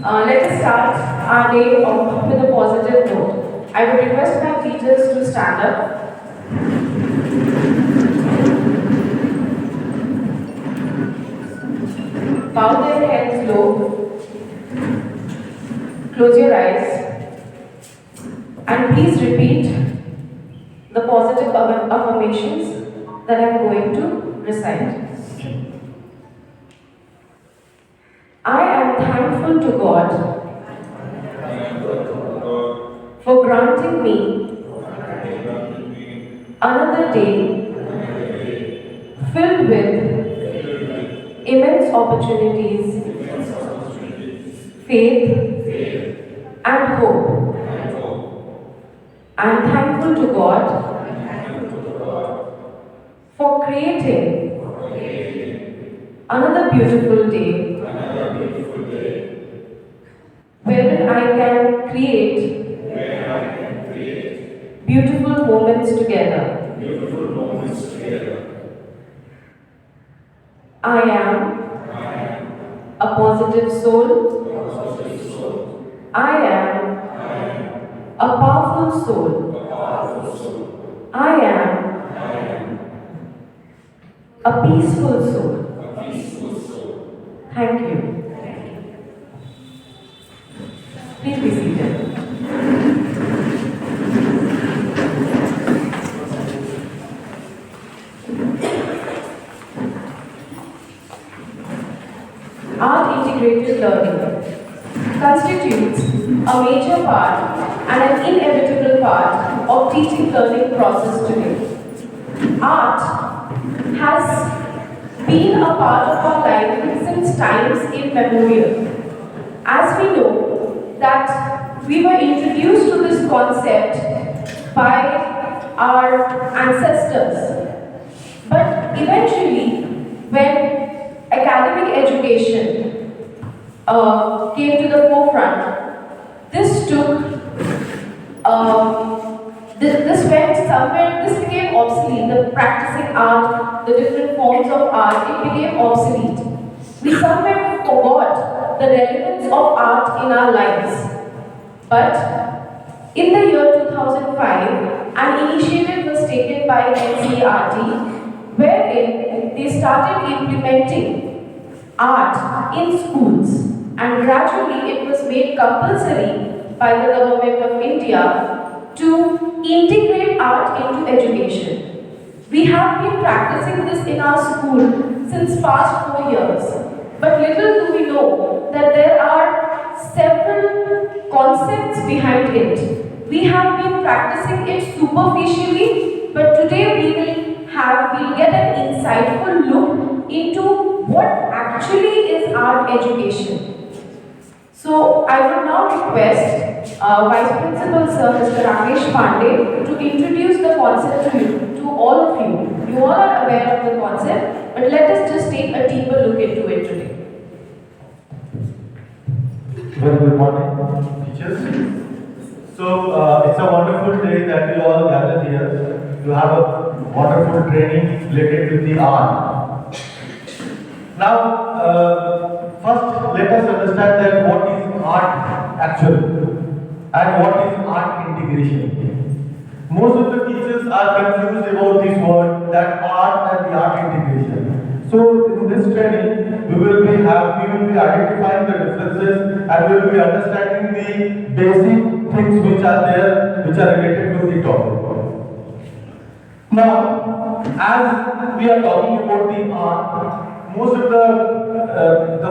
Let us start our day off with a positive note. I would request my teachers to stand up. Bow their heads low. Close your eyes. And please repeat the positive affirmations that I am going to recite. I am thankful to God for granting me another day filled with immense opportunities, faith, and hope. I am thankful to God for creating another beautiful day wherein I can create beautiful moments together. I am a positive soul. I am a powerful soul. I am a peaceful soul. Thank you. Please be seated. Art integrated learning constitutes a major part and an inevitable part of teaching learning process today. Art has been a part of our life since times immemorial. As we know that we were introduced to this concept by our ancestors, but eventually when academic education came to the forefront, this took this went somewhere, this became obsolete. The practicing art, the different forms of art, it became obsolete. We somewhere forgot the relevance of art in our lives. But in the year 2005, an initiative was taken by NCERT wherein they started implementing art in schools, and gradually it was made compulsory by the government of India to integrate art into education. We have been practicing this in our school since past 4 years, but little do we know that there are several concepts behind it. We have been practicing it superficially, but today we'll get an insightful look into what actually is art education. So I would now request Vice Principal Sir Mr. Rakesh Pandey to introduce the concept to all of you. You all are aware of the concept, but let us just take a deeper look into it today. Very good morning, teachers. So it's a wonderful day that we all gather here to have a wonderful training related with the art. Now, first let us understand that what is art actually and what is art integration. Most of the teachers are confused about this word, that art and the art integration. So in this training, we will be identifying the differences and we will be understanding the basic things which are there, which are related to the topic. Now, as we are talking about the art, most of the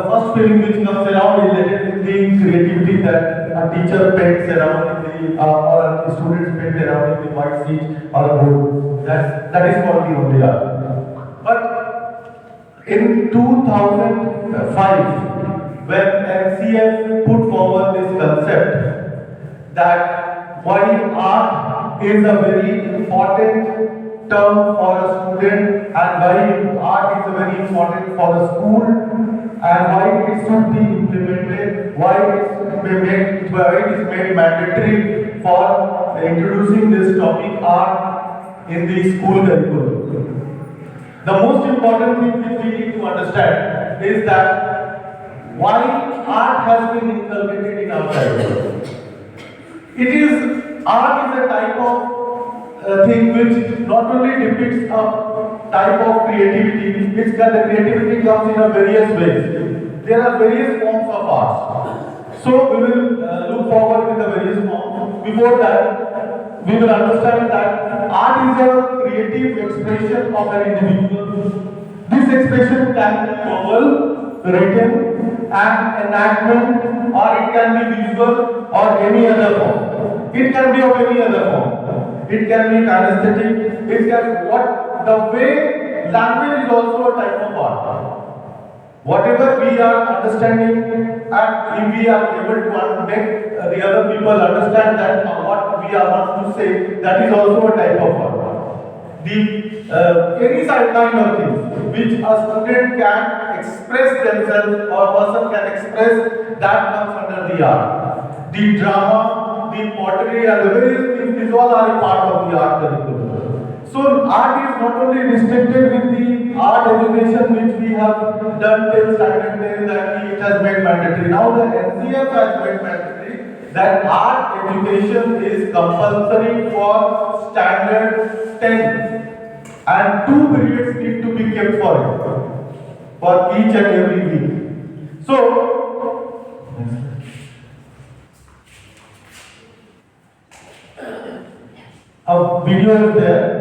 first feeling which comes around is related with the creativity that a teacher paints around in the or the students paint around in the white sheet or a board. That is called the only art. But in 2005, when NCF put forward this concept that why art is a very important term for a student and why art is a very important for a school and why it should be implemented, why it is made mandatory for introducing this topic art in the school curriculum. The most important thing which we need to understand is that why art has been inculcated in our childhood. It is art is a type of thing which not only depicts a type of creativity, the creativity comes in a various ways. There are various forms of art. So we will look forward with the various forms. Before that, we will understand that art is a creative expression of an individual. This expression can be verbal, written, an enactment, or it can be visual or any other form. It can be of any other form. It can be kinesthetic. It can what the way language is also a type of art. Whatever we are understanding, and if we are able to make the other people understand that what we are want to say, that is also a type of art. Any kind of things which a student can express themselves or a person can express, that comes under the art. The drama, the pottery, and the various things, these all are a part of the art curriculum. So art is not only restricted with the art education which we have done till standard 10 that it has made mandatory. Now the NCF has made mandatory that art education is compulsory for standard 10 and 2 periods need to be kept for it for each and every week. So a video is there.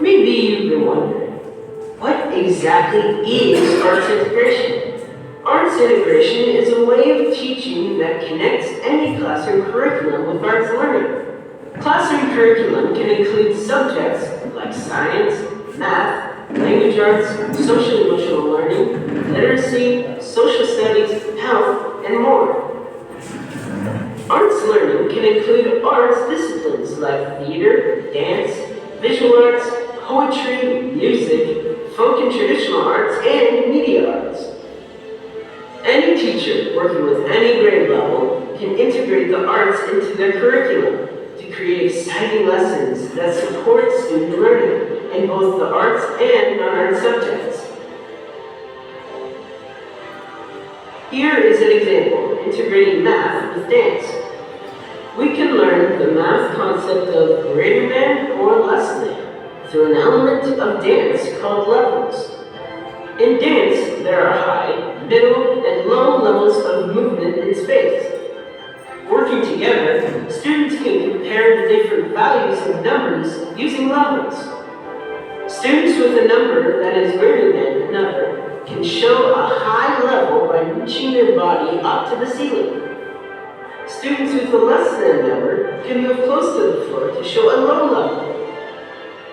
Maybe you've been wondering, what exactly is arts integration? Arts integration is a way of teaching that connects any classroom curriculum with arts learning. Classroom curriculum can include subjects like science, math, language arts, social emotional learning, literacy, social studies, health, and more. Arts learning can include arts disciplines like theater, dance, visual arts, poetry, music, folk and traditional arts, and media arts. Any teacher working with any grade level can integrate the arts into their curriculum to create exciting lessons that support student learning in both the arts and non-art subjects. Here is an example integrating math with dance. We can learn the math concept of greater than or less than through an element of dance called levels. In dance, there are high, middle, and low levels of movement in space. Working together, students can compare the different values of numbers using levels. Students with a number that is greater than another can show a high level by reaching their body up to the ceiling. Students with a less than number can move close to the floor to show a low level.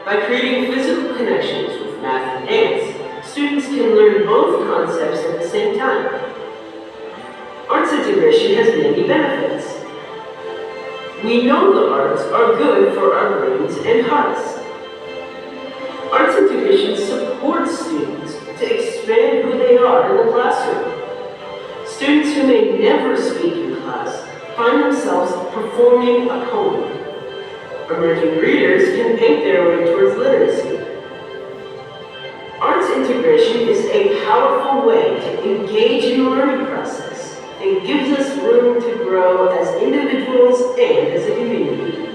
By creating physical connections with math and dance, students can learn both concepts at the same time. Arts integration has many benefits. We know the arts are good for our brains and hearts. Arts integration supports students to expand who they are in the classroom. Students who may never speak in class find themselves performing a poem. Emerging readers can paint their way towards literacy. Arts integration is a powerful way to engage in the learning process and gives us room to grow as individuals and as a community.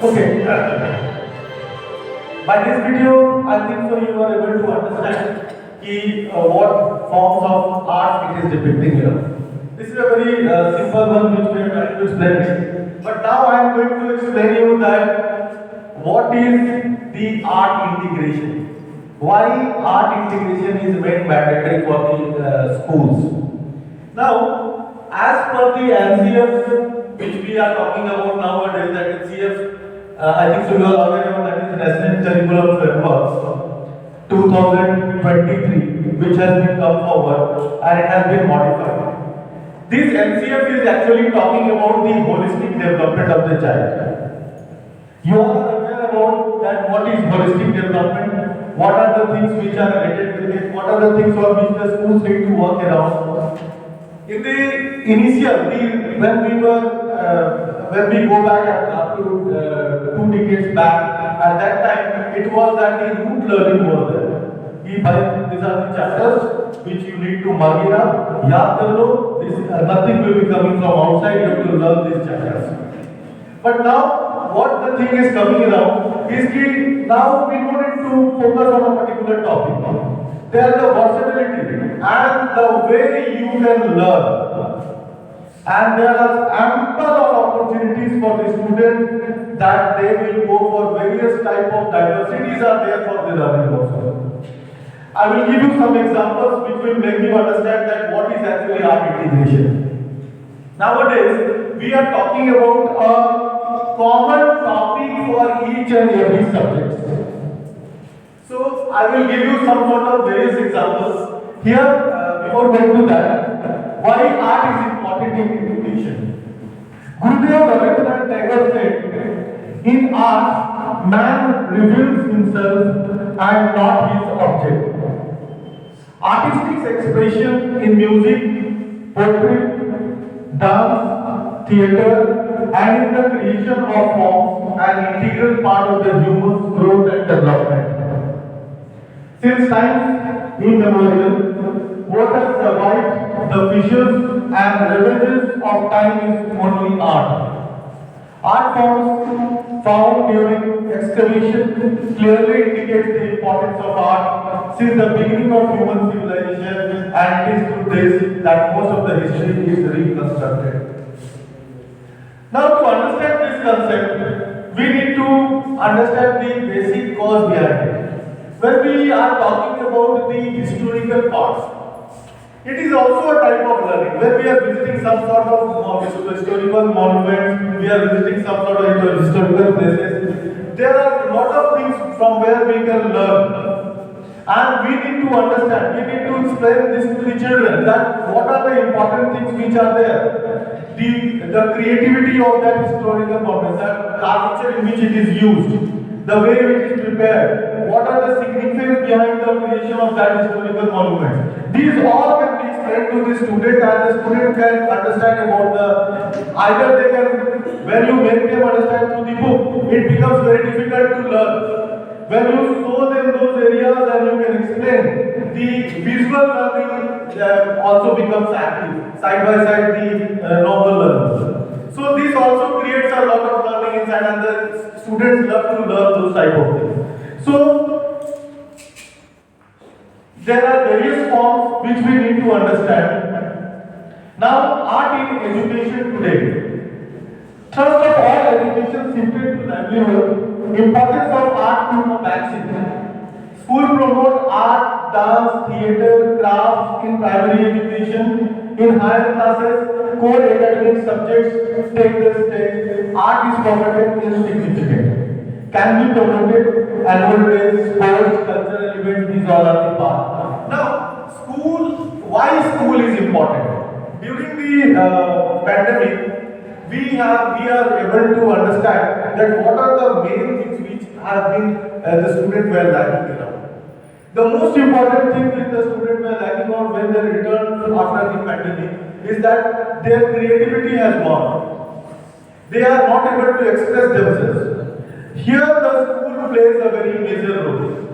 Okay. By this video, I think so you are able to understand what forms of art it is depicting here. This is a very simple one which we are trying to explain. But now I am going to explain you that what is the art integration? Why art integration is made mandatory for the schools? Now, as per the NCF which we are talking about nowadays, that NCF, I think so you are aware of that is National Curriculum Framework 2023, which has been come forward and it has been modified. This NCF is actually talking about the holistic development of the child. You all are aware about that what is holistic development, what are the things which are related with it, what are the things on which the schools need to work around. In the initial, when we go back up to 2 decades back, at that time it was that the root learning was there. These are the chapters which you need to mark it up. Yaad kar lo, nothing will be coming from outside. You have to learn these chapters. But now, what the thing is coming around is that now we don't need to focus on a particular topic. There is the versatility and the way you can learn. And there are ample of opportunities for the student that they will go for various type of diversities are there for the learning also. I will give you some examples which will make you understand that what is actually art integration. Nowadays, we are talking about a common topic for each and every subject. So, I will give you some sort of various examples. Here, before going to that, why art is important in education. Gurudev Rabindranath Tagore said, in art, man reveals himself and not his object. Artistic expression in music, poetry, dance, theatre, and in the creation of forms an integral part of the human's growth and development. Since time immemorial, what has survived the fishes and ravages of time is only art. Art forms found during excavation clearly indicate the importance of art since the beginning of human civilization, and it is through this that most of the history is reconstructed. Now, to understand this concept, we need to understand the basic cause behind it. When we are talking about the historical parts, it is also a type of learning. When we are visiting some sort of historical monuments, we are visiting some sort of historical places, there are a lot of things from where we can learn. And we need to understand, we need to explain this to the children that what are the important things which are there. The creativity of that historical monument, the architecture in which it is used, the way it is prepared, what are the significance behind the creation of that historical monument. These all can be explained to the student, and the student can understand about the, either they can, when you make them understand through the book, it becomes very difficult to learn. When you show them those areas and you can explain, the visual learning also becomes active, side by side the novel learning. So this also creates a lot of learning inside, and the students love to learn those type of things. So there are various forms which we need to understand. Now, art in education today. First of all, education simply to livelihood. Importance of art to a vaccine. School promote art, dance, theatre, crafts in primary education. In higher classes, core academic subjects take the stage. Art is promoted insignificant. Can be promoted annual days, sports, cultural events, these all are the part. Now, why school is important? During the pandemic, we are able to understand that what are the main things which have been the students were lacking around. The most important thing which the students were lacking on when they returned after the pandemic is that their creativity has gone. They are not able to express themselves. Here the school plays a very major role.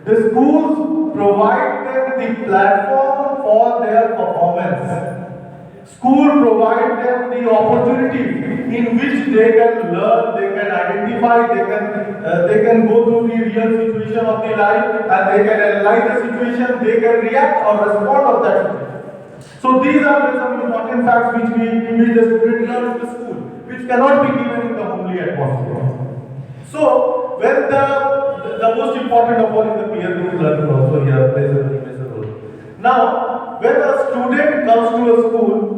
The schools provide them the platform for their performance. School provide them the opportunity in which they can learn, they can identify, they can go through the real situation of the life, and they can analyze the situation, they can react or respond of that situation. So these are some important facts which the student learn in the school, which cannot be given in the homely atmosphere. So when the most important of all is the peer group learning also here plays a very major role. Now, when a student comes to a school,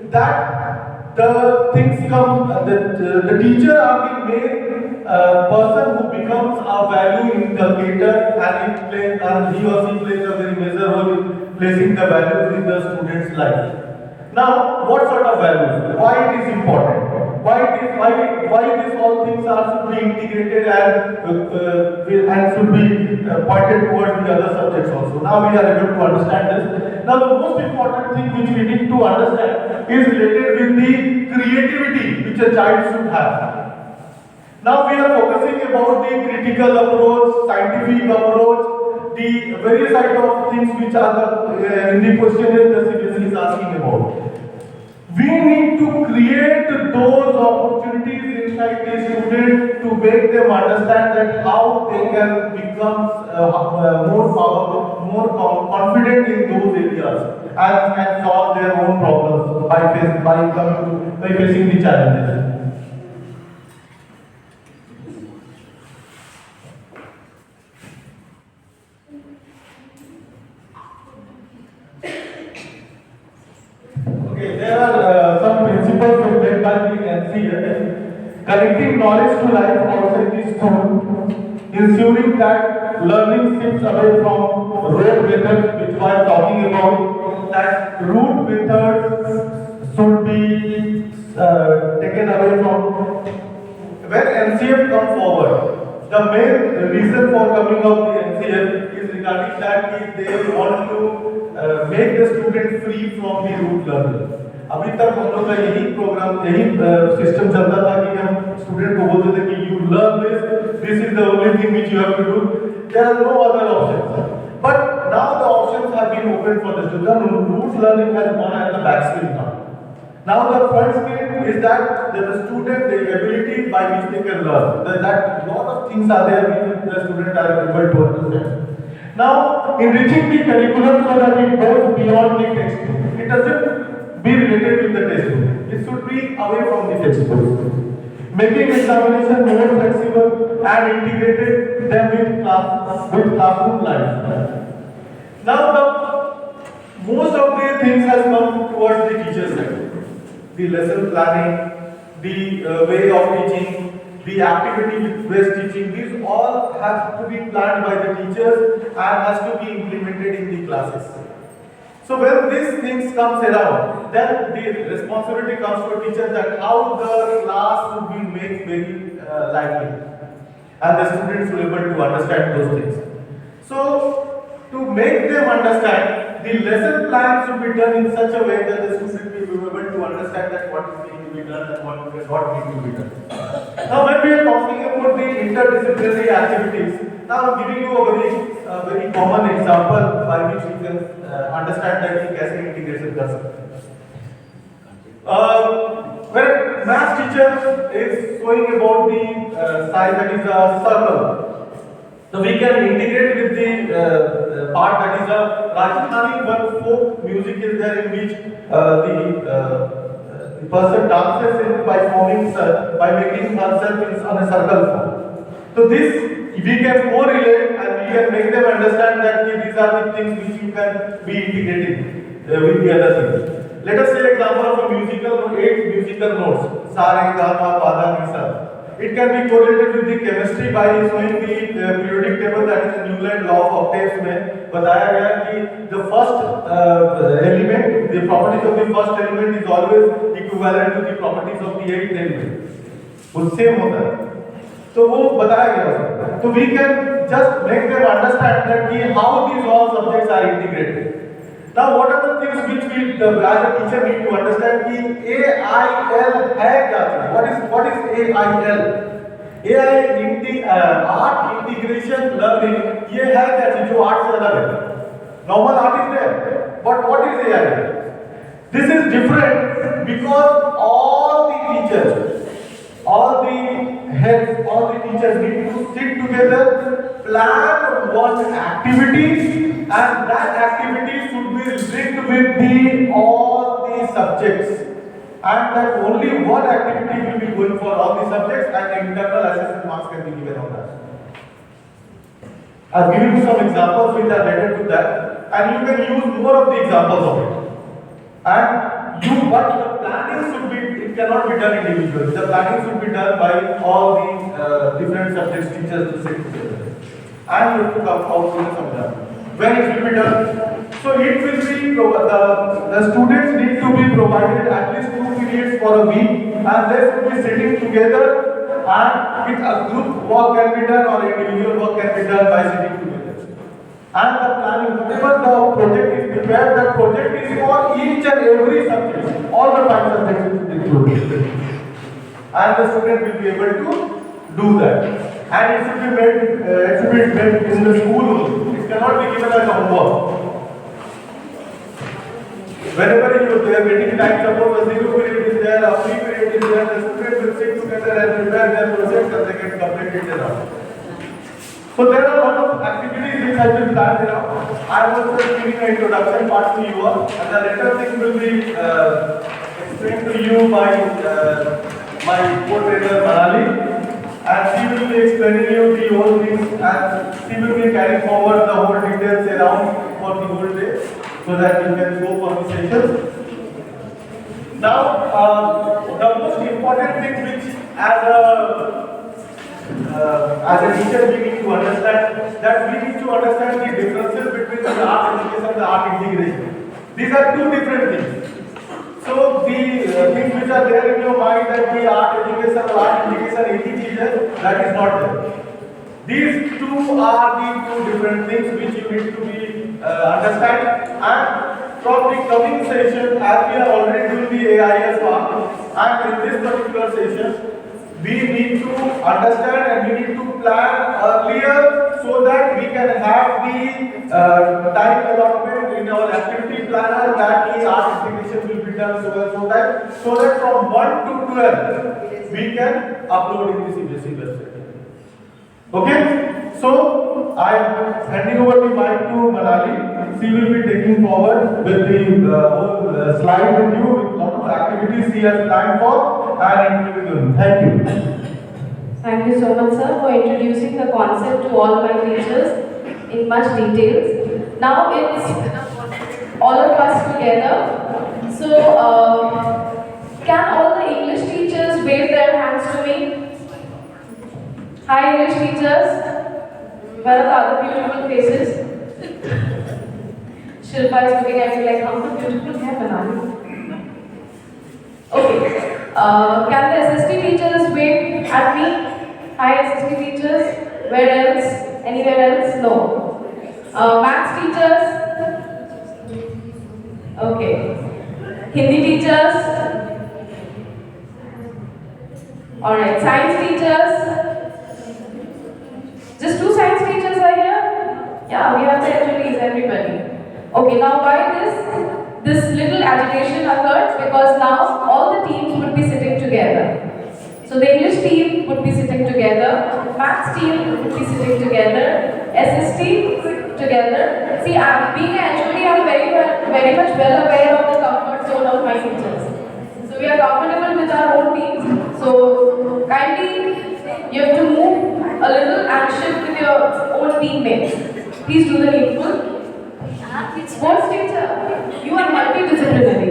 that the things come, the teacher are the main person who becomes a value inculcator, and he or she plays a very major role in placing the values in the student's life. Now, what sort of values? Why it is important? why these all things are should be integrated and should be pointed towards the other subjects also. Now we are able to understand this. Now the most important thing which we need to understand is related with the creativity which a child should have. Now we are focusing about the critical approach, scientific approach, the various side of things which are in the questionnaire the CBSE is asking about. We need to create those opportunities inside the student to make them understand that how they can become more powerful, more confident in those areas and can solve their own problems by facing the challenges. Okay, there are some principles made by the NCA, connecting knowledge to life outside the school, ensuring that learning shifts away from rote methods, which we are talking about, that root methods should be taken away from. When NCF come forward, the main reason for coming up the NCF is regarding that they want to make the student free from the root learning. अभी तक हम लोग का यही programme यही system चलता था कि हम स्टूडेंट को बोलते थे कि you learn this is the only thing which you have to do. There are no other options. But now the options have been opened for the student. Root learning has gone at the back screen now. Now the front screen is that the student, the ability by which they can learn. That lot of things are there which the student are able to understand. Now enriching the curriculum so that it goes beyond the textbook. It doesn't be related with the textbook. It should be away from the textbook. Making examination more flexible and integrated them with classroom life. Now the most of the things has come towards the teacher side. The lesson planning, the way of teaching, the activity-based teaching, these all have to be planned by the teachers and has to be implemented in the classes. So when these things comes around, then the responsibility comes to a teacher that how the class should be made very lively and the students will be able to understand those things. So to make them understand, the lesson plan should be done in such a way that the student will be able to understand that what is going to be done and what needs to be done. Now when we are talking about the interdisciplinary activities, now I'm giving you a very common example by which you can understand that you कैसे integration कर सकते हैं. When math teacher is showing about the size that is a circle, so we can integrate with the part that is a Rajasthani one folk music is there in which the person dances in by making herself on a circle form. So this we can correlate and we can make them understand that these are the things which you can be integrating with the other things. Let us say example of a musical 8 musical notes, sa re ga ma pa da ni sa. It can be correlated with the chemistry by showing the periodic table that is a Newland law of octaves में बताया गया कि the first element, the properties of the first element is always equivalent to the properties of the 8th element. वो same होता है. तो वो बताया गया. So we can just make them understand that कि how these all subjects are integrated. Now what are the things which we as a teacher need to understand कि AIL है क्या चीज? What is AIL? Art integration learning ये है क्या चीज जो आर्ट से अलग है? Normal art is there, but what is AIL? This is different because all the teachers, all the heads, all the teachers need to sit together, plan one activity, and that activity should be linked with all the subjects, and that only one activity will be going for all the subjects, and the internal assessment marks can be given on that. I'll give you some examples which are related to that, and you can use more of the examples of it. But the planning should be, it cannot be done individually. The planning should be done by all the different subjects teachers to sit together. And you have to come out with some example. When it will be done? So it will be, the students need to be provided at least 2 periods for a week, and they should be sitting together, and with a group work can be done or individual work can be done by sitting together. And the planning, whenever the project is prepared, the project is for each and every subject. All the 5 subjects will be included. And the student will be able to do that. And it should be made in the school only. It cannot be given as a homework. Whenever they are getting time, suppose a 0 period is there, a 3 period is there, the students will sit together and prepare their projects and they can complete it around. So there are a lot of activities which have been planned around. I was just giving an introduction part to you all, and the later thing will be explained to you by my co-trainer Manali, and she will be explaining you the whole things, and she will be carrying forward the whole details around for the whole day, so that you can go for the sessions. Now, the most important thing which as a teacher we need to understand, that we need to understand the differences between the art education and the art integration. These are two different things. So the things which are there in your mind, that the art education or art integration is that is not there. These two are the two different things which you need to be understand. And from the coming session, as we are already doing the AIS part, and in this particular session, we need to understand and we need to plan earlier, so that we can have the time allotment in our activity planner, that the art integration will be done so that from 1 to 12 we can upload in the CBSE website. Okay, so I am handing over the mic to Manali. She will be taking forward with the whole slide with you, with a lot of activities she has planned for and individual. Thank you. Thank you so much, sir, for introducing the concept to all my teachers in much details. Now it's all of us together. So, can all the English teachers wave their hands to me? Hi, English teachers. Where are the other beautiful faces? Shilpa is looking at me like, how beautiful है Manali? Okay. Can the SST teachers wave at me? Hi, SST teachers. Where else? Anywhere else? No. Maths teachers? Okay. Hindi teachers? Alright. Science teachers? Just 2 science teachers are here? Yeah, we have the HODs, everybody. Okay, now why this little agitation occurred? Because now all the teams would be sitting together. So the English team would be sitting together, Maths team would be sitting together, SST together. See, being an HOD, I'm very much well aware of the comfort zone of my teachers. So we are comfortable with our own teams. So kindly, you have to move a little and shift with your own teammates. Please do the needful. Sports teacher, you are multidisciplinary.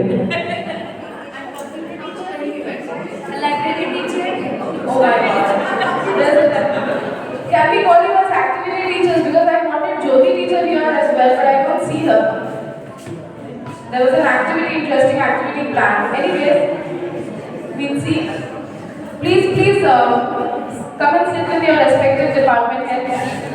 Library teacher. Oh my God. Can we call you as activity teachers? Because I wanted Jyoti teacher here as well, but I don't see her. There was an interesting activity plan. Anyways, we'll see. Please come and sit with your respective department heads.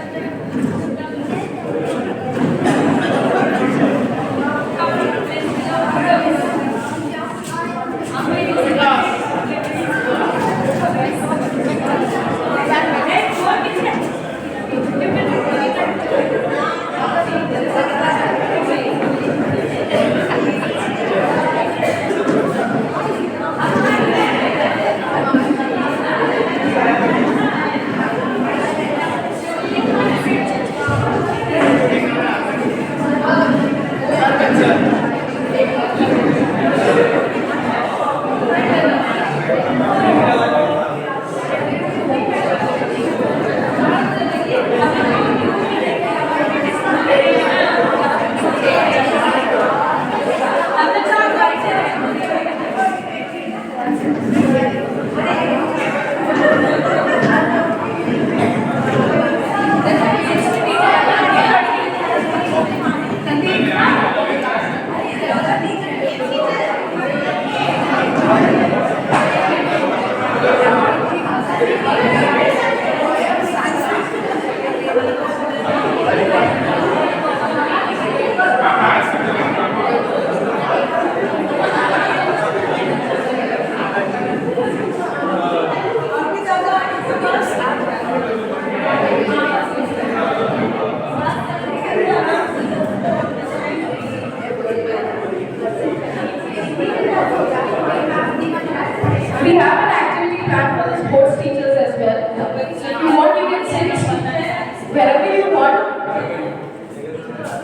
We have an activity plan for the sports teachers as well. So if you want, you can sit wherever you want.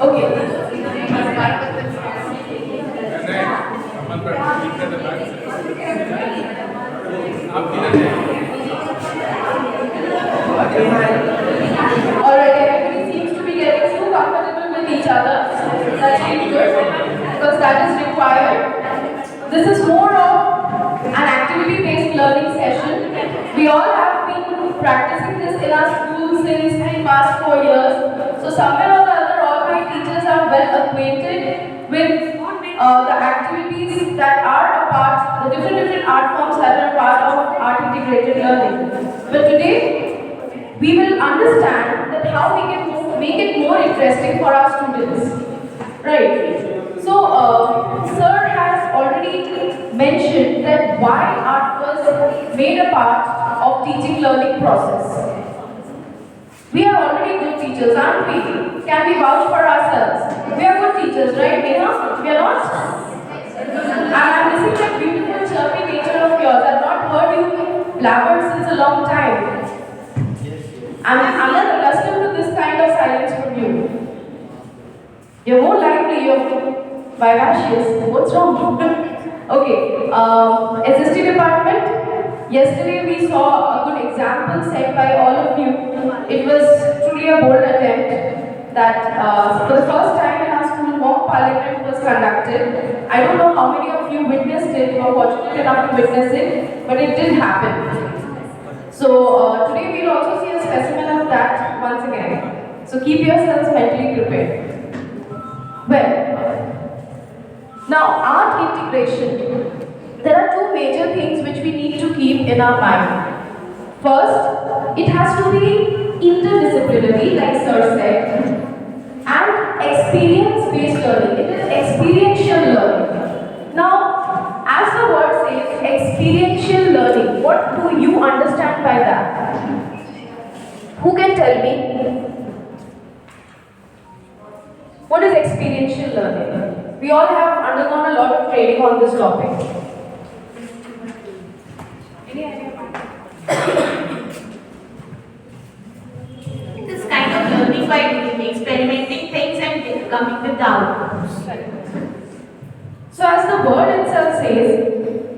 Okay. Alright, everybody seems to be getting so comfortable with each other. That's really good because that is required. This is more of an activity-based learning session. We all have been practicing this in our school since the past 4 years. So somewhere or the other, all my teachers are well acquainted with the activities that are a part, the different art forms that are a part of art integrated learning. But today, we will understand that how we can make it more interesting for our students. Right. So, Sir has already mentioned that why art was made a part of teaching learning process. We are already good teachers, aren't we? Can we vouch for ourselves? We are good teachers, right, Neha? We are not? And I'm missing that beautiful chirpy nature of yours. I've not heard you blabber since a long time. I'm not accustomed to this kind of silence from you. You're more lively, you're vivacious. What's wrong? Okay, SST department. Yesterday we saw a good example set by all of you. It was truly a bold attempt that for the first time in our school mock parliament was conducted. I don't know how many of you witnessed it or fortunate enough to witness it, but it did happen. So today we will also see a specimen of that once again. So keep yourselves mentally prepared. Well, now art integration. There are two major things which we need to keep in our mind. First, it has to be interdisciplinary, like Sir said, and experience-based learning. It is experiential learning. Now, as the word says, experiential learning, what do you understand by that? Who can tell me? What is experiential learning? We all have undergone a lot of training on this topic. Any idea? It is kind of learning by doing, experimenting things and coming with the outcomes. So as the word itself says,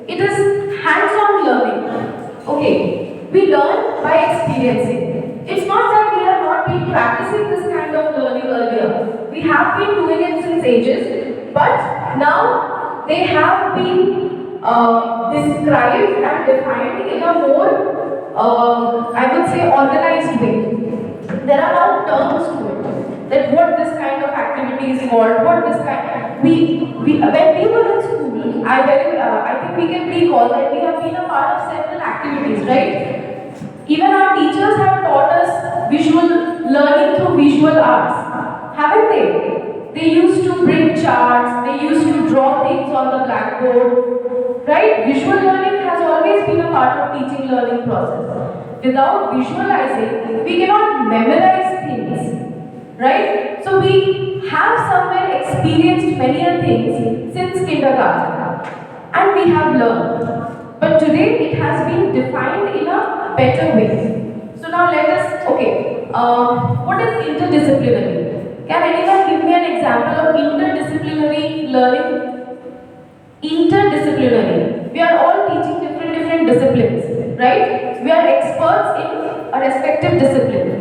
it is hands-on learning. Okay, we learn by experiencing. It's not that we have not been practicing this kind of learning earlier. We have been doing it since ages, but now they have been described and defined in a more, I would say, organized way. There are now terms to it. That what this kind of activity is called, what this kind. When we were in school, I think we can recall that we have been a part of several activities, right? Even our teachers have taught us visual learning through visual arts, haven't they? They used to bring charts, they used to draw things on the blackboard, right? Visual learning has always been a part of teaching learning process. Without visualizing, we cannot memorize things, right? So we have somewhere experienced many things since kindergarten, and we have learned. But today it has been defined in a better way. So now let us, what is interdisciplinary? Can anyone give me an example of interdisciplinary learning? Interdisciplinary. We are all teaching different disciplines, right? We are experts in a respective discipline.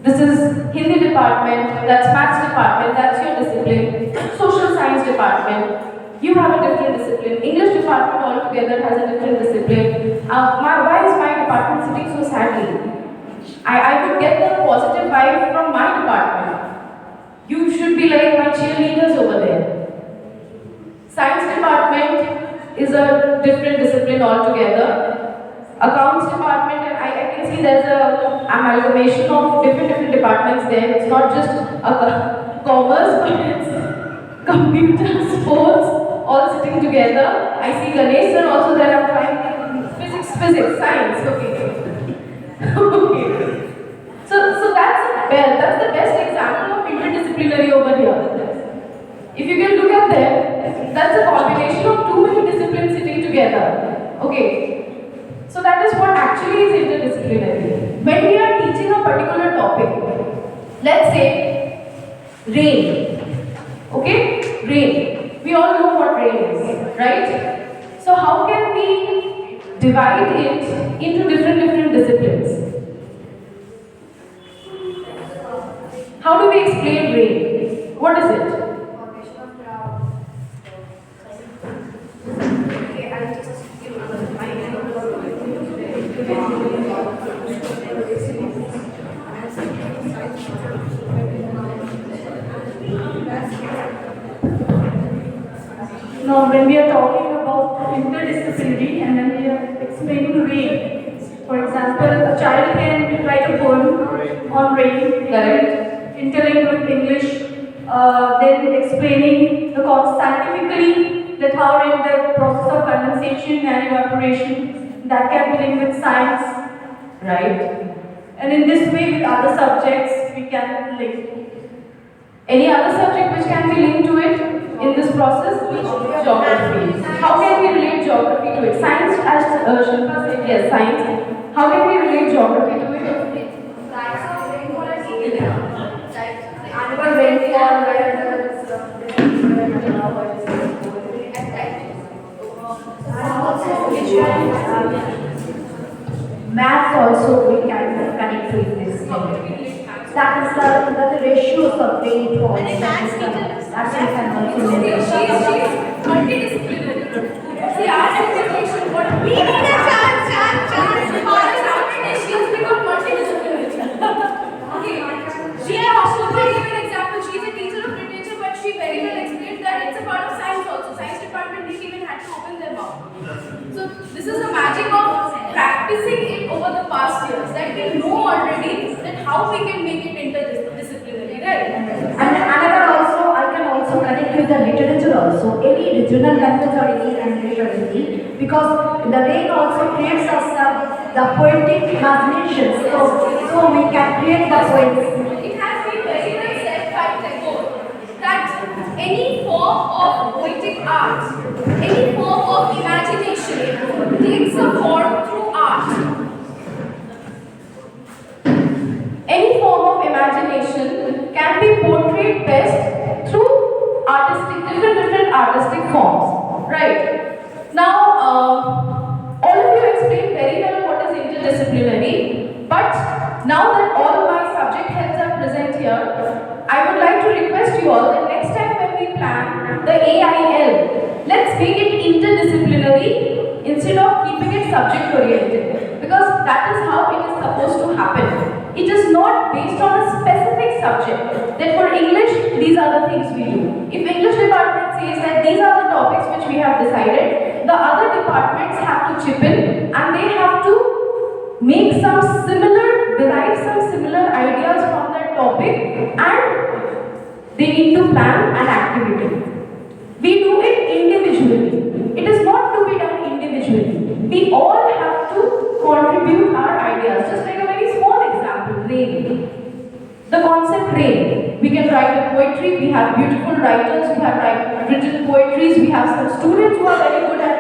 This is Hindi department, that's maths department, that's your discipline. Social science department, you have a different discipline. English department altogether has a different discipline. Why is my department sitting so sadly? I would get the positive vibe from my department. You should be like my cheerleaders over there. Science department is a different discipline altogether. Accounts department, and I can see there's a amalgamation of different departments there. It's not just a commerce, but it's computer, sports, all sitting together. I see Ganesh sir also there. I'm trying physics, science. Okay. Okay. So Well, that's the best example of interdisciplinary over here. If you can look at them, that's a combination of too many disciplines sitting together. Okay. So that is what actually is interdisciplinary. When we are teaching a particular topic, let's say rain. Okay? Rain. We all know what rain is, right? So how can we divide it into different disciplines? How do we explain rain? What is it? Now, when we are talking about interdisciplinary and then we are explaining rain, for example, a child can write a poem on rain, Correct. interlinked with English, then explaining the scientifically that how in the process of condensation and evaporation that can be linked with science, Right. and in this way with other subjects we can link. Any other subject which can be linked to it in this process? Geography. How can we relate geography to it? Science, as Shilpa said, yes, science. How can we relate geography to it? Annual rainfall, Maths also we can connect to this thing. That is the ratios of rainfall. That we can also She's multidisciplinary. See, our education, what we need a chance. For us, happened is she has become multidisciplinary. Okay. She also give an example. She's a teacher of literature, but she very well explained that it's a part of science also. Science department didn't even had to open their mouth. So this is the magic of practicing it over the past years. That we know already that how we can make it interdisciplinary, right? And another also, I can also connect with the literature also. Any regional language or any language ability, because the rain also creates us the poetic imagination. So we can create the poems. It has been very well said by Tagore that any form of poetic art, any form of imagination takes a form through art. Any form of imagination can be portrayed best through different artistic forms. Right. Now, all of you explained very well what is interdisciplinary, but now that all my subject heads are present here, I would like to request you all that next time when we plan the AIL, let's make it interdisciplinary instead of keeping it subject oriented, because that is how it is supposed to happen. It is not based on a specific subject. That for English, these are the things we do. If English department says that these are the topics which we have decided, the other departments have to chip in and they have to derive some similar ideas from that topic, and they need to plan an activity. We do it individually. It is not to be done individually. We all have to contribute our ideas. Just like a very small example, rain. The concept rain. We can write a poetry. We have beautiful writers who have written poetries. We have some students who are very good at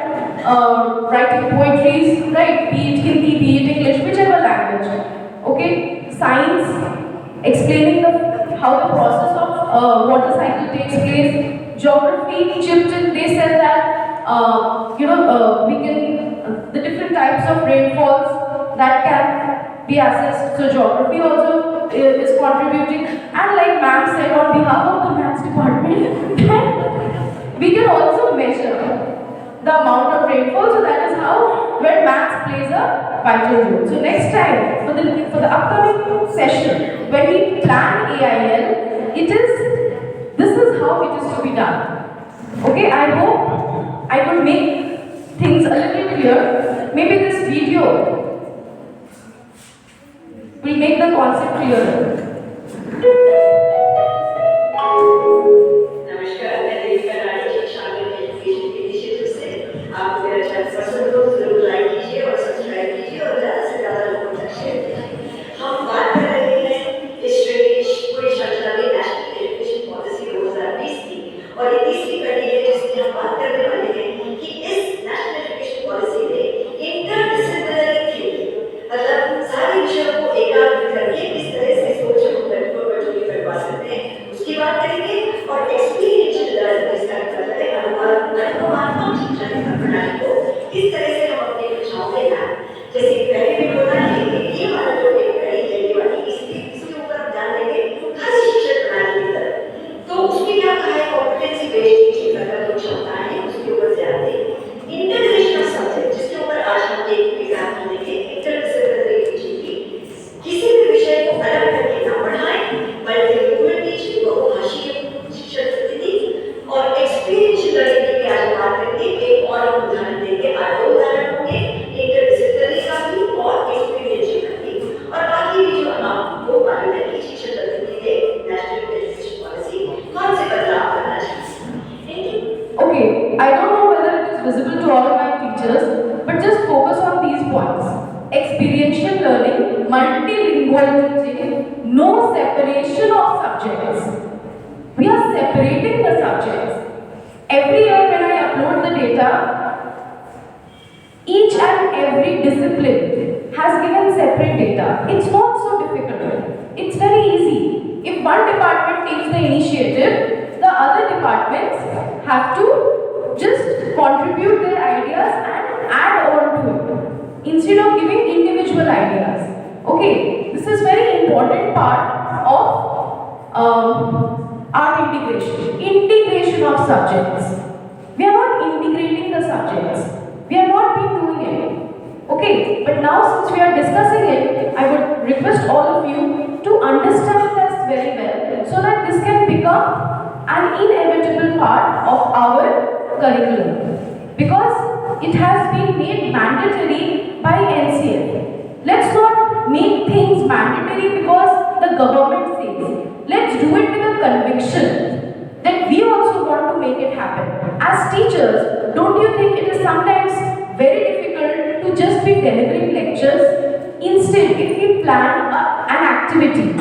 writing poetries, right? Be it Hindi, be it English, whichever language. Okay? Science, explaining how the process of water cycle takes place. Geography, chipped in, they said that we can the different types of rainfalls that can be assessed. So geography also is contributing, and like ma'am said on behalf of the maths department, we can also measure the amount of rainfall. So that is how where maths plays a vital role. So next time for the upcoming session when we plan AIL, this is how it is to be done. Okay, I hope I could make things a little clear. Maybe this video will make the concept clearer. नमस्कार, मैं देविका रानी शिक्षा में education के क्षेत्र से आप मेरा channel पसंद हो जरूर लाइक कीजिए और सब्सक्राइब कीजिए और ज़्यादा से ज़्यादा लोगों तक शेयर कीजिए। हम बात कर रहे हैं इस श्रेणी no separation of subjects. We are separating the subjects. Every year when I upload the data, each and every discipline has given separate data. It's not so difficult. It's very easy. If one department takes the initiative, the other departments have to just contribute their ideas and add on to it instead of giving individual ideas. Okay, this is very important part of art integration. Integration of subjects. We are not integrating the subjects. We have not been doing it. Okay, but now since we are discussing it, I would request all of you to understand this very well so that this can become an inevitable part of our curriculum. Because it has been made mandatory by NCF. Let's not make things mandatory because the government says. Let's do it with a conviction that we also want to make it happen. As teachers, don't you think it is sometimes very difficult to just be delivering lectures? Instead, if we plan an activity,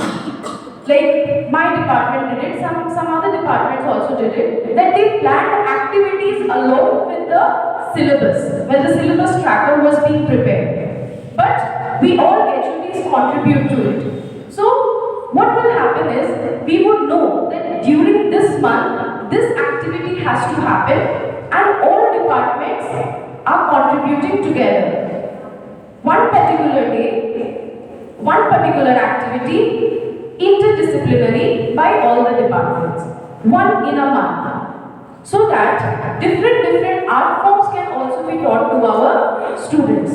like my department did it, some other departments also did it, that they planned activities along with the syllabus, when the syllabus tracker was being prepared. But we all HODs contribute to it. So, what will happen is, we would know that during this month, this activity has to happen and all departments are contributing together. One particular day, one particular activity, interdisciplinary by all the departments. One in a month. So that different art forms can also be taught to our students.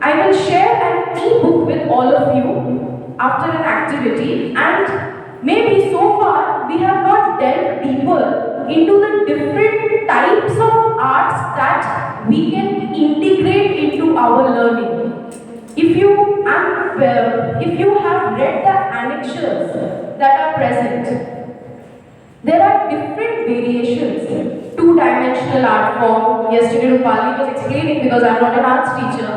I will share an e-book with all of you after an activity, and maybe so far we have not delved deeper into the different types of arts that we can integrate into our learning. If you have read the annexures that are present, there are different variations. Two-dimensional art form. Yesterday Rupali was explaining, because I'm not an arts teacher,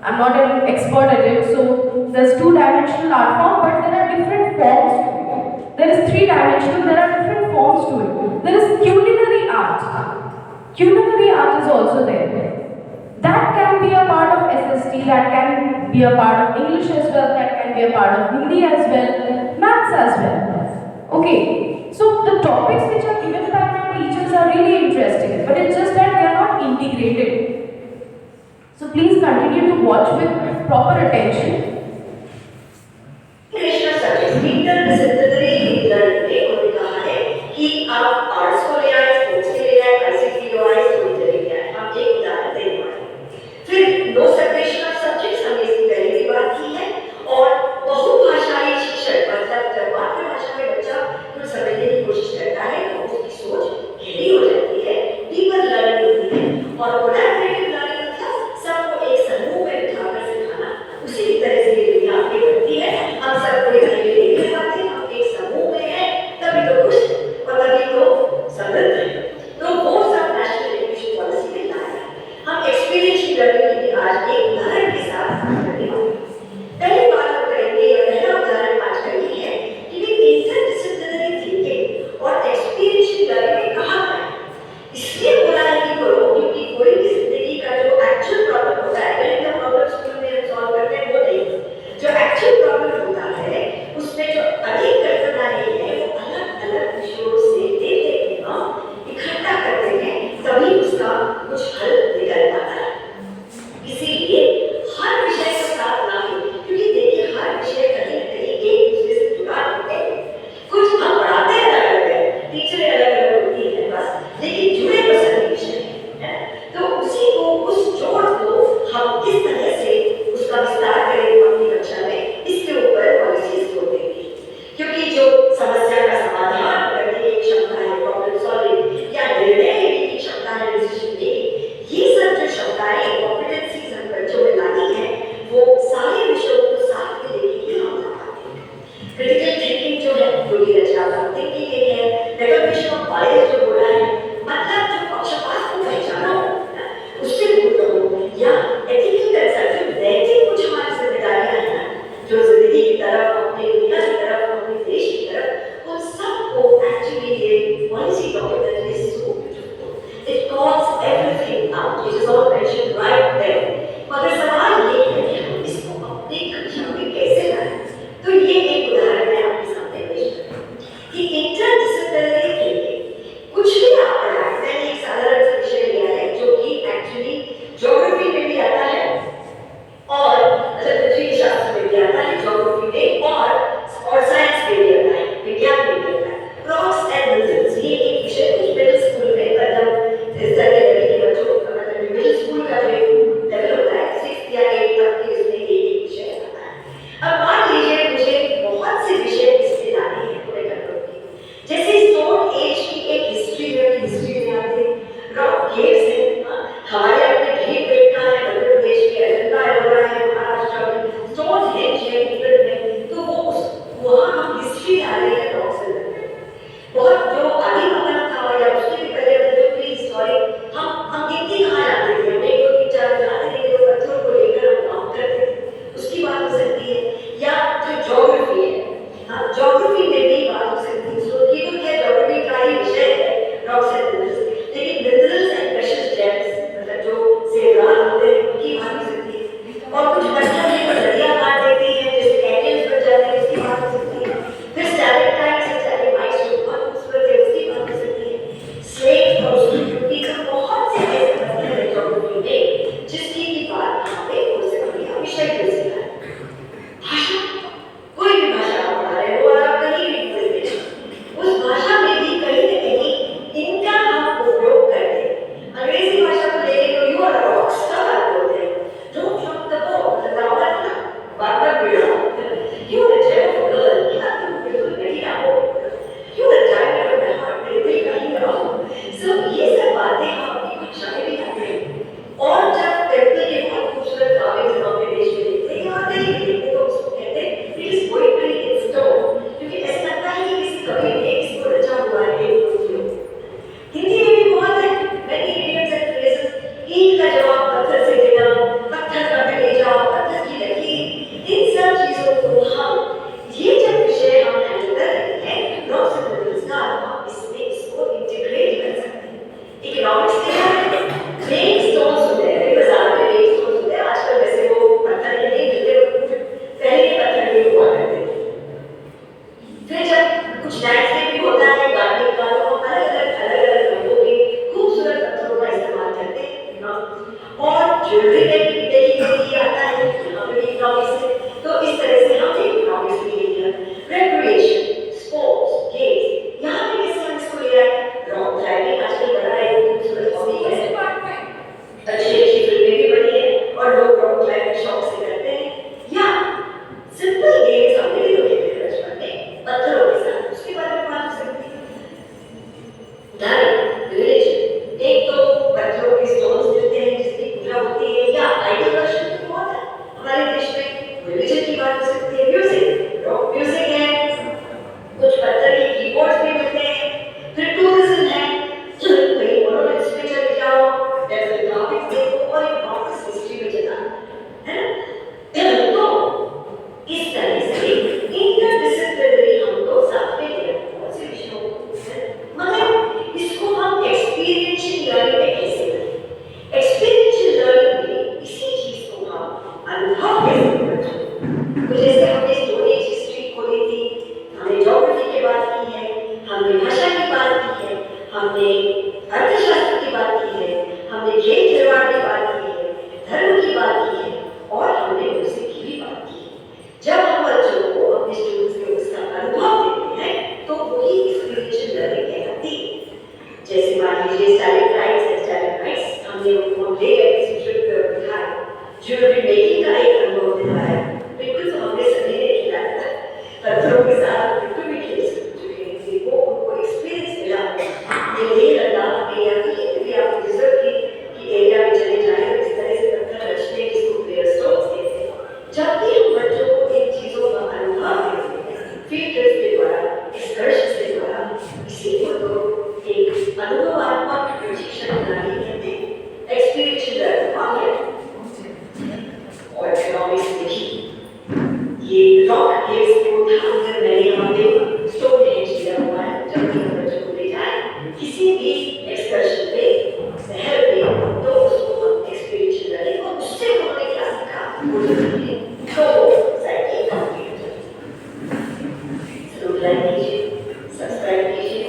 I'm not an expert at it, so there's two-dimensional art form, but there are different forms to it. There is three-dimensional, there are different forms to it. There is culinary art. Culinary art is also there. That can be a part of SST, that can be a part of English as well, that can be a part of Hindi as well, maths as well. Okay, so the topics which are given by my teachers are really interesting, but it's just that they are not integrated. So please continue to watch with proper attention. Integration of subjects interdisciplinary learning में उन्होंने कहा है कि आप arts को ले आए, sports के ले आए, आईसीटी को आए, स्टोरी ले आए। हम एक उदाहरण देने वाले हैं। फिर नो सेपरेशन ऑफ सब्जेक्ट्स, हमने इसकी पहले भी बात की है। और बहुभाषाई शिक्षण, मतलब जब मातृभाषा में बच्चा कुछ समझने की कोशिश करता है तो उसकी सोच गहरी हो जाती है, डीपर लर्निंग होती है। और कोलैबोरेटिव लर्निंग मतलब सबको एक समूह में बिठाकर सिखाना, उसी तरह से ये दुनिया आगे बढ़ती है। हम सब कोई अकेले नहीं कर पाते, हम एक समूह में हैं, तभी तो खुश और तभी तो समृद्ध हैं। तो वो सब नेशनल एजुकेशन पॉलिसी में लाया है। हम एक्सपीरियंशियल लर्निंग की आज एक उदाहरण के साथ करने वाले हैं। पहली बात हम करेंगे, या पहला उदाहरण आज का ये है कि इंटरडिसिप्लिनरी थिंकिंग और एक्सपीरियंशियल लर्निंग में कहाँ है। इसलिए बोला है कि करो, क्योंकि कोई भी जिंदगी का जो एक्चुअल प्रॉब्लम होता है, अगर इतना प्रॉब्लम स्कूल में हम सॉल्व करते हैं वो नहीं, जो एक्चुअल प्रॉब्लम होता है उसमें जो अनेक कल्पनाएं हैं वो अलग अलग विषयों से लेते हैं, इकट्ठा करते हैं, तभी उसका कुछ हल निकल पाता है। इसीलिए हर विषय को साथ ना हो, क्योंकि देखिए हर विषय कहीं न कहीं एक दूसरे से जुड़ा होते हैं। कुछ हम पढ़ाते हैं अलग अलग है, टीचरें अलग अलग होती है बस, लेकिन जुड़े तो सभी विषय हैं। तो उसी को, उस जोड़ को हम किस तरह से उसका विस्तार करें अपनी कक्षा में, इसके ऊपर पॉलिसीज को देंगे। क्योंकि जो समस्या का समाधान करने की क्षमता है, प्रॉब्लम सॉल्विंग, या निर्णय लेने की क्षमता है, डिसीजन मेकिंग, ये सब जो क्षमताएं, कॉम्पिटेंसीज हम बच्चों में लानी है, वो सारे विषयों को साथ में लेके ही हम ला पाते हैं। क्रिटिकल थिंकिंग जो है, जो कि रचनात्मक थिंकिंग एक है, रिकॉग्निशन ऑफ बायस जो बोला है, मतलब जो पक्षपात को पहचाना हो, उससे दूर रहो, या एथिकल कंसर्न, जो नैतिक कुछ हमारी जिम्मेदारियां हैं, जो जिंदगी की तरफ, अपनी दुनिया की तरफ ज्योग्राफी में भी बात हो सकती है। तो ये तो क्या ज्योग्राफी का ही विषय है, रॉक्स एंड मिनरल्स, लेकिन मिनरल्स एंड प्रेशियस जेम्स मतलब जो जेवरात होते हैं उनकी बात हो सकती है। और कुछ पत्थर हैं जो नदियां काट देती हैं, जैसे कैनियंस बन जाते हैं, उसकी बात हो सकती है। फिर स्टैलेक्टाइट्स एंड स्टैलेग्माइट्स जो बहुत खूबसूरत है, उसकी बात हो सकती है। स्लेट और उसकी ब्यूटी का बहुत से ऐसे पत्थर हैं ज्योग्राफी में जिसकी भी बात यहाँ पे हो सकती है, विषय हो सकता है। भाषा, कोई भी भाषा आप पढ़ा रहे हो और आप कहीं भी बोल रहे हो, उस भाषा में भी कहीं न कहीं इनका हम उपयोग करते हैं। अंग्रेजी भाषा को लेके तो यू आर रॉक स्टार बोलते हैं, डोंट ड्रॉप द बॉल, लगावत ना, बार-बार गिराओ, you are a gem of girl, क्या तुम बिल्कुल नहीं रहो, you are diamond of my heart, बिल्कुल नहीं रहो। सो ये सब बातें हम अपनी भाषा में भी करते हैं। और जब टेम्पल के बहुत खूबसूरत कार्विंग्स हम अपने देश में देखते हैं और कहीं भी देखते हैं तो उसको कहते हैं it is poetry in stone, क्योंकि ऐसा लगता है कि किसी कवि ने इसको रचा हुआ है एक मूर्तियों। हिंदी में भी बहुत है, many idioms and phrases, ईंट का जवाब पत्थर से देना, पत्थर का कलेजा, पत्थर की लकीर, इन सब चीजों को हम ये जब विषय हम हैंडल कर रहे हैं रॉक्स एंड मिनरल्स का, हम इसमें इसको इंटीग्रेट कर सकते हैं। इकोनॉमिक्स के बारे में रेन स्टोन्स होते हैं, बाजार में रेन स्टोन्स होते हैं, आजकल वैसे वो पत्थर के नहीं मिलते, पहले के पत्थर के हुआ करते थे। फिर जब कुछ लैंडस्केप भी होता है गार्डनिंग का, तो हम अलग-अलग रंगों के खूबसूरत पत्थरों का इस्तेमाल करते हैं ना। और ज्वेलरी में भी देखिए आता है, यहाँ पे भी इकोनॉमिक्स है, तो इस तरह से हम इकोनॉमिक्स भी ले लिया। रिक्रिएशन, स्पोर्ट्स, गेम्स, यहाँ पे कैसे हम इसको ले आए? रॉक क्लाइंबिंग आजकल बड़ा एक खूबसूरत हॉबी है, अच्छी फिल्में भी बनी है और लोग रॉक क्लाइंबिंग शौक से करते हैं। या सिंपल गेम्स हमने भी तो खेले थे बचपन में पत्थरों के साथ, उसके बारे में बात हो सकती है। धर्म, रिलीजन, एक तो पत्थरों के स्टोन्स मिलते हैं जिसकी पूजा होती है, या आइडल वर्शिप भी बहुत है हमारे देश में, रिलीजन की बात हो सकती है। म्यूजिक, रॉक म्यूजिक है, कुछ पत्थर के कीबोर्ड्स भी मिलते हैं। फिर टूरिज्म है, कहीं मोनोलिथ्स पे चले जाओ, टेम्पल कार्विंग्स देखो और इकोनॉमिक्स हिस्ट्री में चला, है ना? तो इस तरह से इंटरडिसिप्लिनरी हम लोग साथ में ले रहे हैं उसी विषयों को, मगर इसको हम एक्सपीरियंशियल लर्निंग में कैसे करें? एक्सपीरियंशियल लर्निंग में इसी चीज को हम अनुभव कैसे करते हैं? तो जैसे हमने स्टोरेज हिस्ट्री खोली थी, हमने ज्योग्राफी की बात की है, हमने भाषा की बात की है, हमने अर्थशास्त्र की बात की है, हमने खेल खिलवाड़ की बात की है, धर्म की बात की है और हमने म्यूजिक की भी बात की है। जब हम बच्चों को अपने स्टूडेंट्स को उसका अनुभव देते हैं तो वही एक्सपीरियंशियल लर्निंग कहलाती है। जैसे मान लीजिए स्टैलेक्टाइट्स एंड स्टैलेग्माइट्स, हमने उनको ले गए किसी ट्रिप पर दिखाया, ज्वेलरी मेकिंग का एक अनुभव दिखाया, बिल्कुल तो हमने सभी ने किया था, पत्थरों के साथ बिल्कुल भी खेल चुके थे, वो उनको एक्सपीरियंस मिला। ये ले लद्दाख में या कहीं भी आप डिजर्ट की एरिया में चले जाएं, इस तरह से पत्थर रचने जिसको प्लेयर स्टोन्स कहते हैं। जब भी हम बच्चों को इन चीजों का अनुभव देते हैं, फील्ड ट्रिप के द्वारा, एक्सकर्शन के द्वारा, इसी को तो एक अनुभवात्मक प्रशिक्षण प्रणाली कहते हैं, एक्सपीरियंशियल लर्निंग। और इकोनॉमिक्स देखिए, ये रॉक केव्स को ढालकर मैंने यहाँ पे स्टोन हेज किया हुआ है, जब भी हम बच्चों को ले जाएं किसी भी एक्सकर्शन पे, शहर पे, तो उसको हम एक्सपीरियंशियल लर्निंग, और उससे हमने क्या सीखा वो जरूरी है। तो साइकिल कंप्लीट जरूर लाइक कीजिए, सब्सक्राइब कीजिए,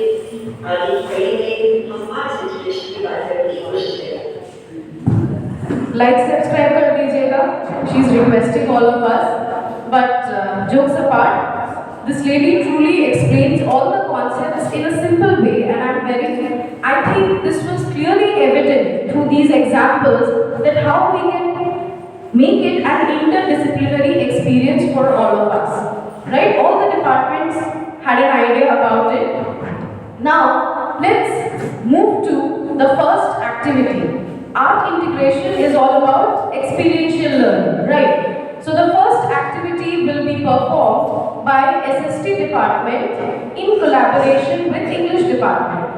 आगे की कड़ी में हम आज एजुकेशन की बात करने की कोशिश करेंगे। लाइक सब्सक्राइब कर दीजिएगा, she is requesting all of us. But jokes apart, this lady truly explains all the concepts in a simple way, and I think this was clearly evident through these examples that how we can make it an interdisciplinary experience for all of us. Right? All the departments had an idea about it. Now, let's move to the first activity. Art integration is all about experiential learning, right? So the first activity will be performed by SST department in collaboration with English department.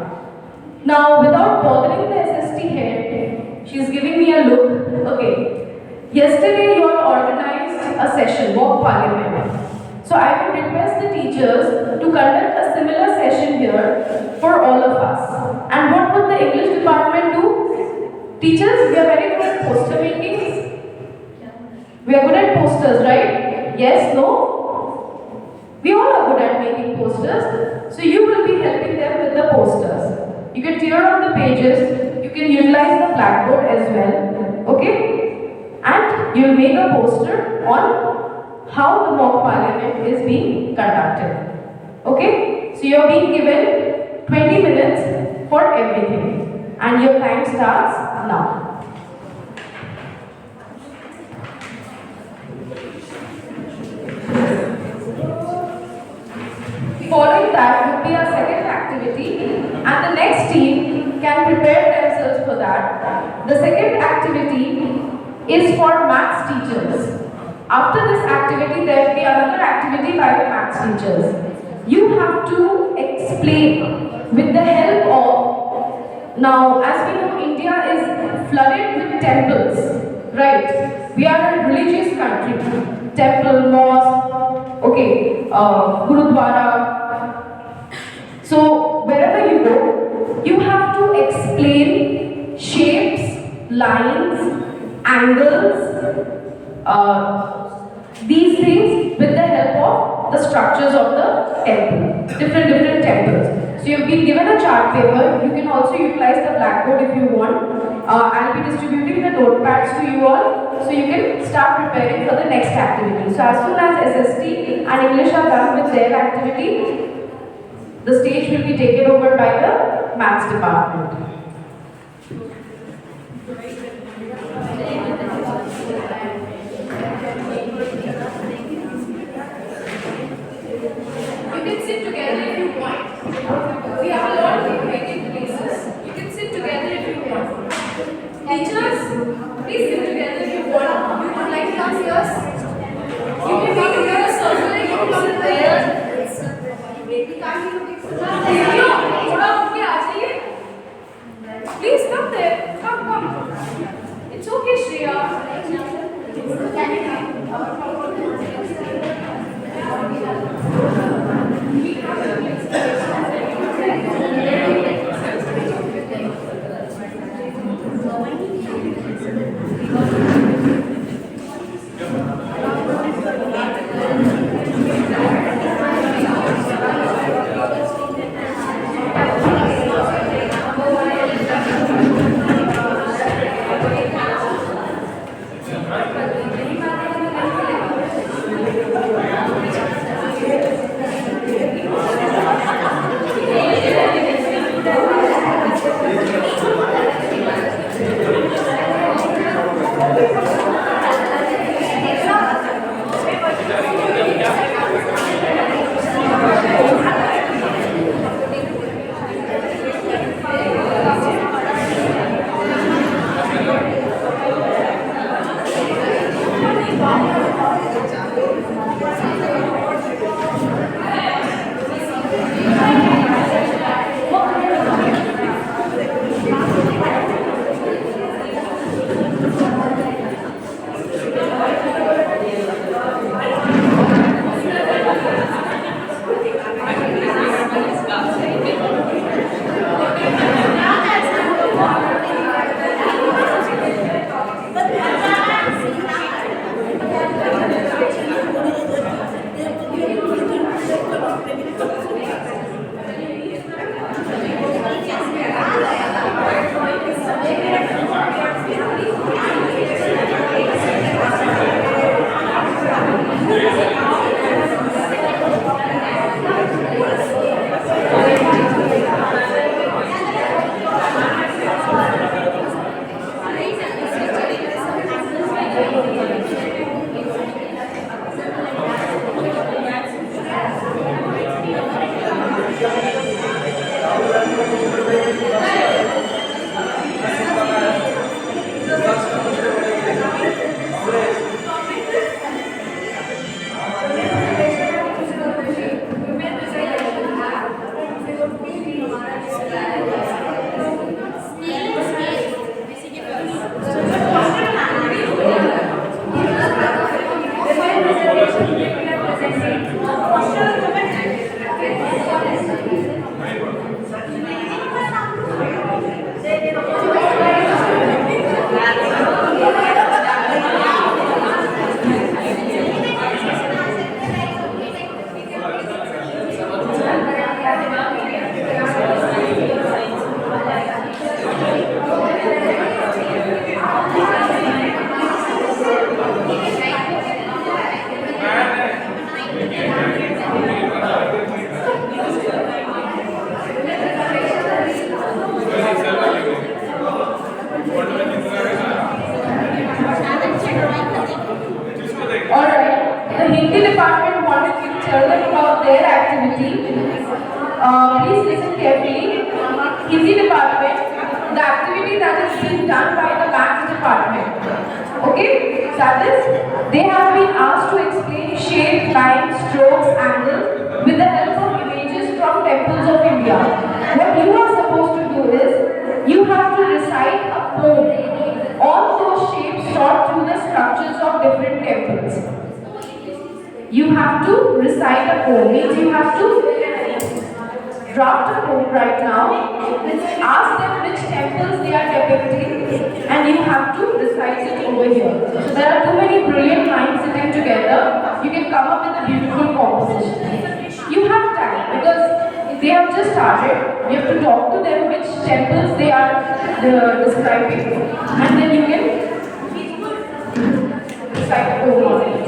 Now, without bothering the SST head, she's giving me a look. Okay. Yesterday you all organized a session, mock parliament. So I would request the teachers to conduct a similar session here for all of us. And what would the English department do? Teachers, we are very good at poster makings. We are good at posters, right? Yes, no? We all are good at making posters. So you will be helping them with the posters. You can tear out the pages. You can utilize the blackboard as well. Okay? And you will make a poster on how the mock parliament is being conducted. Okay? So you are being given 20 minutes for everything. And your time starts now. Following that would be our second activity, and the next team can prepare themselves for that. The second activity is for maths teachers. After this activity, there will be another activity by the maths teachers. You have to explain with the help of, now as we know, India is flooded with temples, right? We are a religious country. Temple, mosque, okay, Gurudwara. So wherever you go, you have to explain shapes, lines, angles, these things with the help of the structures of the temple, different temples. So you've been given a chart paper. You can also utilize the blackboard if you want. I'll be distributing the notepads to you all, so you can start preparing for the next activity. So as soon as SST and English are done with their activity, the stage will be taken over by the maths department. You can sit together if you want. We have a lot of vacant places. You can sit together if you want. Teachers, please sit together if you want. You would like to come here? You can make a circle and you can come there. Please come there. Come. It's okay, Shreya. Please listen carefully. Hindi department, the activity that is being done by the maths department. Okay? That is, they have been asked to explain shape, lines, strokes, angles with the help of images from temples of India. What you are supposed to do is, you have to recite a poem on those shapes sought through the structures of different temples. You have to recite a poem, means you have to draft a poem right now, ask them which temples they are depicting, and you have to recite it over here. So there are too many brilliant minds sitting together, you can come up with a beautiful composition. You have time, because they have just started, you have to talk to them which temples they are describing, and then you can recite a poem on it.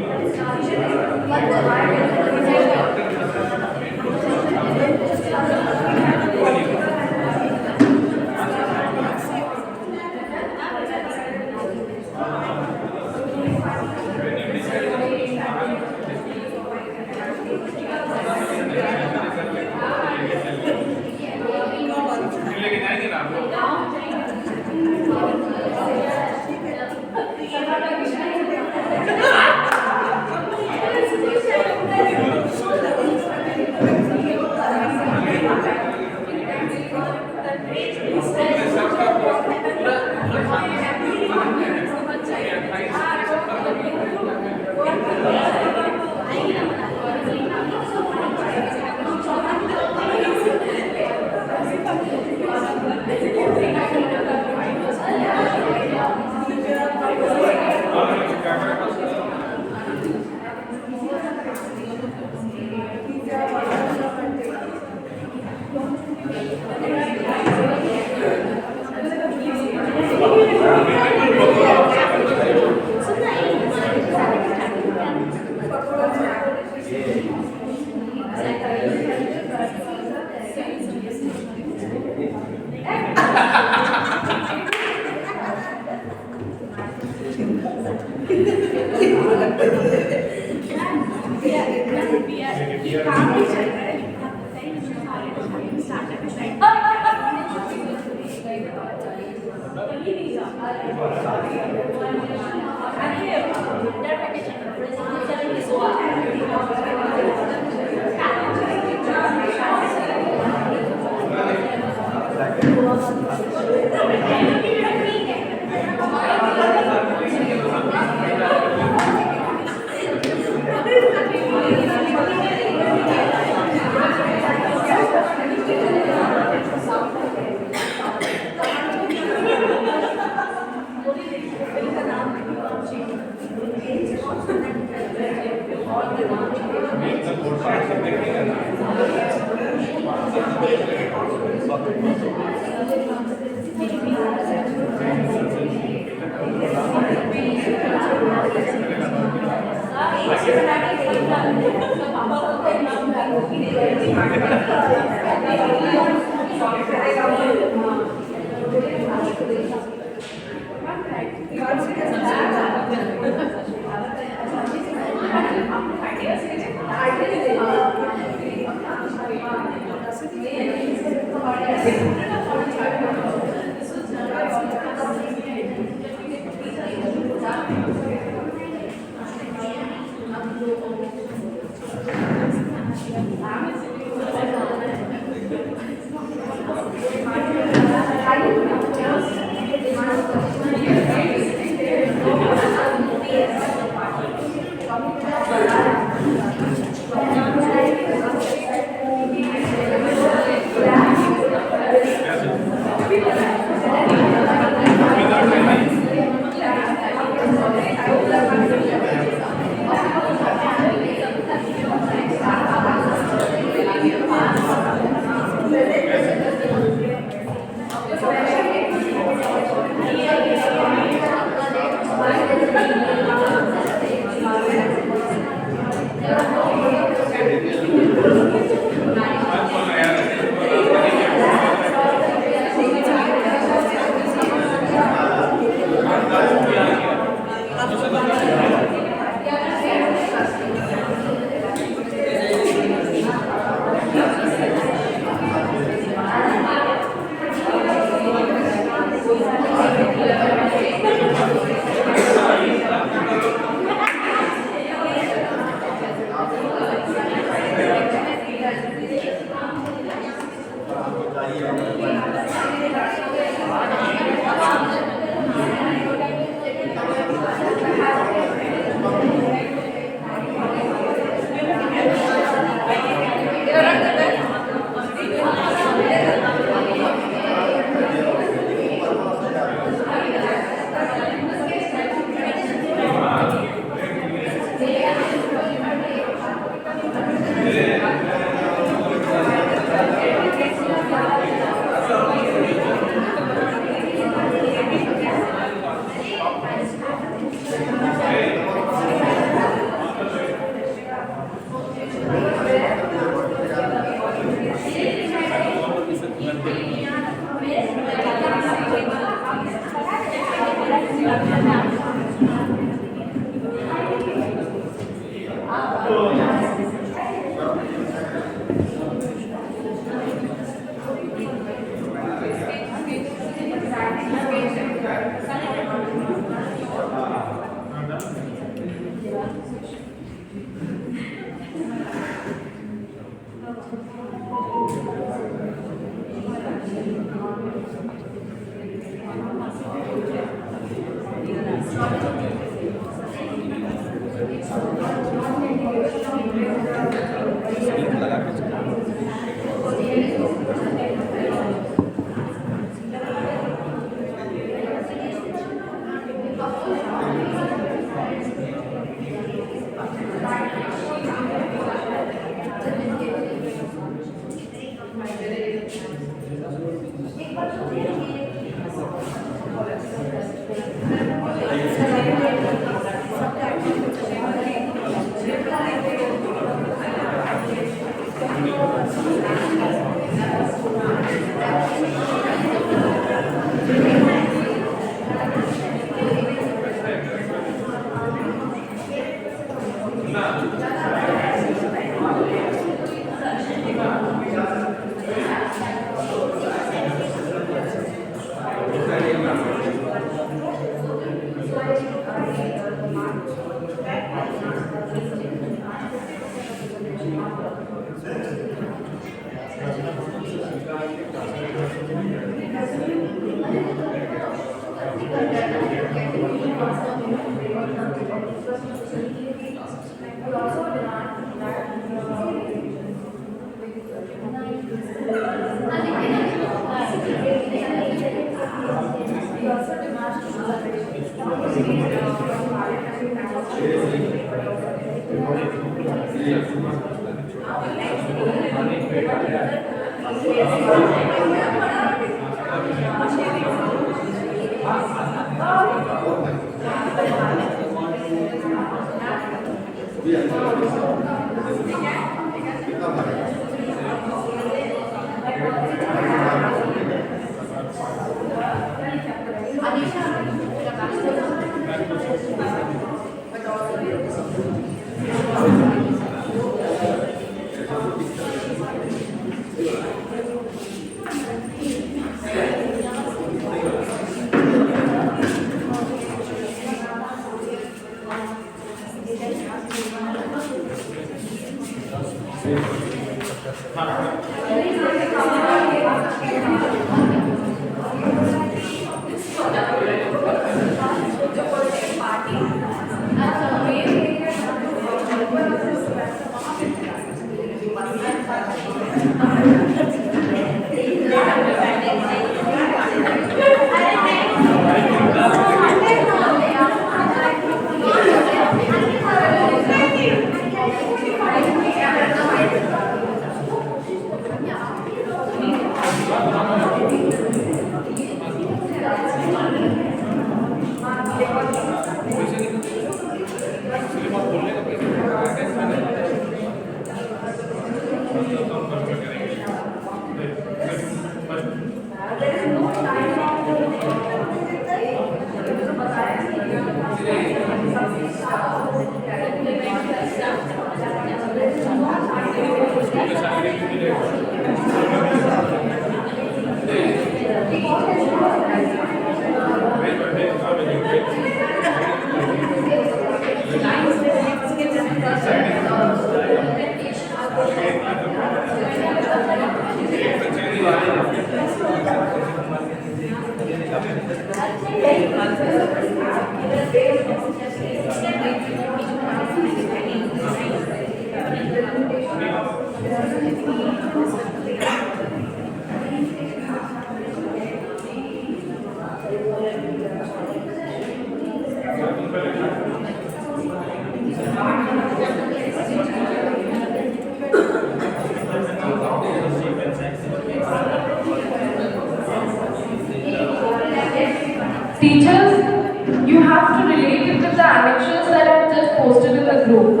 Teachers, you have to relate it with the annexures that I've just posted in the group.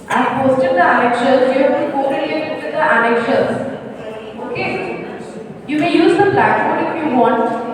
I've posted the annexures, you have to correlate it with the annexures. Okay? You may use the blackboard if you want.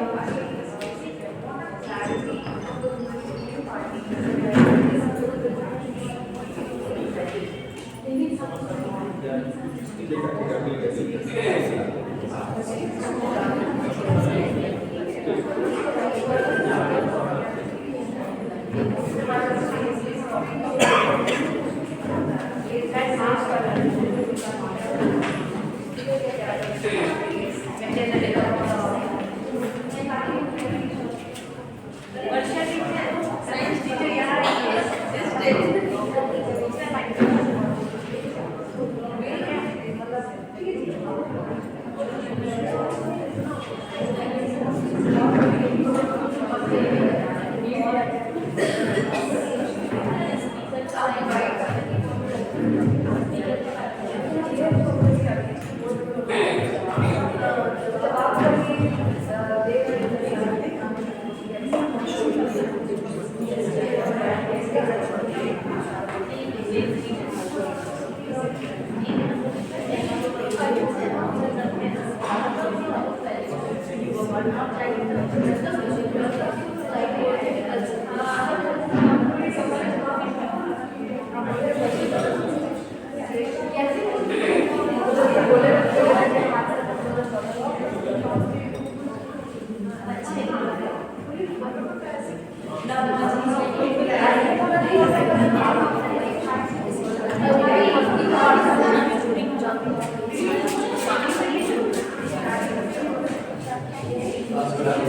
Alright,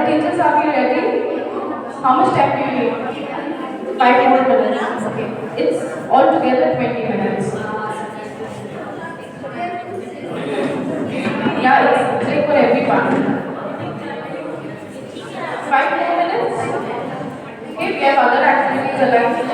teachers, are we ready? How much time do you need? 5 more minutes. Okay. It's altogether 20 minutes. Yeah, it's like for everyone. 5 more minutes. Okay, we have other activities aligned.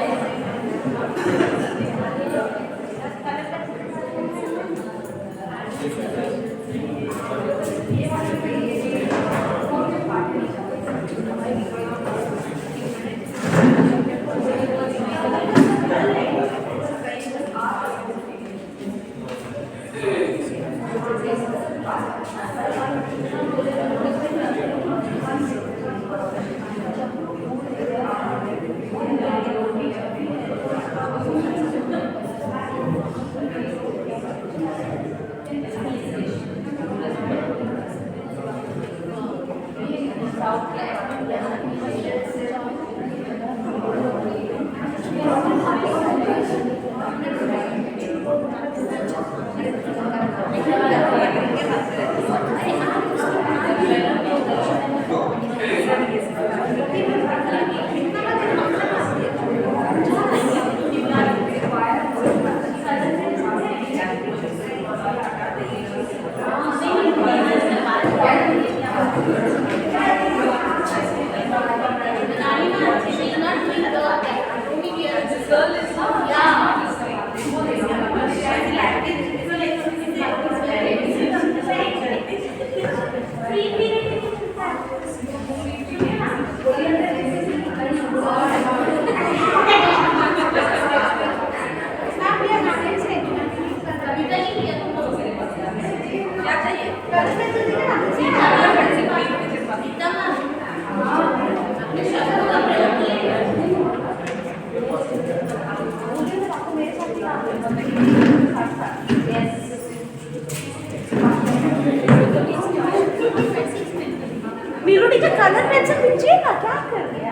मीरू teacher colour pencil पीछेगा क्या कर रहे हैं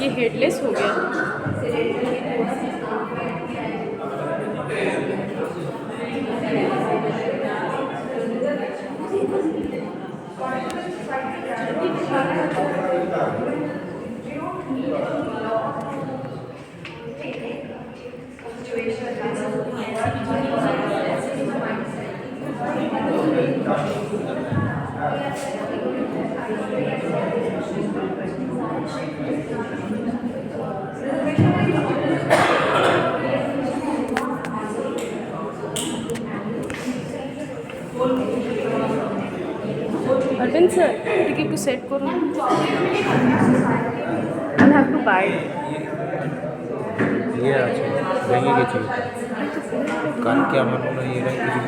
ये headless हो गया। Arvind sir এটাকে একটু সেট করুন। I'll have to buy it. ইয়ে আছে ভেঙে গেছিল কালকে আমার মনে হয় এরা কিছু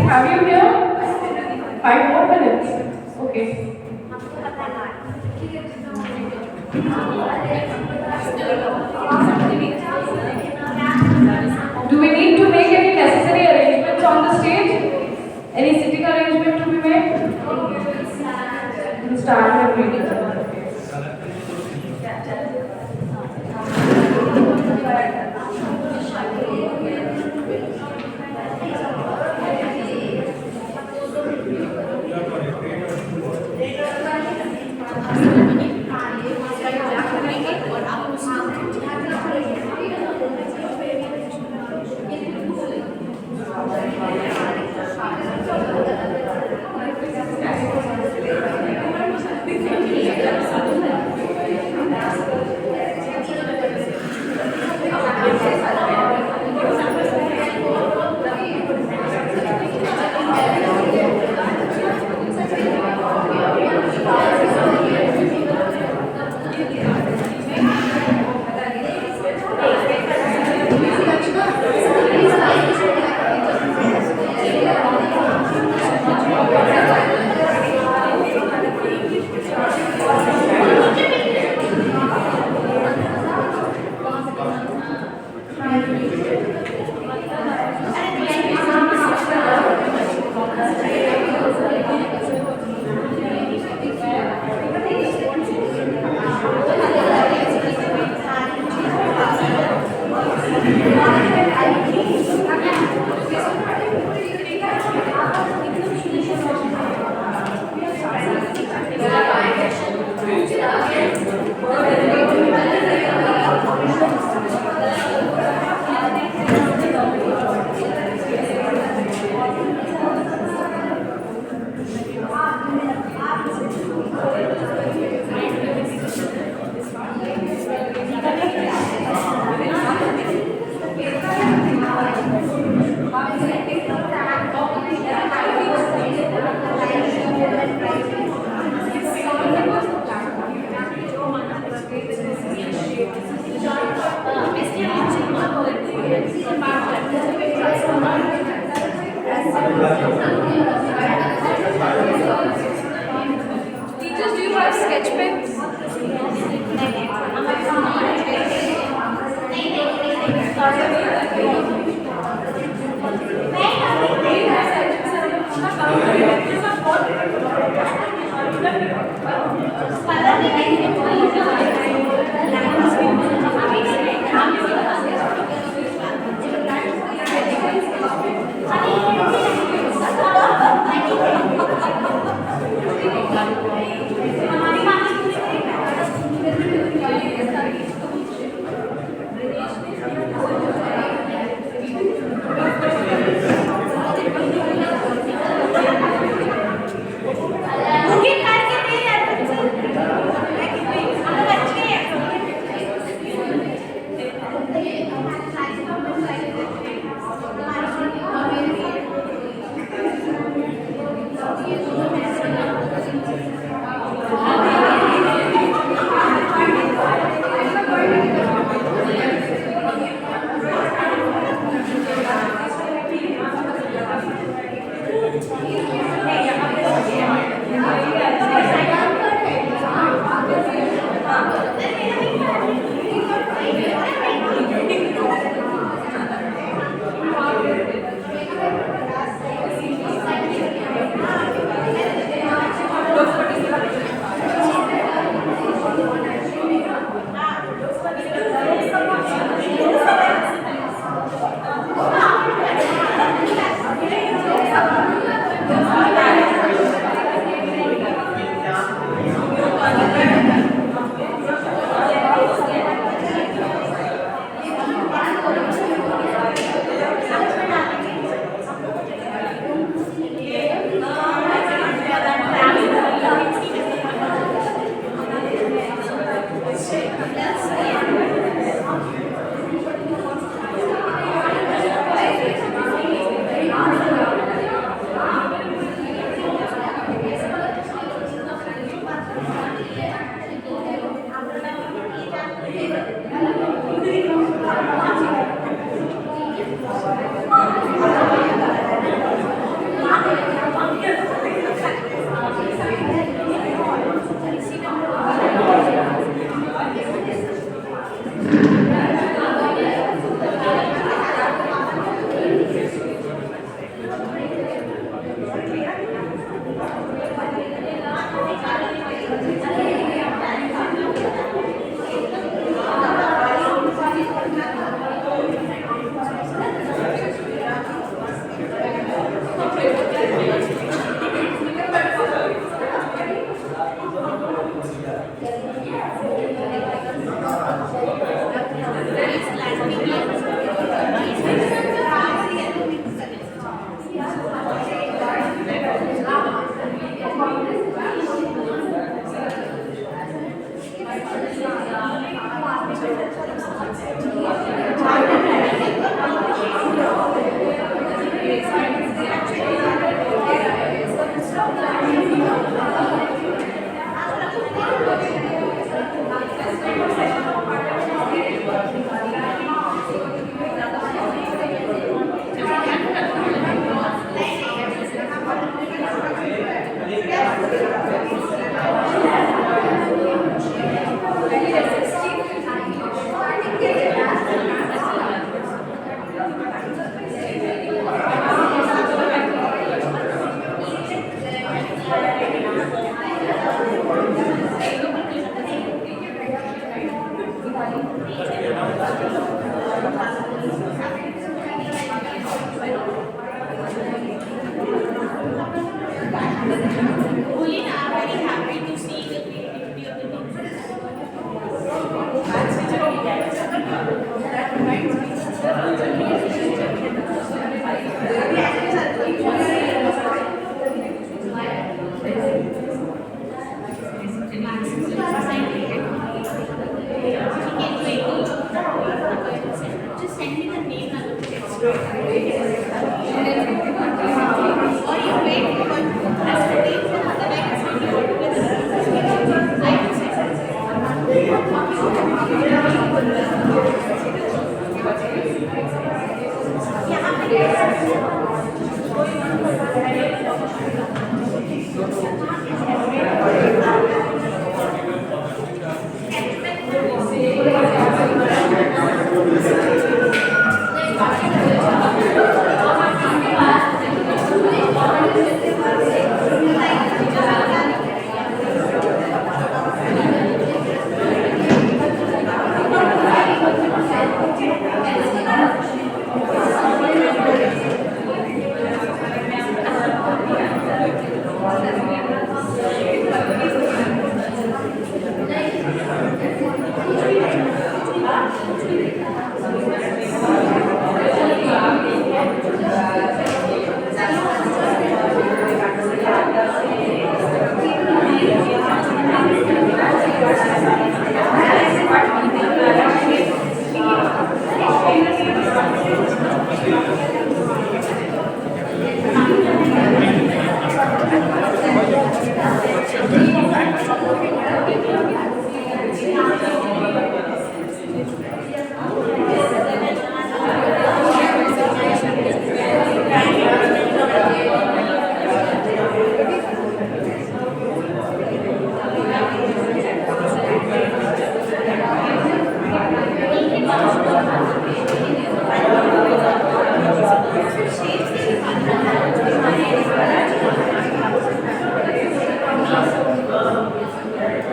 Have you here? 5 more minutes. Okay. Do we need to make any necessary arrangements on the stage? Any sitting arrangement to be made? We'll start with reading.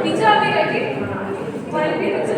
Teacher, are we ready? One minute.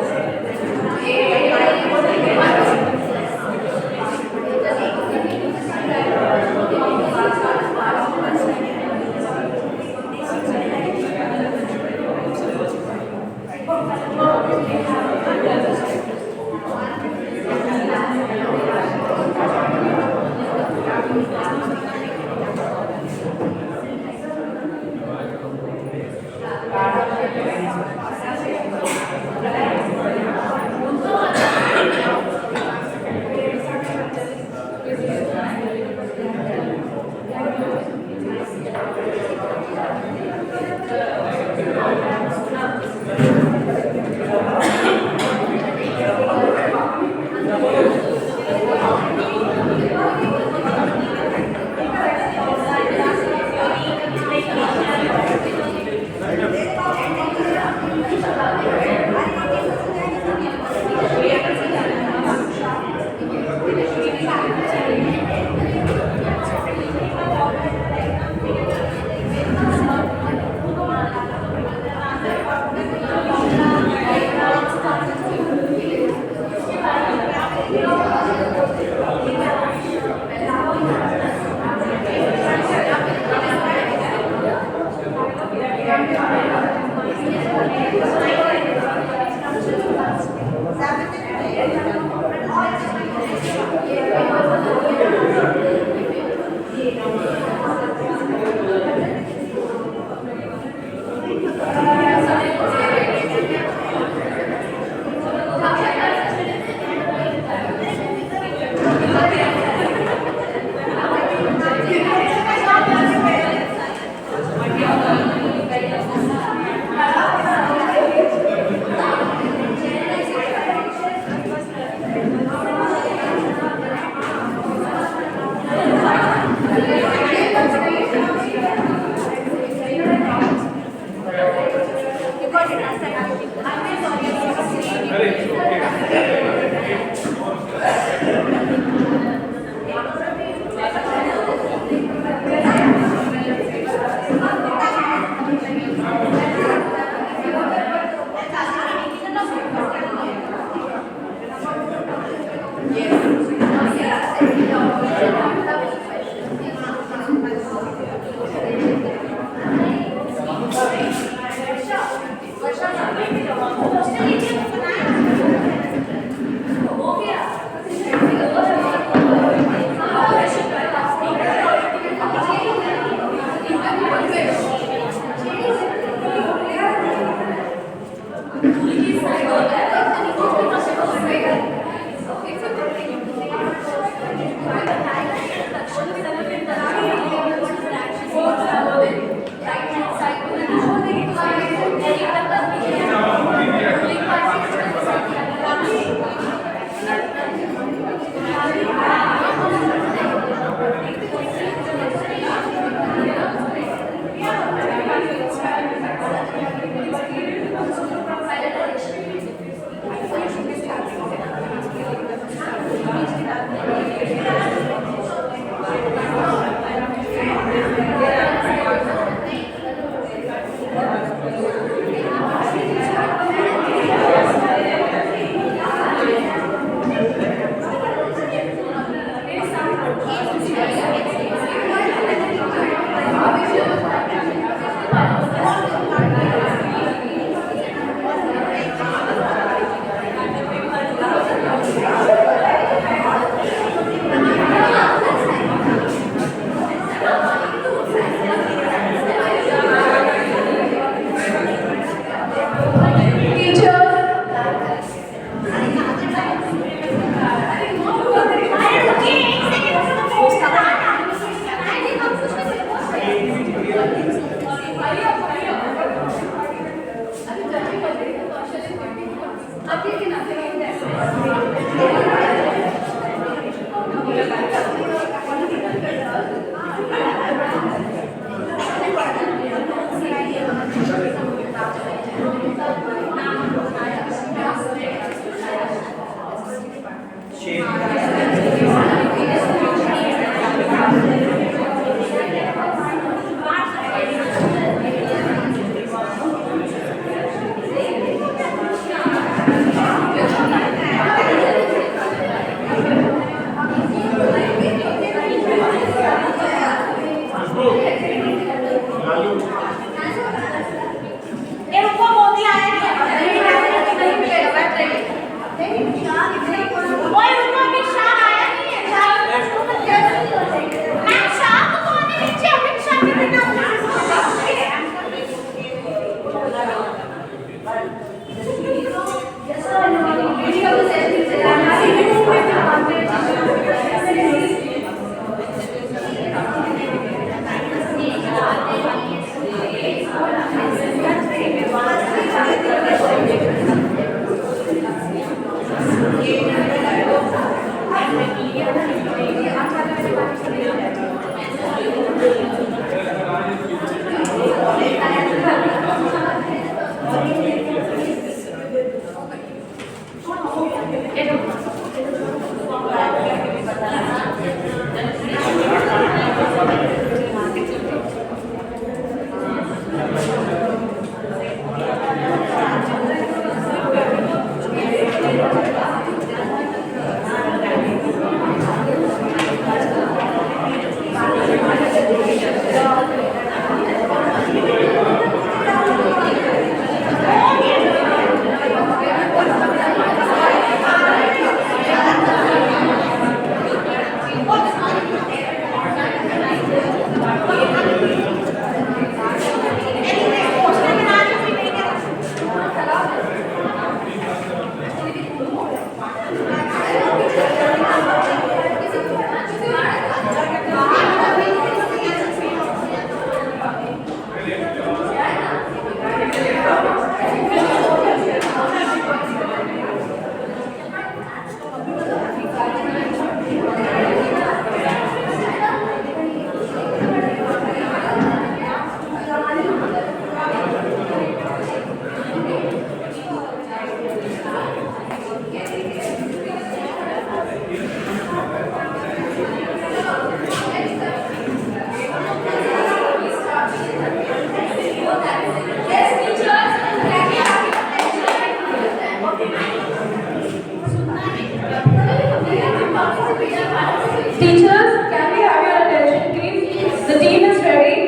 Teachers, can we have your attention, please? The team is ready.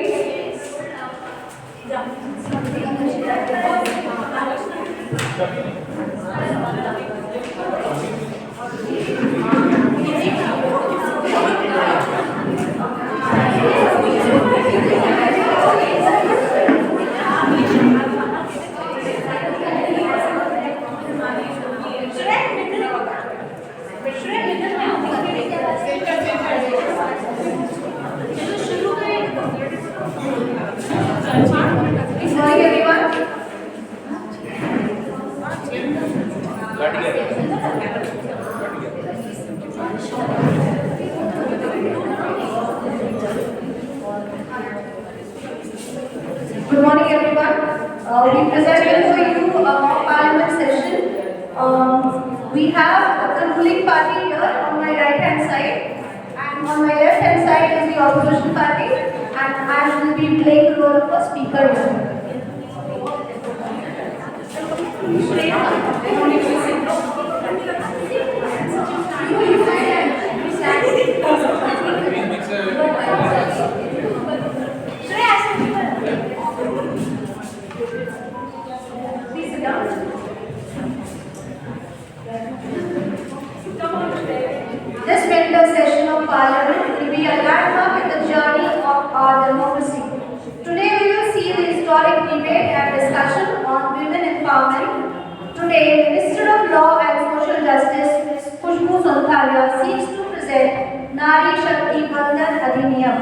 Good morning, everyone. Good morning, everyone. We present before you our parliament session. We have the ruling party here on my right hand side, and on my left hand side is the opposition party, and I will be playing the role of a speaker here. Please sit down. This winter session of Parliament will be a landmark in the journey of our democracy. Today we will see the historic debate and discussion on women empowerment. Today, Minister of Law and Social Justice, Ms. Khushbu Sonthalia, seeks to present Nari Shakti Bandhan Adhiniyam.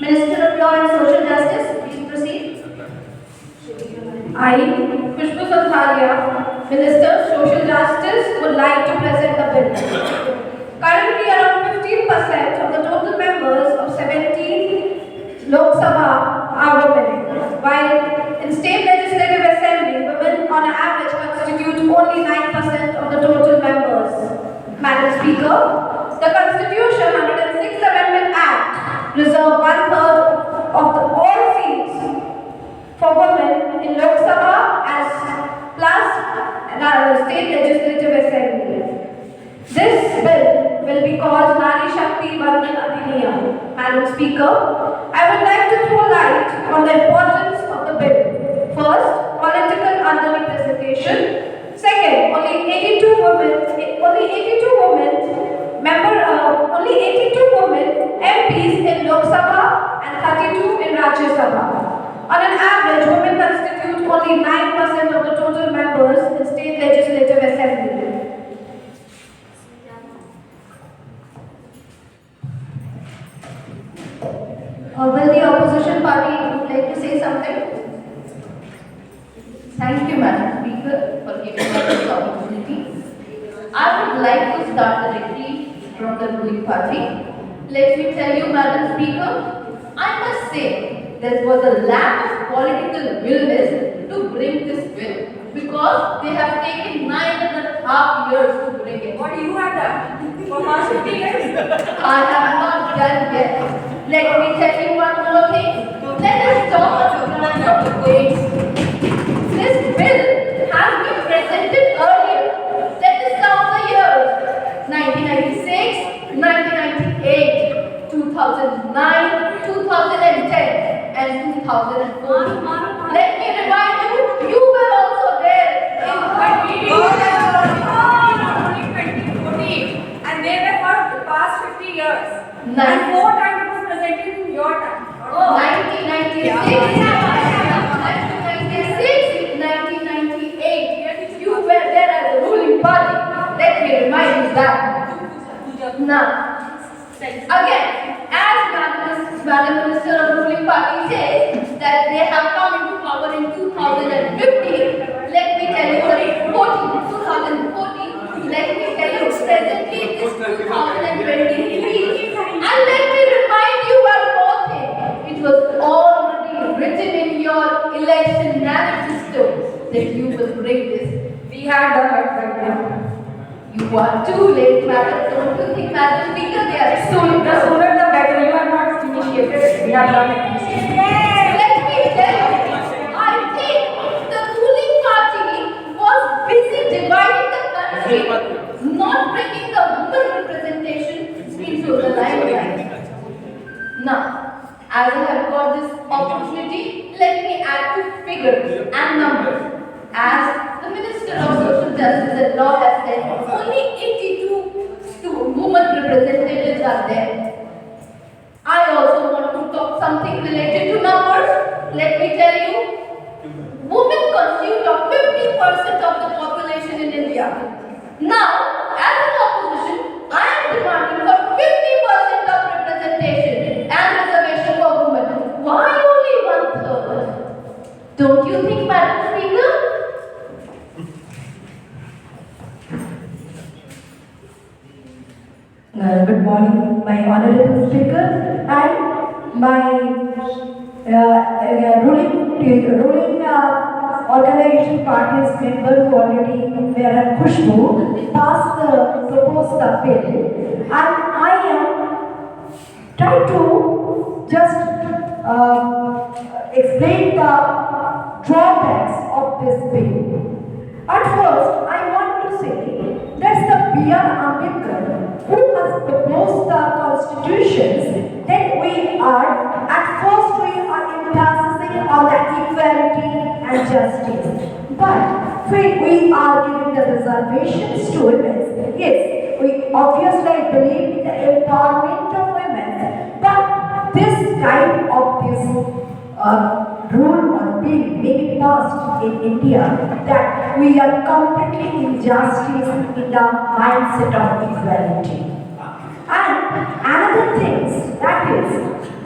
Minister of Law and Social Justice, please proceed. I, Khushbu Sonthalia, Minister of Social Justice, would like to present the bill. Currently, around 15% of the total members of 17 Lok Sabha are women, while in state legislative assembly, women on average constitute only 9% of the total members. Madam Speaker, the Constitution 106 Amendment Act reserve 1/3 of all seats for women in Lok Sabha as plus state legislative assembly. This bill will be called Nari Shakti Bandhan Adhiniyam. Madam Speaker, I would like to throw light on the importance of the bill. First, political underrepresentation. Second, only 82 women MPs in Lok Sabha and 32 in Rajya Sabha. On an average, women constitute only 9% of the total members in state legislative assembly. Will the opposition party would like to say something? Thank you, Madam Speaker, for giving us this opportunity. I would like to start directly from the ruling party. Let me tell you, Madam Speaker, I must say there was a lack of political willness to bring this bill because they have taken 9.5 years to bring it. What you have done for past 50 years? I have not done yet. Let me tell you one more thing. Let us talk about the dates. This bill has been presented earlier. Let us count the years. 1996, 1998, 2009, 2010, and 2014. Let me remind you, you were also there in Only 2014, and they were for the past 50 years. Nice. And 4 times it was presented in your time. 1996, 1998. You were there as a ruling party. Let me remind you that. Now, again, as Madam Minister of the ruling party says that they have come into power in 2015, let me tell you, 2014, let me tell you, presently it is 2023, and let me remind you one more thing. It was already written in your election manifesto that you will bring this. We have done it right now. You are too late, madam. Don't you think, Madam Speaker, they are The sooner the better. You are not initiated. We have done it. Let me tell you, I think the ruling party was busy dividing the country, not bringing the women representation into the As I have got this opportunity, let me add to figures and numbers. As the Minister of Social Justice and Law has said, only 82 women representatives are there. I also want to talk something related to numbers. Let me tell you, women constitute of 50% of the population in India. Now, as an opposition, I am demanding for 50% of representation and reservation for women. Why only one-third? Don't you think, Madam Speaker? Good morning, my honorable speaker and my ruling organization party's member who already were at Khushbu passed the proposed bill, and I am trying to just explain the drawbacks of this bill. At first, I want to say that's the B.R. Ambedkar who has proposed the constitutions. Then we are, at first we are emphasizing on the equality and justice. But when we are giving the reservations to women, yes, we obviously believe in the empowerment of women. But this type of rule or bill may be passed in India that we are completely injustice in the mindset of equality. And another thing that is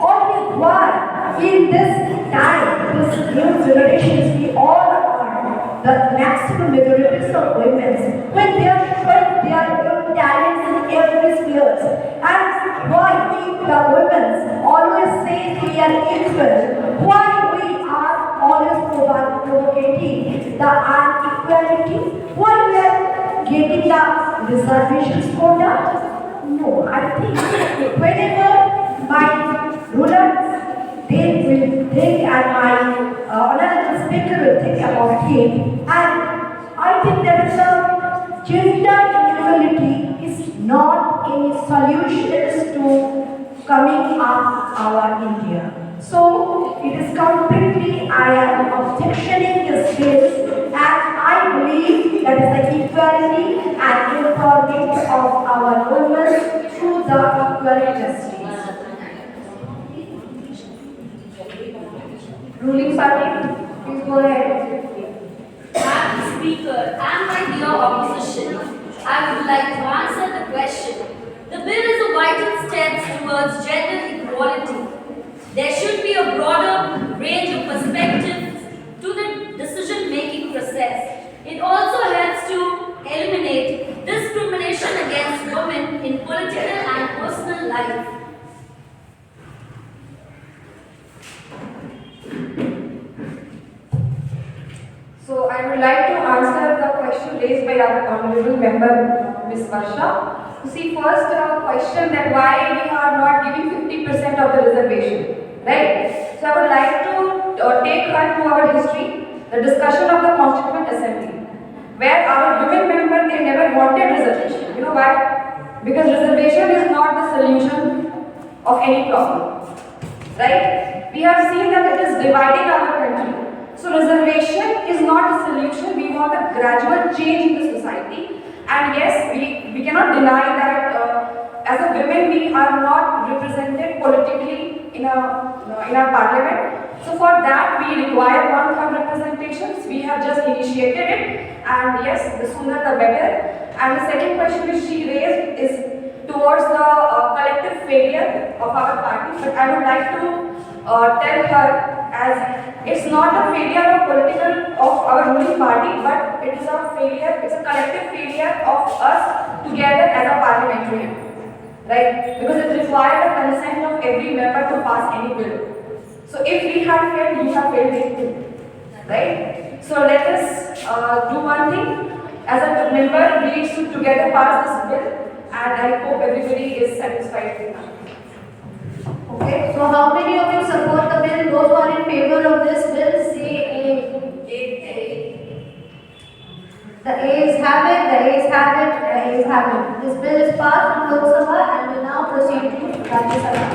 only why in this time, this new generations, we all are the maximum majorities of women when they are showing their own talents in every sphere. And why we the women always say we are equal, why we are always provocating the inequality, why we are getting the reservations for that? No, I think whenever my rulers, they will think and my honorable speaker will think about it, and I think that is a gender inequality is not any solutions to coming up our India. So it is completely, I am objectioning this bill, and I believe that is the equality and empowerment of our women through the equal justice. Ruling party, please go ahead. Madam Speaker and my dear opposition, I would like to answer the question. The bill is a vital step towards gender equality. There should be a broader range of perspectives to the decision-making process. It also helps to eliminate discrimination against women in political and personal life. So I would like to answer the question raised by our honorable member, Ms. Varsha. You see, first question that why we are not giving 50% of the reservation, right? So I would like to take her to our history, the discussion of the Constituent Assembly, where our women member, they never wanted reservation. You know why? Because reservation is not the solution of any problem, right? We have seen that it is dividing our country. So reservation is not a solution. We want a gradual change in the society. And yes, we cannot deny that as a women we are not represented politically in our parliament. So for that we require 1/3 representations. We have just initiated it, and yes, the sooner the better. And the second question which she raised is towards the collective failure of our party. But I would like to tell her as it's not a failure of our ruling party, but it is a failure, it's a collective failure of us together as a parliamentarian, right? Because it requires the consent of every member to pass any bill. So if we have failed, you have failed it too, right? So let us do one thing. As a member, we should together pass this bill, and I hope everybody is satisfied with that. Okay, so how many of you support the bill? Those who are in favor of this bill, say A. The A's have it, the A's have it, the A's have it. This bill is passed in Lok Sabha and will now proceed to Rajya Sabha.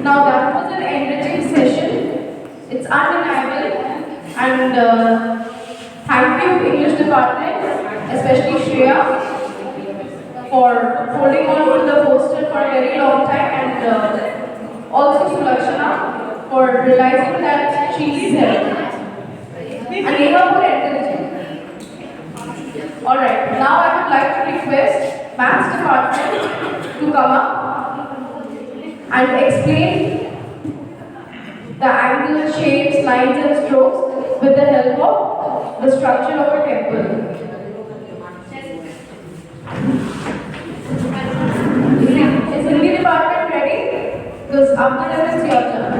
Now that was an enriching session. It's undeniable. And thank you English department, especially Shreya, for holding on to the poster for a very long time, and also Sulakshana for realizing that she needs help. And Neha for encouraging. Alright, now I would like to request Maths department to come up and explain the angles, shapes, lines and strokes with the help of the structure of a temple. Is Hindi department ready? Because after that it's your turn.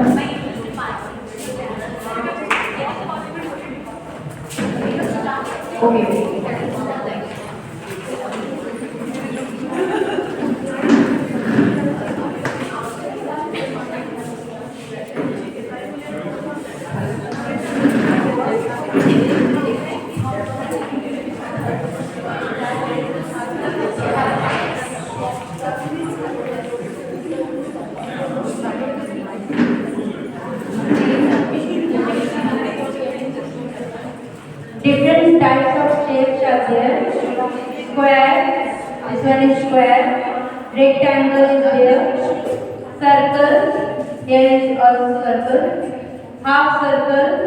Okay. Different types of shapes are there. Square, this one is square. Rectangle is there. Circle, here is also circle. Half circle,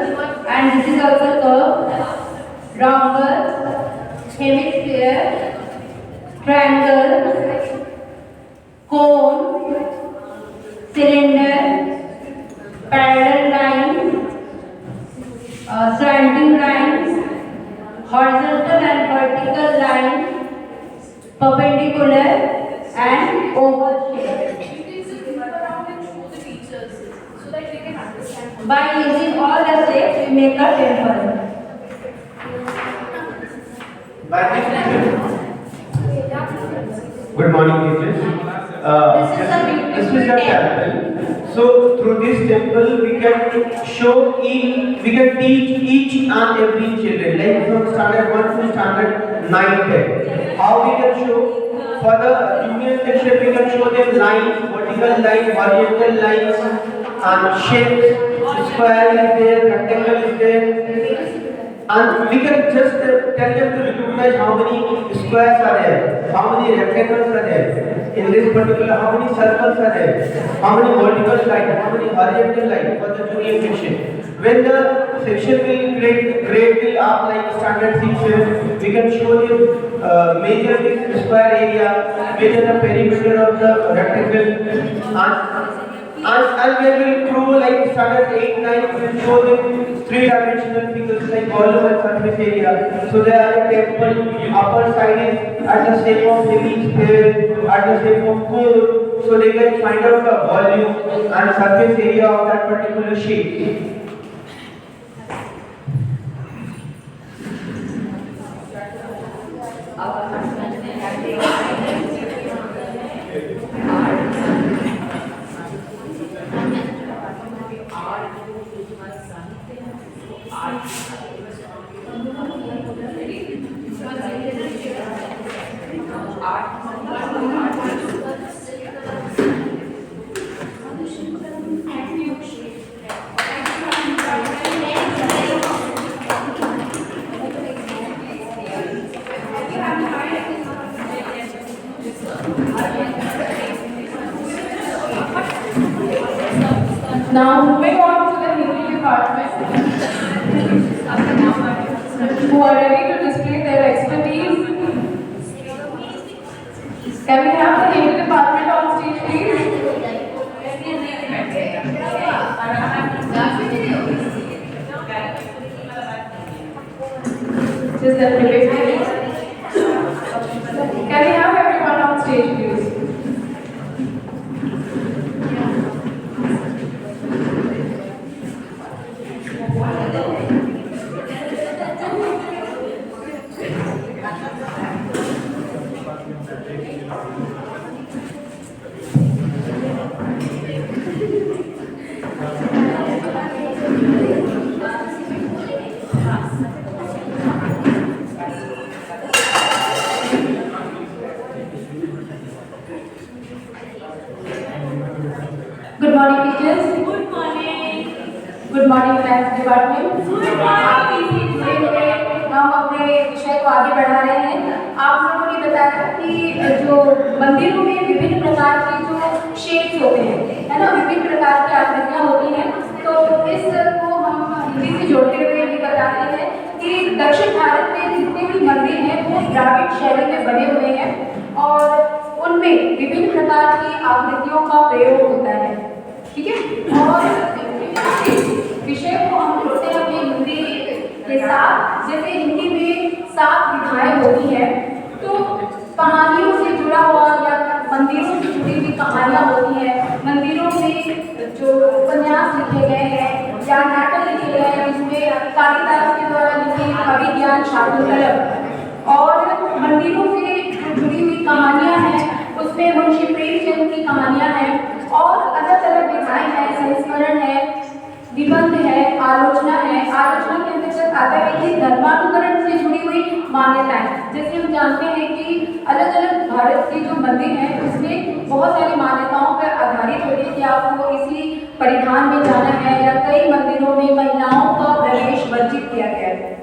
and this is also curve. Rounder, hemisphere, triangle, cone, cylinder, parallel line, slanting lines, horizontal and vertical lines, perpendicular and oval shape. By using all the shapes, we make a temple. Good morning, teachers. This is a temple. So through this temple, we can we can teach each and every children, like from standard 1 to standard 9, 10. How we can show? For the junior section, we can show them lines, vertical lines, horizontal lines, and shapes. Square is there, rectangle is there, and we can just tell them to recognize how many squares are there, how many rectangles are there. In this particular, how many circles are there, how many vertical lines, how many horizontal lines for the junior section. When the section will grade will up like standard 6, we can show them measure the square area, measure the perimeter of the rectangle, and when we grow like standard 8, 9, we will show them 3-dimensional figures like volume and surface area. So there are a temple, upper side is at the shape of hemisphere, at the shape of cone, so they can find out the volume and surface area of that particular shape. Now moving on to the Hindi department, who are ready to display their expertise. Can we have the Hindi department on stage, please? Just that debate. Can we have everyone on stage, please? Good morning, teachers. Good morning. Good morning, maths department. Good morning. आप इसी जुड़े हुए हम अपने विषय को आगे बढ़ा रहे हैं। आप लोगों ने बताया कि जो मंदिरों में विभिन्न प्रकार के जो शेप्स होते हैं, है ना, विभिन्न प्रकार की आकृतियाँ होती हैं। तो इसको हम हिंदी से जोड़ते हुए ये बताते हैं कि दक्षिण भारत में जितने भी मंदिर हैं वो द्राविड़ शैली में बने हुए हैं और उनमें विभिन्न प्रकार की आकृतियों का प्रयोग होता है। ठीक है, और विषय को हम जोड़ते हैं अपनी हिंदी के साथ। जैसे हिंदी में 7 विधाएं होती हैं, तो कहानियों से जुड़ा हुआ या मंदिरों से जुड़ी हुई कहानियाँ होती हैं। मंदिरों में जो उपन्यास लिखे गए हैं या नाटक लिखे गए हैं जिसमें कालिदास के द्वारा लिखे अभिज्ञान शाकुंतलम, और मंदिरों से जुड़ी हुई कहानियाँ हैं उसमें मुंशी प्रेमचंद की कहानियाँ हैं और अलग अलग विधाएं हैं, संस्मरण है, निबंध है, आलोचना है। आलोचना के अंतर्गत आता है कि धर्मानुकरण से जुड़ी हुई मान्यताएं। जैसे हम जानते हैं कि अलग अलग भारत के जो मंदिर हैं उसमें बहुत सारी मान्यताओं पर आधारित होती है कि आपको इसी परिधान में जाना है, या कई मंदिरों में महिलाओं का प्रवेश वर्जित किया गया है।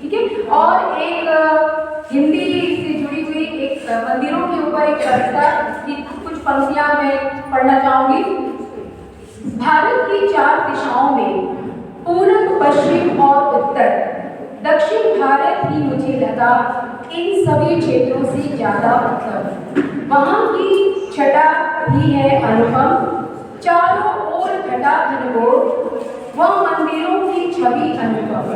ठीक है, और एक हिंदी से जुड़ी हुई एक मंदिरों के ऊपर एक कविता की कुछ पंक्तियां मैं पढ़ना चाहूंगी। भारत की 4 दिशाओं में पूरब, पश्चिम और उत्तर, दक्षिण भारत ही मुझे लगा इन सभी क्षेत्रों से ज्यादा उत्तम। वहाँ की छटा भी है अनुपम, चारों ओर घटा घनघोर, वह मंदिरों की छवि अनुपम।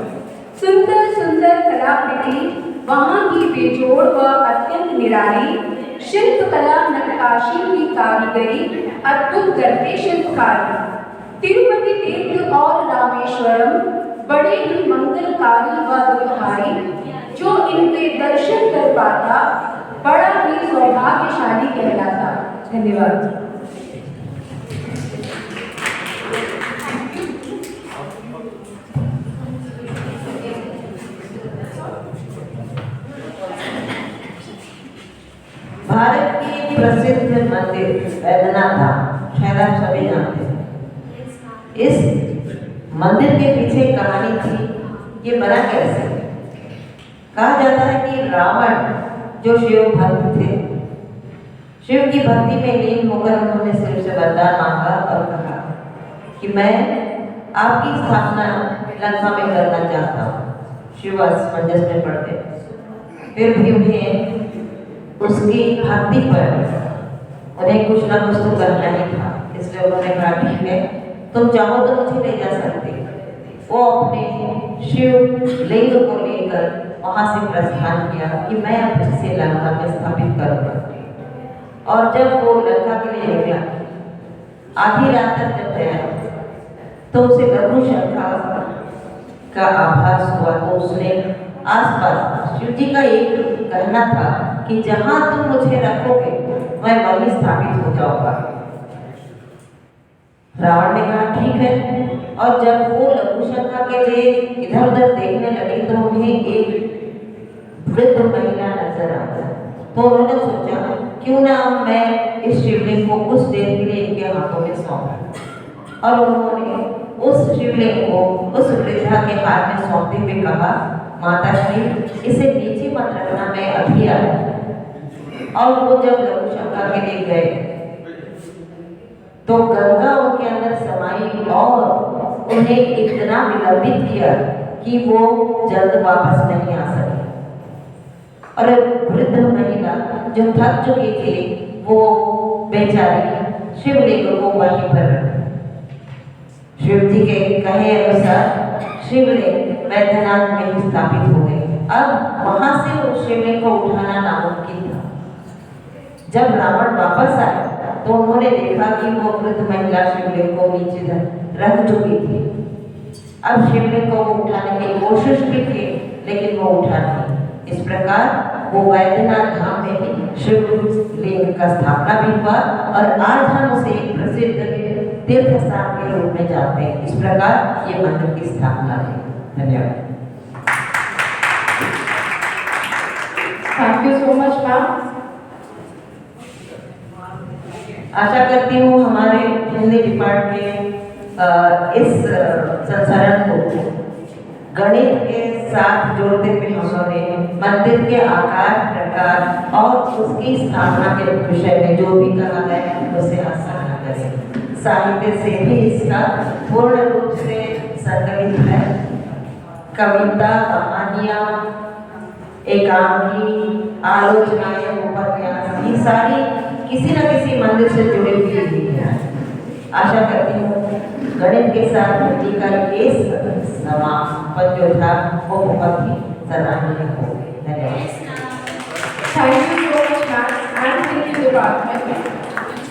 सुंदर सुंदर कलाकृति वहाँ की बेजोड़ व अत्यंत निराली, शिल्पकला नक्काशी की कारीगरी अद्भुत करते शिल्पकारी। तिरुपति तीर्थ और रामेश्वरम बड़े ही मंगलकारी व दुर्भारी, जो इनके दर्शन कर पाता बड़ा ही सौभाग्यशाली कहलाता। धन्यवाद। भारत की प्रसिद्ध मंदिर वैद्यनाथ धाम, शायद आप सभी जानते हैं। इस मंदिर के पीछे कहानी थी, ये बना कैसे? कहा जाता है कि रावण जो शिव भक्त थे, शिव की भक्ति में लीन होकर उन्होंने शिव से वरदान मांगा और कहा कि मैं आपकी स्थापना लंका में करना चाहता हूँ। शिव असमंजस में पड़ते, फिर भी उन्हें उसकी भक्ति पर उन्हें कुछ ना कुछ तो करना ही था, इसलिए उन्होंने कहा ठीक है, तुम चाहो तो मुझे ले जा सकते। वो अपने शिव लिंग को लेकर वहां से प्रस्थान किया कि मैं अब इसे लंका में स्थापित करूंगा। और जब वो लंका के लिए निकला, आधी रात तक जब गया तो उसे लघु शंका का आभास हुआ। तो उसने आसपास शिव जी का एक कहना था कि जहां तुम मुझे रखोगे मैं वहीं स्थापित हो जाऊंगा। रावण ने कहा ठीक है, और जब वो लघु शंका के लिए इधर उधर देखने लगे तो उन्हें एक वृद्ध महिला नजर आई। तो उन्होंने सोचा क्यों ना मैं इस शिवलिंग को कुछ देर के लिए इनके हाथों में सौंपूं, और उन्होंने उस शिवलिंग को उस वृद्धा के हाथ में सौंपते हुए कहा माता श्री इसे नीचे मत रखना, मैं अभी आया। और वो जब लघु शंका के लिए गए तो गंगा उनके अंदर समाई और उन्हें इतना विलंबित किया कि वो जल्द वापस नहीं आ सके। और वृद्ध महिला जो थक चुकी थी वो बेचारी शिवलिंग को वहीं पर रखी। शिव जी के कहे अनुसार शिवलिंग वैद्यनाथ में ही स्थापित हो गई। अब वहां से उस शिवलिंग को उठाना नामुमकिन था। जब रावण वापस आया तो उन्होंने देखा कि वो वृद्ध महिला शिवलिंग को नीचे रख चुकी थी। अब शिवलिंग को वो उठाने की कोशिश भी की, लेकिन वो उठा नहीं। इस प्रकार वो वैद्यनाथ धाम में ही शिवलिंग का स्थापना भी हुआ, और आज हम उसे एक प्रसिद्ध तीर्थ स्थान के रूप में जानते हैं। इस प्रकार ये मंदिर की स्थापना है। धन्यवाद। Thank you so much ma'am. आशा करती हूँ हमारे हिंदी डिपार्टमेंट इस संसारण को गणित के साथ जोड़ते हुए हमने मंदिर के आकार प्रकार और उसकी स्थापना के विषय में जो भी कहा है उसे आसान करें। साहित्य से भी इसका पूर्ण रूप से संकलित है। कविता, कहानियाँ, एकांकी, आलोचनाएं, उपन्यास, ये सारी किसी न किसी मंदिर से जुड़ी हुई है। आशा करती हूँ गणित के साथ हिंदी का ये समापन जो था वो बहुत ही सराहनीय हो। धन्यवाद। Thank you so much, Maths and Thinking Department,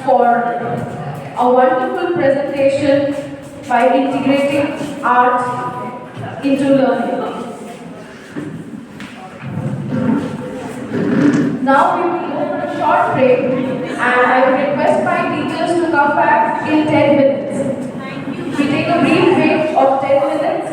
for a wonderful presentation by integrating art into learning. Now we will go for a short break, and I will request my teachers to come back in 10 minutes. We take a brief break of 10 minutes.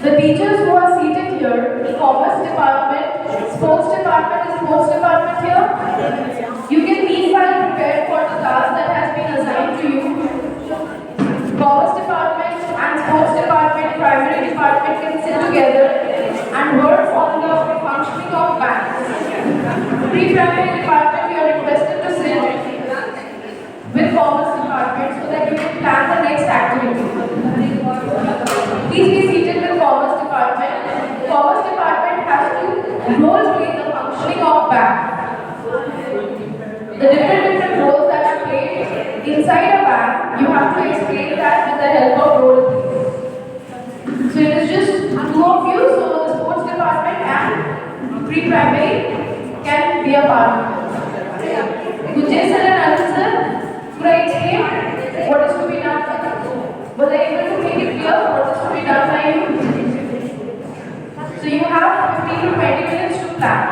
The teachers who are seated here, Commerce Department, Sports Department, is Sports Department here? You can meanwhile prepare for the class that has been assigned to you. Commerce Department and Sports Department, Primary Department can sit together and work on the functioning of banks. Pre-Primary Department, you are requested to sit with Commerce Department so that you can plan the next activity. Please be seated with Commerce Department. Commerce Department has to role play the functioning of bank. The different roles that are played inside a bank, you have to explain that with the help of role play. So it is just two of you, so the Sports Department and pre-primary can be a part of it. Gujay sir and Anand sir, could I explain what is to be done? Was I able to make it clear what is to be done by you? So you have 15 to 20 minutes to plan.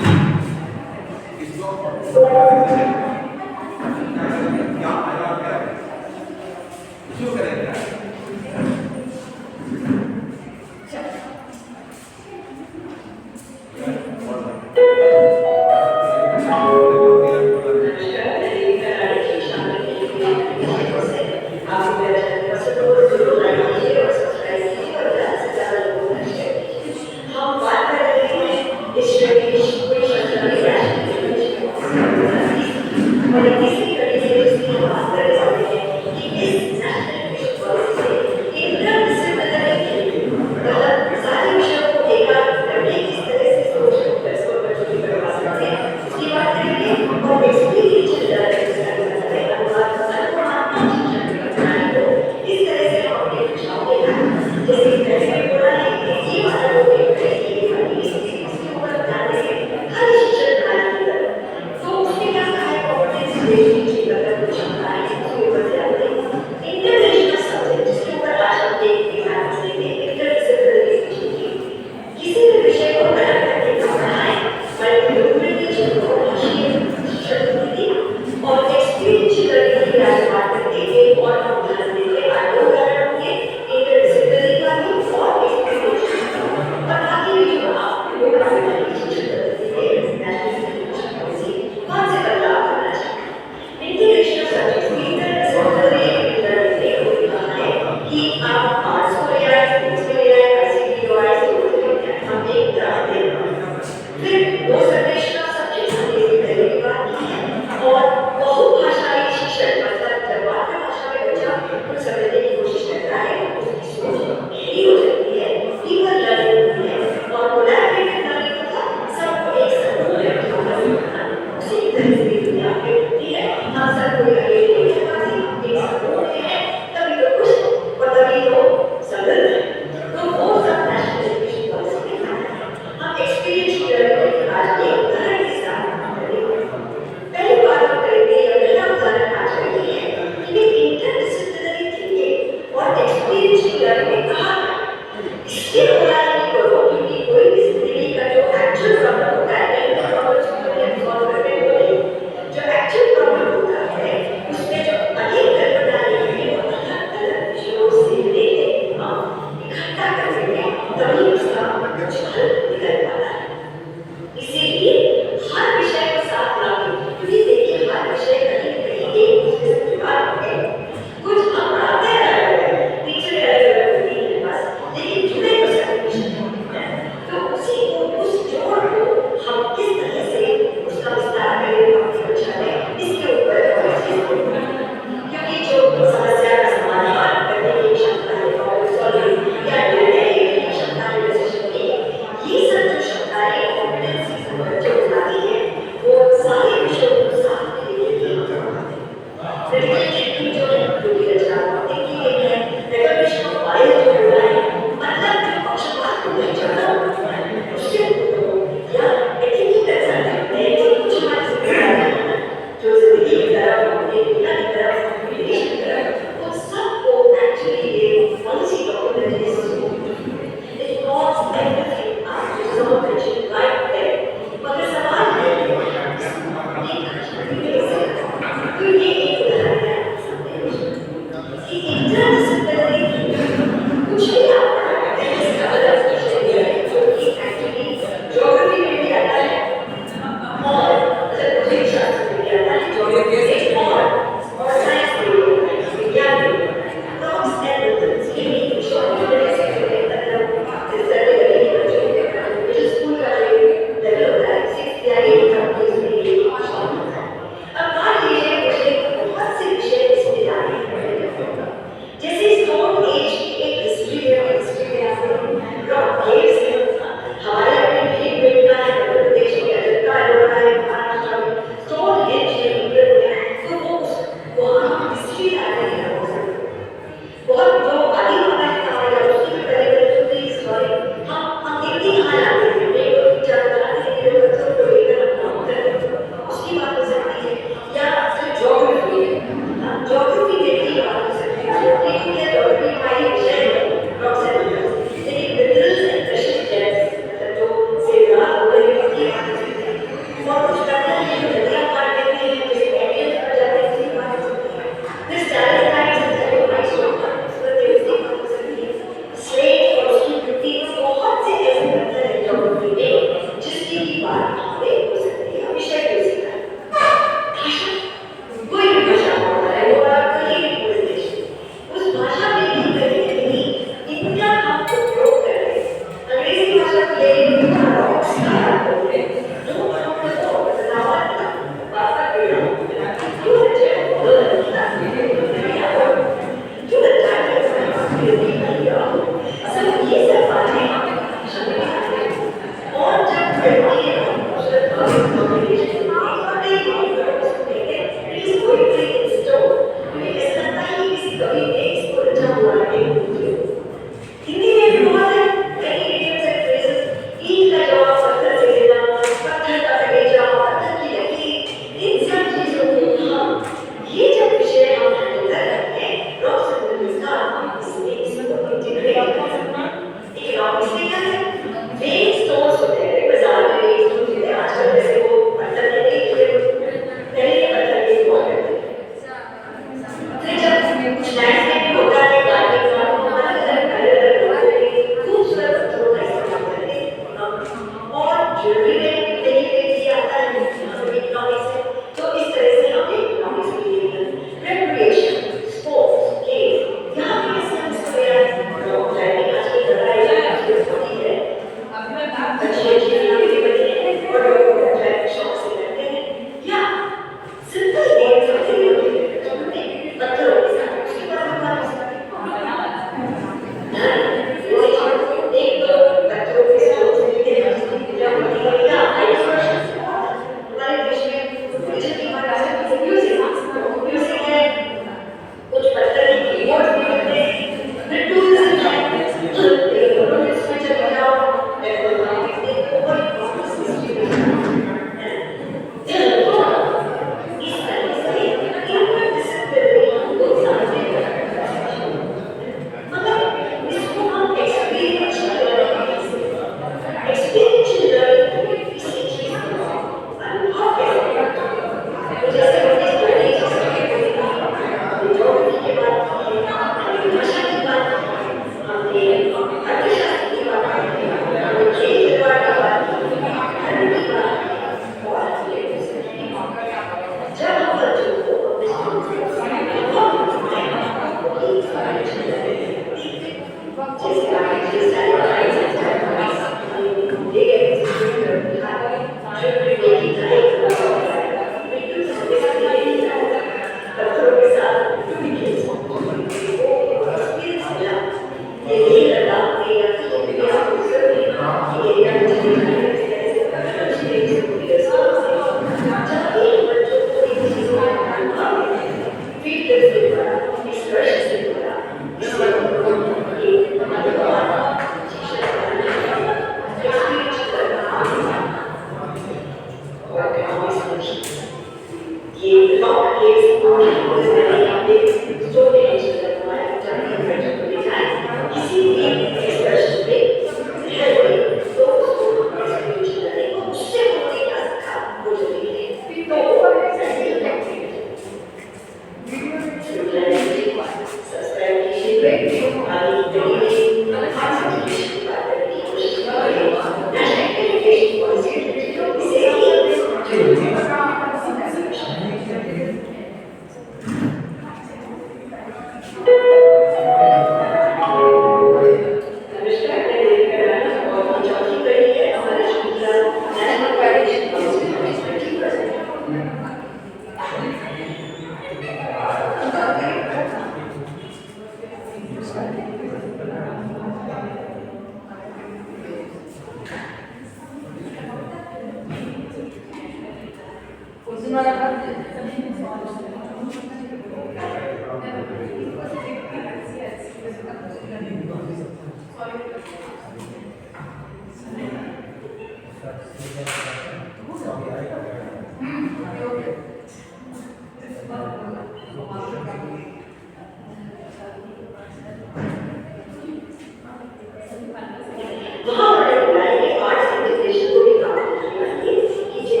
वहाँ उन्होंने बोला है कि arts integration को भी काफी किया है कि जो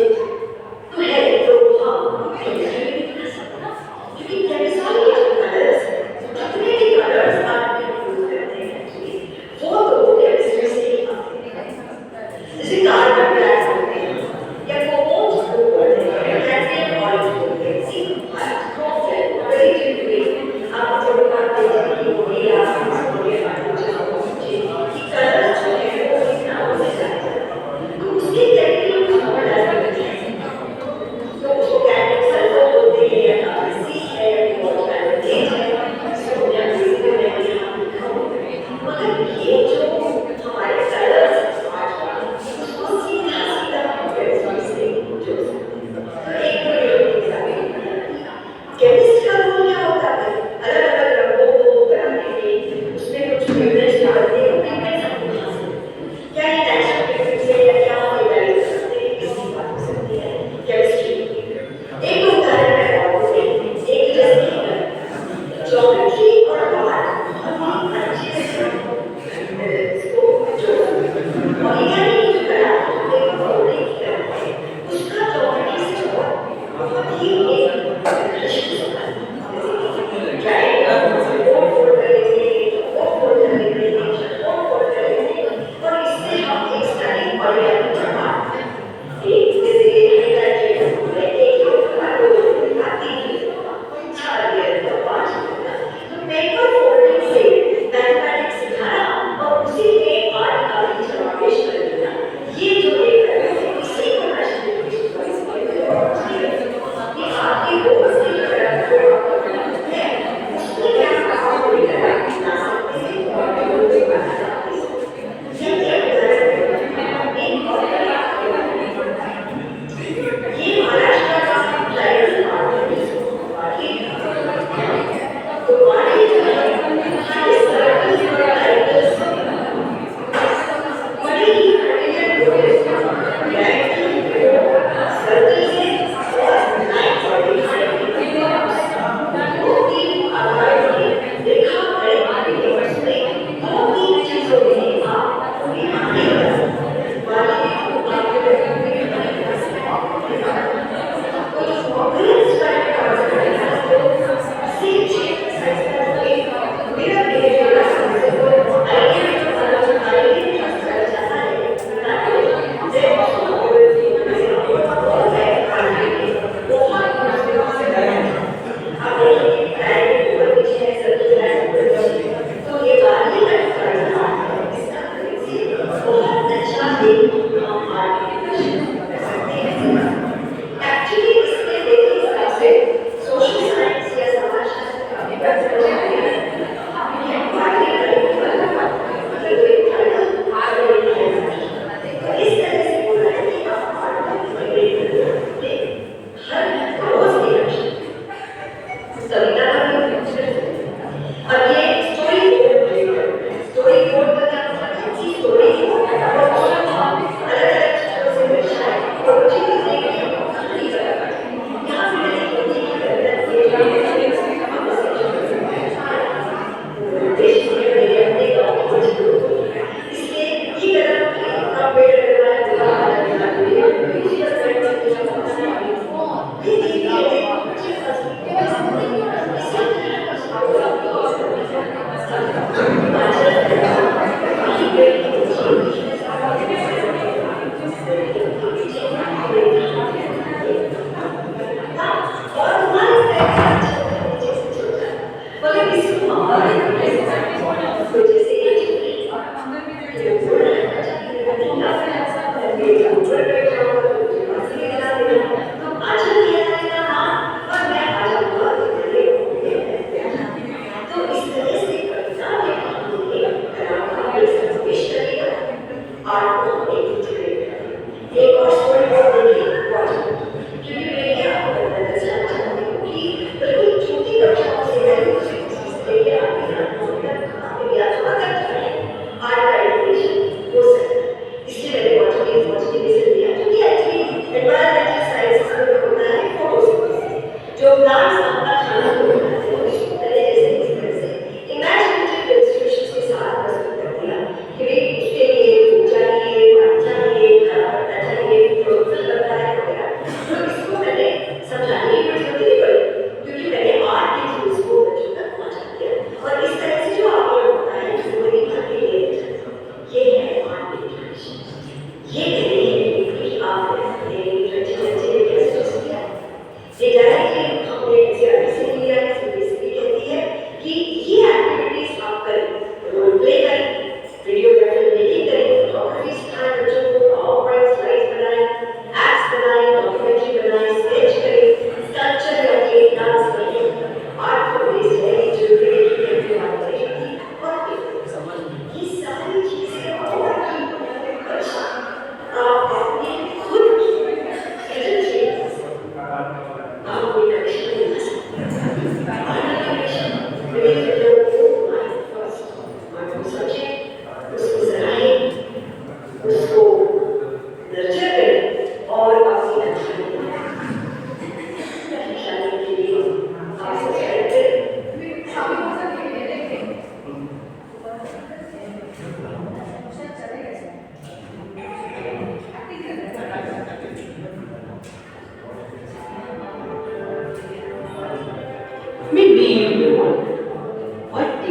तो है तो हाँ केमिस्ट्री में भी कर सकता क्योंकि केमिस्ट्री के जो कलर्स हैं जितने भी कलर्स आप यूज करते हैं वो तो केमिस्ट्री से ही आते हैं जैसे कार्बन ब्लैक होते हैं या कोमोन्स को बोलते हैं कैल्शियम ऑयल होते हैं सी स्ट्रॉन्ग है वेरी डिफरेंट आप जब बात देखते हैं कि ये आप इसको ये बात कि कलर्स जो है वो इस नाम से जाते हैं तो उसके केमिकल को समझ आ जाता है तो उसको कैल्शियम सल्फर बोलते हैं या सी है बहुत कैल्शियम है सोडियम क्लोराइड है मगर ये जो हमारे कलर्स उसको सीधा सीधा केमिस्ट्री से जो एक केमिस्ट का रोल क्या होता है अलग अलग रंगों को बनाने में उसमें कुछ पिगमेंट्स डालते हैं पिगमेंट्स हमको कहाँ से क्या ये नेचुरल पिगमेंट्स है या क्या हम इवैल्यूएट करते हैं किसी बात हो सकती है केमिस्ट्री एक उदाहरण मैं आपको देती एक जैसे ज्योमेट्री और आर्ट बहुत अच्छे से इसको जोड़ा और यानी जो कला है एक बॉडी की कला है उसका ज्योमेट्री से बहुत ही एक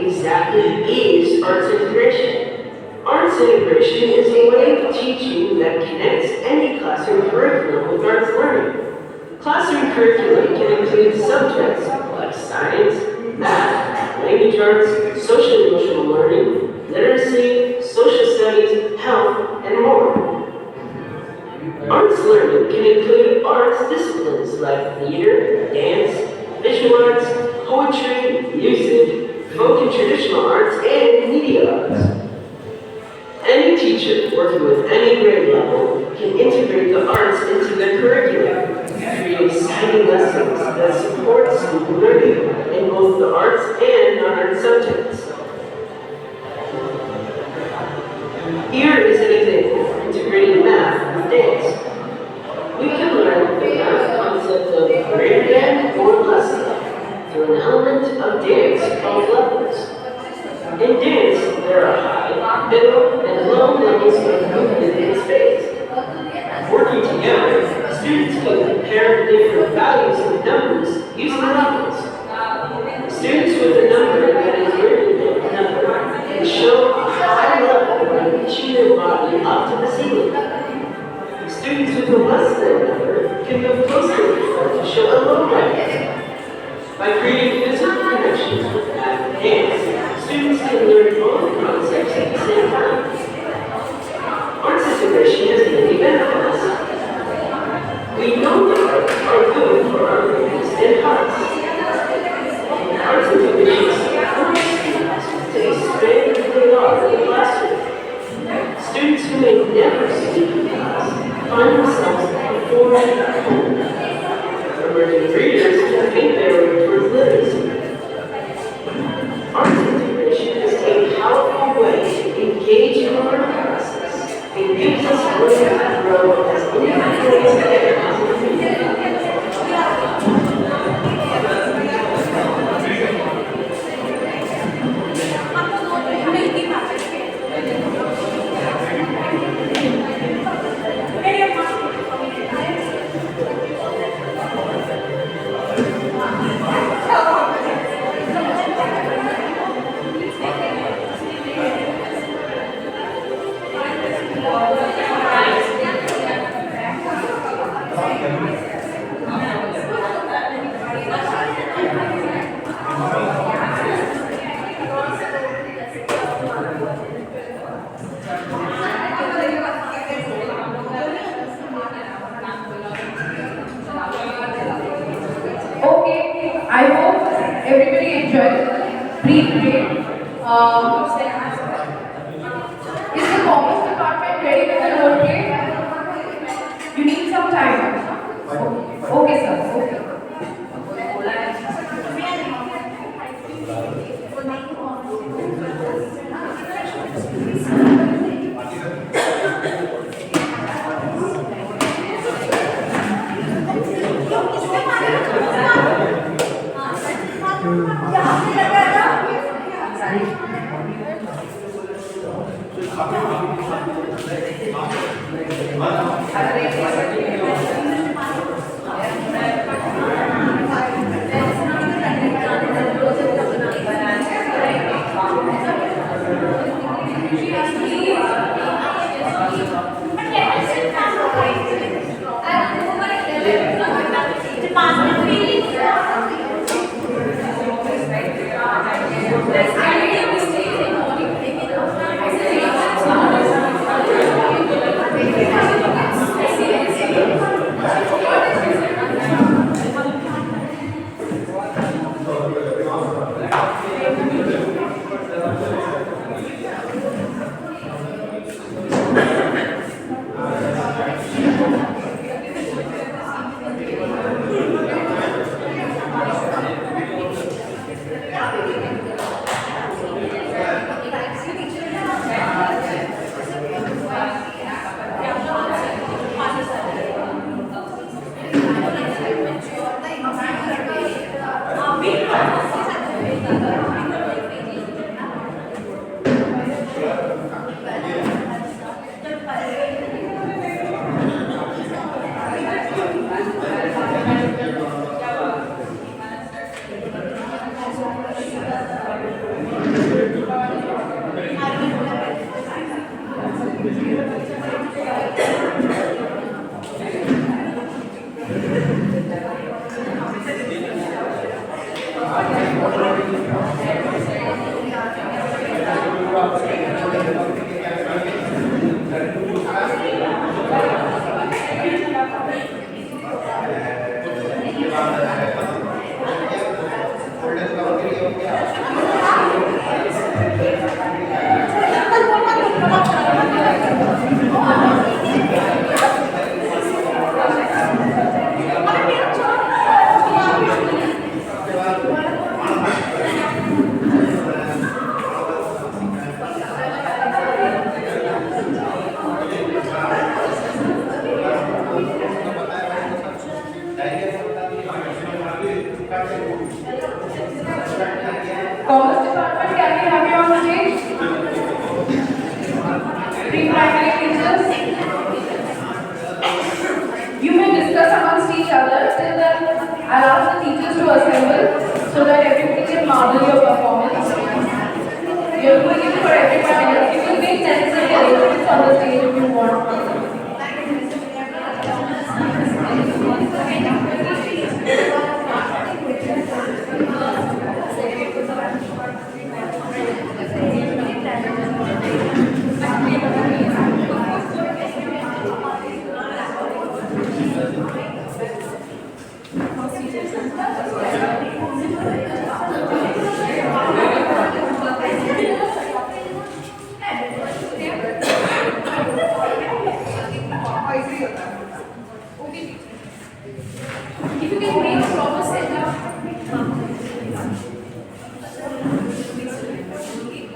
exactly is arts integration? Arts integration is a way of teaching that connects any classroom curriculum with arts learning. Classroom curriculum can include subjects like science, math, language arts, social emotional learning, literacy, social studies, health, and more. Arts learning can include arts disciplines like theater, dance, visual arts, poetry, music, folk and traditional arts, and media arts. Any teacher working with any grade level can integrate the arts into their curriculum, create exciting lessons that support student learning in both the arts and non-art subjects. Here is an example of integrating math with dance. We can learn the math concept of greater than or less than through an element of dance called levels. In dance, there are high, middle, and low levels of movement in space. Working together, students can compare the different values of numbers using levels. Students with a number that is greater than a number can show a high level by reaching their body up to the ceiling. Students with a less than number can move closer to the floor to show a low level. By creating physical connections with math and dance, students can learn both concepts at the same time. Arts integration has many benefits. We know that arts are good for our brains and hearts. Arts integration supports students to expand who they are in the classroom. Students who may never speak in class find themselves performing at home. Emerging readers can make their way towards literacy. Arts integration is a powerful way to engage in the learning process and gives us room to grow as individuals and as a community. Okay, I hope everybody enjoyed. Breathe great. Is the commerce department ready with the role play? You need some time. Okay, sir. Okay.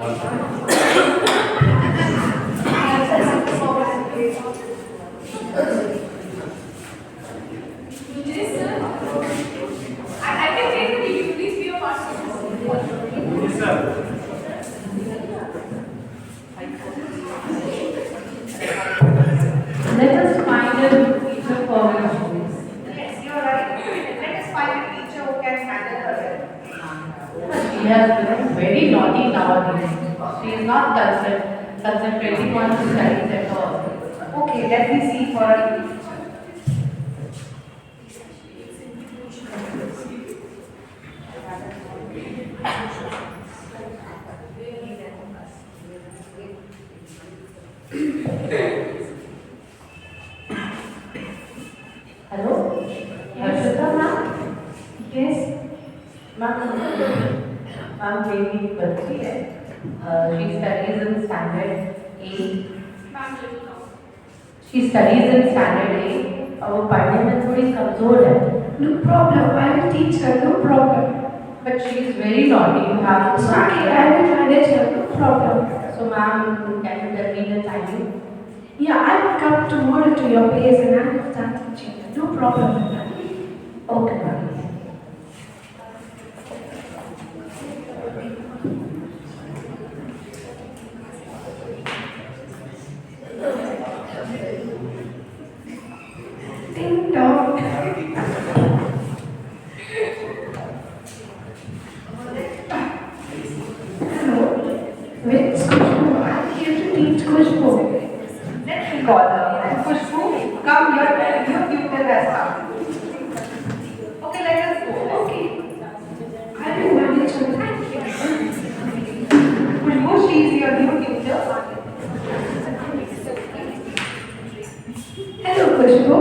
Yes, sir. I can take the video. Please be a participant. Yes, sir. Let us find a teacher for our students. Yes, you're right. Let us find a teacher who can handle her. She has become very naughty nowadays. She is not concentrating on her studies at all. Okay, let me see for a Hello? Harshita ma'am? Yes? Ma'am, मेरी बच्ची है. She studies in standard 8. She studies in standard 8. और वो पढ़ने में थोड़ी कमजोर है. No problem, I will teach her, no problem. But she is very naughty. You have to It's okay, I will manage her, no problem. So ma'am, can you tell me the timing? Yeah, I will come tomorrow to your place and I will start teaching her, no problem. Okay, ma'am. Ding dong. Hello, wait, Kushbu, I'm here to teach Kushbu. let me call her. Kushbu, come here. Your tutor has come. Okay, let us go. Okay, I will manage her, thank you. Kushbu, she is your new tutor. Hello, Kushbu.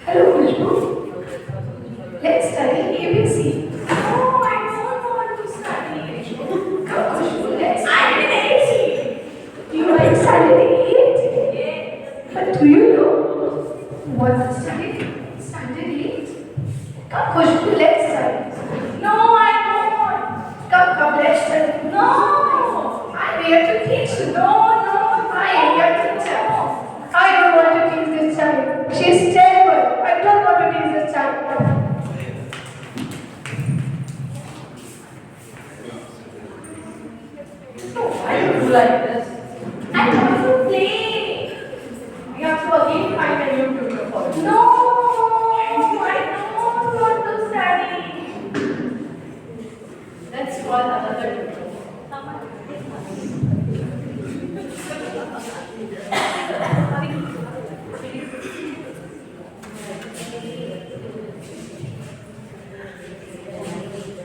Hello, Kushbu. Let's study ABC. No, I don't want to study. Come, Kushbu, let's I'm in 8th. You are studying it? Yes. But do you know what's studying? Standard 8? Come, Kushbu, let's study. No, I don't. Come, let's study. No. I'm here to teach you. No, no. I am your teacher. I don't want to teach this child. She's terrible. I don't want to teach this child. So why you do like this? I want to play. We have to again find a new tutor for you. No, I don't want to study. Let's call another tutor.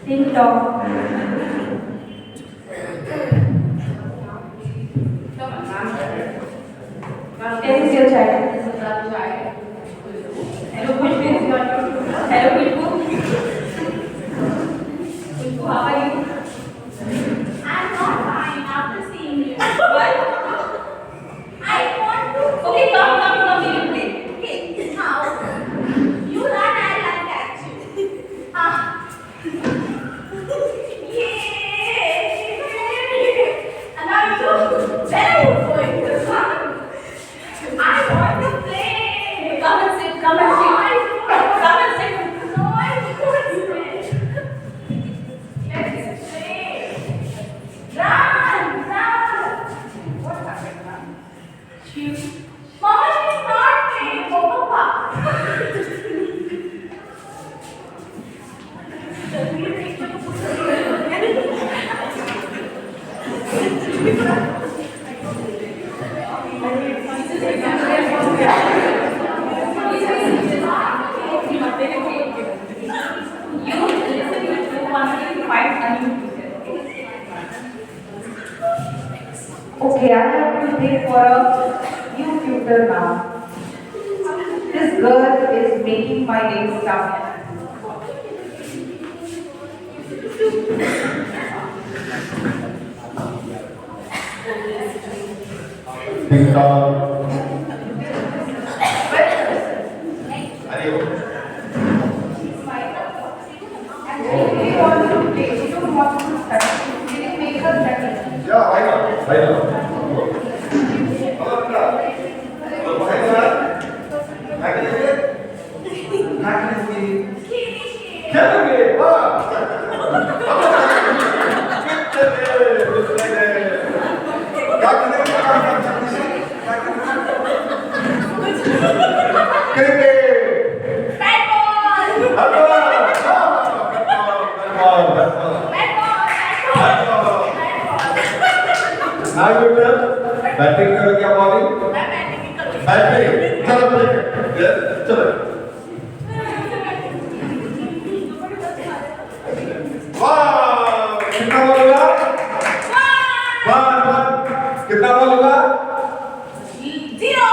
Ding dong. This is your child. This is our child. Hello, Kushbu. This is your tutor. Hello, Kushbu. Kushbu, how are you? I'm not fine after seeing you. What? I want to. Okay, come, we will play. Okay, now you run, I'll catch you. Yay! And now you. Where are you going to run? I want to play. Come and sit. No, I don't. Come and sit. No, I don't sit. Let's play. Run, run. What happened, ma'am? Mama, she's not playing. Go, Papa. Okay, I have to pay for a new tutor now. This girl is making my day tough. Ding dong. Adios. And she really wants to play. She don't want to study. Yeah, why not? Why not? Batting करो क्या bowling batting चलो चलो वाह कितना ball होगा कितना ball होगा 0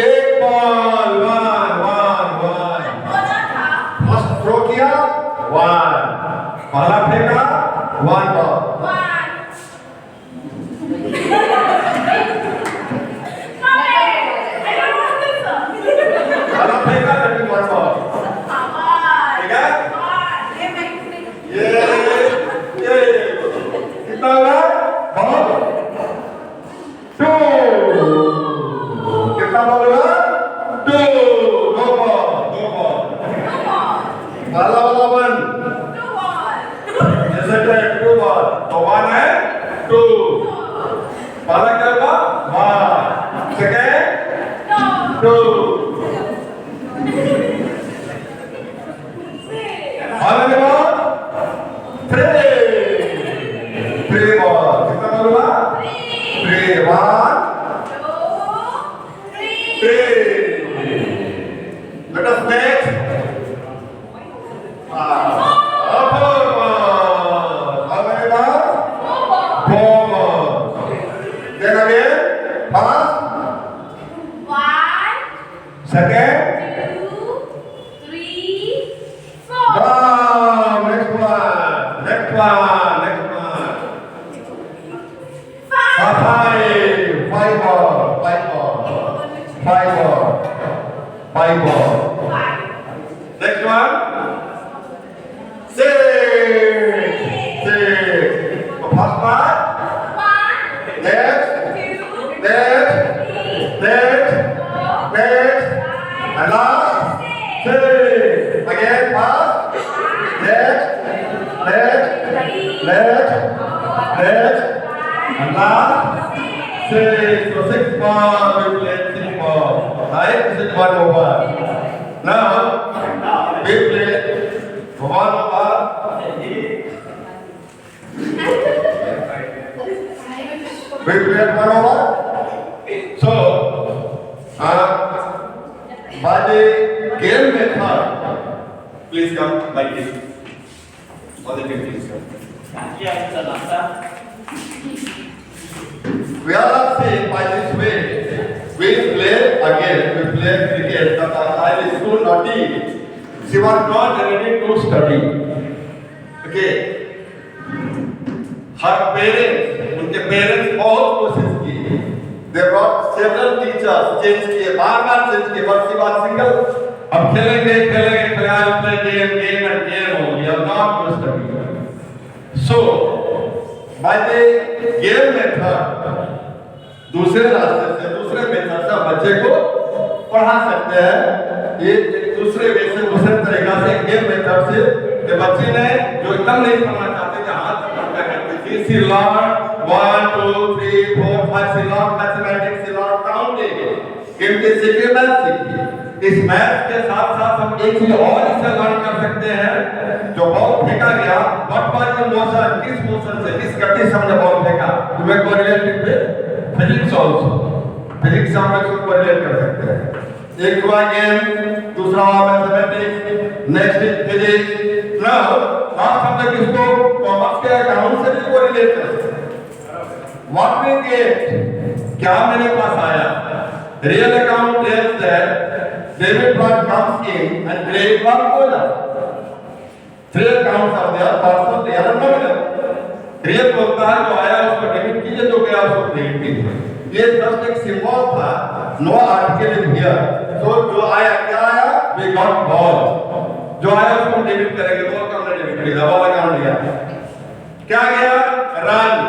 एक बॉल 1 फर्स्ट थ्रो किया 1 पहला फेंका 1 ball She was not ready to study. Okay. Her parents, उनके parents बहुत कोशिश की. They brought several teachers, change किए, बार-बार change किए, but she was single. अब खेलेंगे, फिलहाल play game and game only. We are not to study. So, by the game method, दूसरे रास्ते से, दूसरे मेथड से बच्चे को पढ़ा सकते हैं. ये एक दूसरे वे से दूसरे तरीका से गेम मेथड से ये बच्चे ने जो एकदम नहीं पढ़ना चाहते थे हाथ पकड़ करके थी सी लर्न 1 2 3 4 5 सी लर्न मैथमेटिक्स सी लर्न काउंटिंग गेम के सीखे मैथ सीखी. इस मैथ के साथ साथ हम एक चीज और इसे लर्न कर सकते हैं जो बॉल फेंका गया व्हाट वाज द मोशन किस मोशन से किस गति से हमने बॉल फेंका you may correlate with physics also. Physics हम इसको कोरिलेट कर सकते हैं. एक हुआ गेम दूसरा हुआ mathematics next physics now last हम तक इसको कॉमर्स के अकाउंट से भी कोरिलेट कर सकते हैं. व्हाट वी गेट क्या मेरे पास आया real account tells that debit what comes in and credit what goes out. Three accounts are there personal real and nominal. Real बोलता है जो आया उसको डेबिट कीजिए जो गया उसको क्रेडिट कीजिए. ये जस्ट एक सिंबल था नो आर्टिकल इन हियर. तो जो आया क्या आया वी गॉट बॉल. जो आया उसको डेबिट करेंगे बॉल का हमने डेबिट किया बॉल अकाउंट लिया. क्या गया run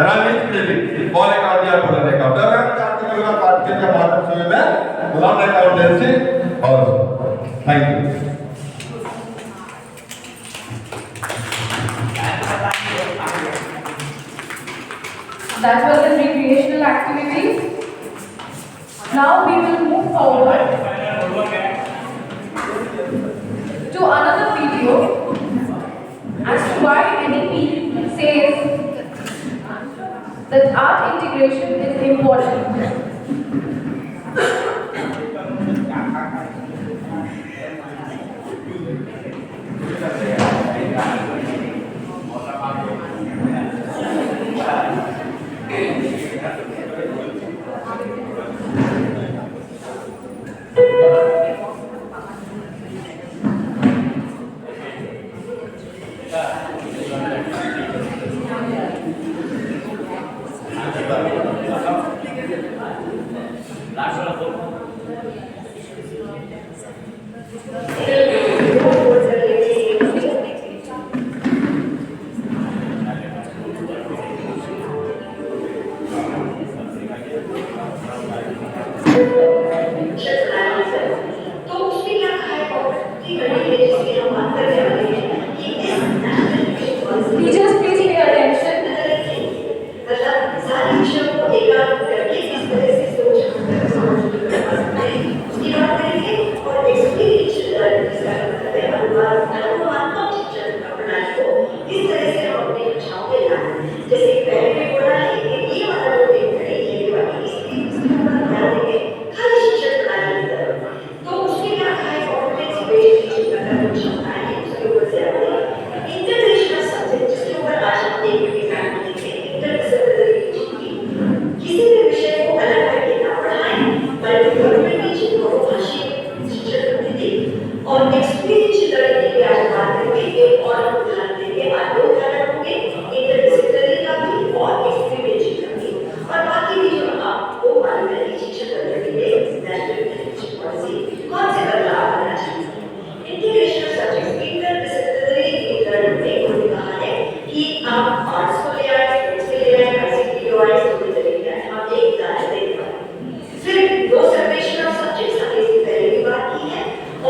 run is credit ball account या पूरा अकाउंट और हम चाहते हैं कि बात के जब बात सुने में नॉन अकाउंटेंसी और thank you That was the recreational activities. Now we will move forward to another video as to why NEP says that art integration is important. Teachers, please pay attention. सारे विषयों को एकाग्र करके इस तरह से उसकी बात करेंगे और एक्सपीरियंशियल अनुमानात्मक शिक्षण प्रणाली को इस तरह से हम अपनी कक्षाओं में लाएं। जैसे पहले भी बोला है कि ये वाला जो पेपर है ये वाली इसकी ऊपर ध्यान देंगे खाली शिक्षण प्रणाली की तरफ। तो उसमें क्या कहा है कॉम्पिटेंसी बेस्ड टीचिंग का जो क्षमताएं हैं उसके ऊपर से आते हैं इंटरनेशनल सब्जेक्ट जिसके ऊपर आज हम एक एग्जाम देंगे इंटरडिसिप्लिनरी किसी भी विषय को अलग करके ना पढ़ाएं बल्कि गवर्नमेंट टीचिंग को भाषी शिक्षण पद्धति और एक्सपीरियंशियल लर्निंग की आज बात करेंगे। एक और उदाहरण देंगे आज दो उदाहरण होंगे इंटरडिसिप्लिनरी का भी और एक्सपीरियंशियल का भी और बाकी भी जो आपको मालूम है कि शिक्षण पद्धति में नेशनल एजुकेशन पॉलिसी कौन से बदलाव करना चाहिए। इंटीग्रेशन सब्जेक्ट इंटरडिसिप्लिनरी लर्निंग में उन्होंने कहा है कि आप आर्ट्स को ले आए साइंस को ले आए म्यूजिक को ले आए हम एक उदाहरण देते हैं। फिर दो सेपरेशन ऑफ सब्जेक्ट्स हमने इससे पहले भी बात की है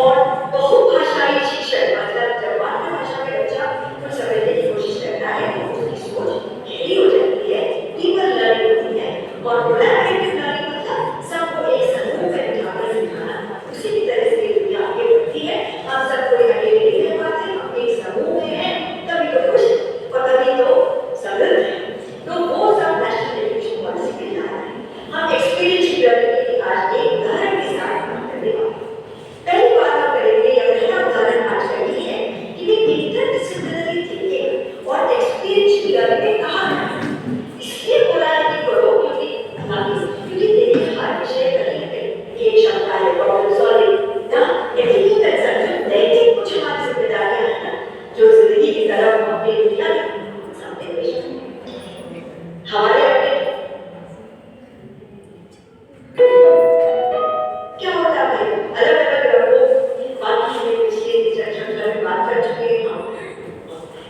और बहुभाषाई शिक्षण मतलब जब मातृभाषा में बच्चा कुछ समझने की कोशिश करता है तो उसकी सोच गहरी हो जाती है डीपर लर्निंग होती है और कोलैबोरेटिव लर्निंग मतलब सबको एक समूह में बिठाकर सिखाना। उसी की तरह से दुनिया आगे बढ़ती है हम सब कोई अकेले नहीं रह पाते हम एक समूह में हैं तभी तो खुश और तभी तो समृद्ध है। तो वो सब नेशनल एजुकेशन पॉलिसी में ला रहे हैं। हम एक्सपीरियंशियल लर्निंग की आज एक उदाहरण के साथ बात करने वाले हैं। पहली बात हम करेंगे या पहला उदाहरण आज का ये है कि ये इंटरडिसिप्लिनरी थिंकिंग और एक्सपीरियंशियल लर्निंग कहाँ है। इसलिए बोला है कि करो क्योंकि देखिए हर विषय कहीं पे ये क्षमता है प्रॉब्लम सॉल्विंग ना एथिकल कंसर्न नैतिक कुछ हमारी जिम्मेदारियां हैं ना जो जिंदगी की तरफ हम अपनी दुनिया के सामने पेश करें। हमारे अपने क्या होता है अलग अलग रंगों बाकी में पिछले सेक्शन में बात कर चुके हैं हम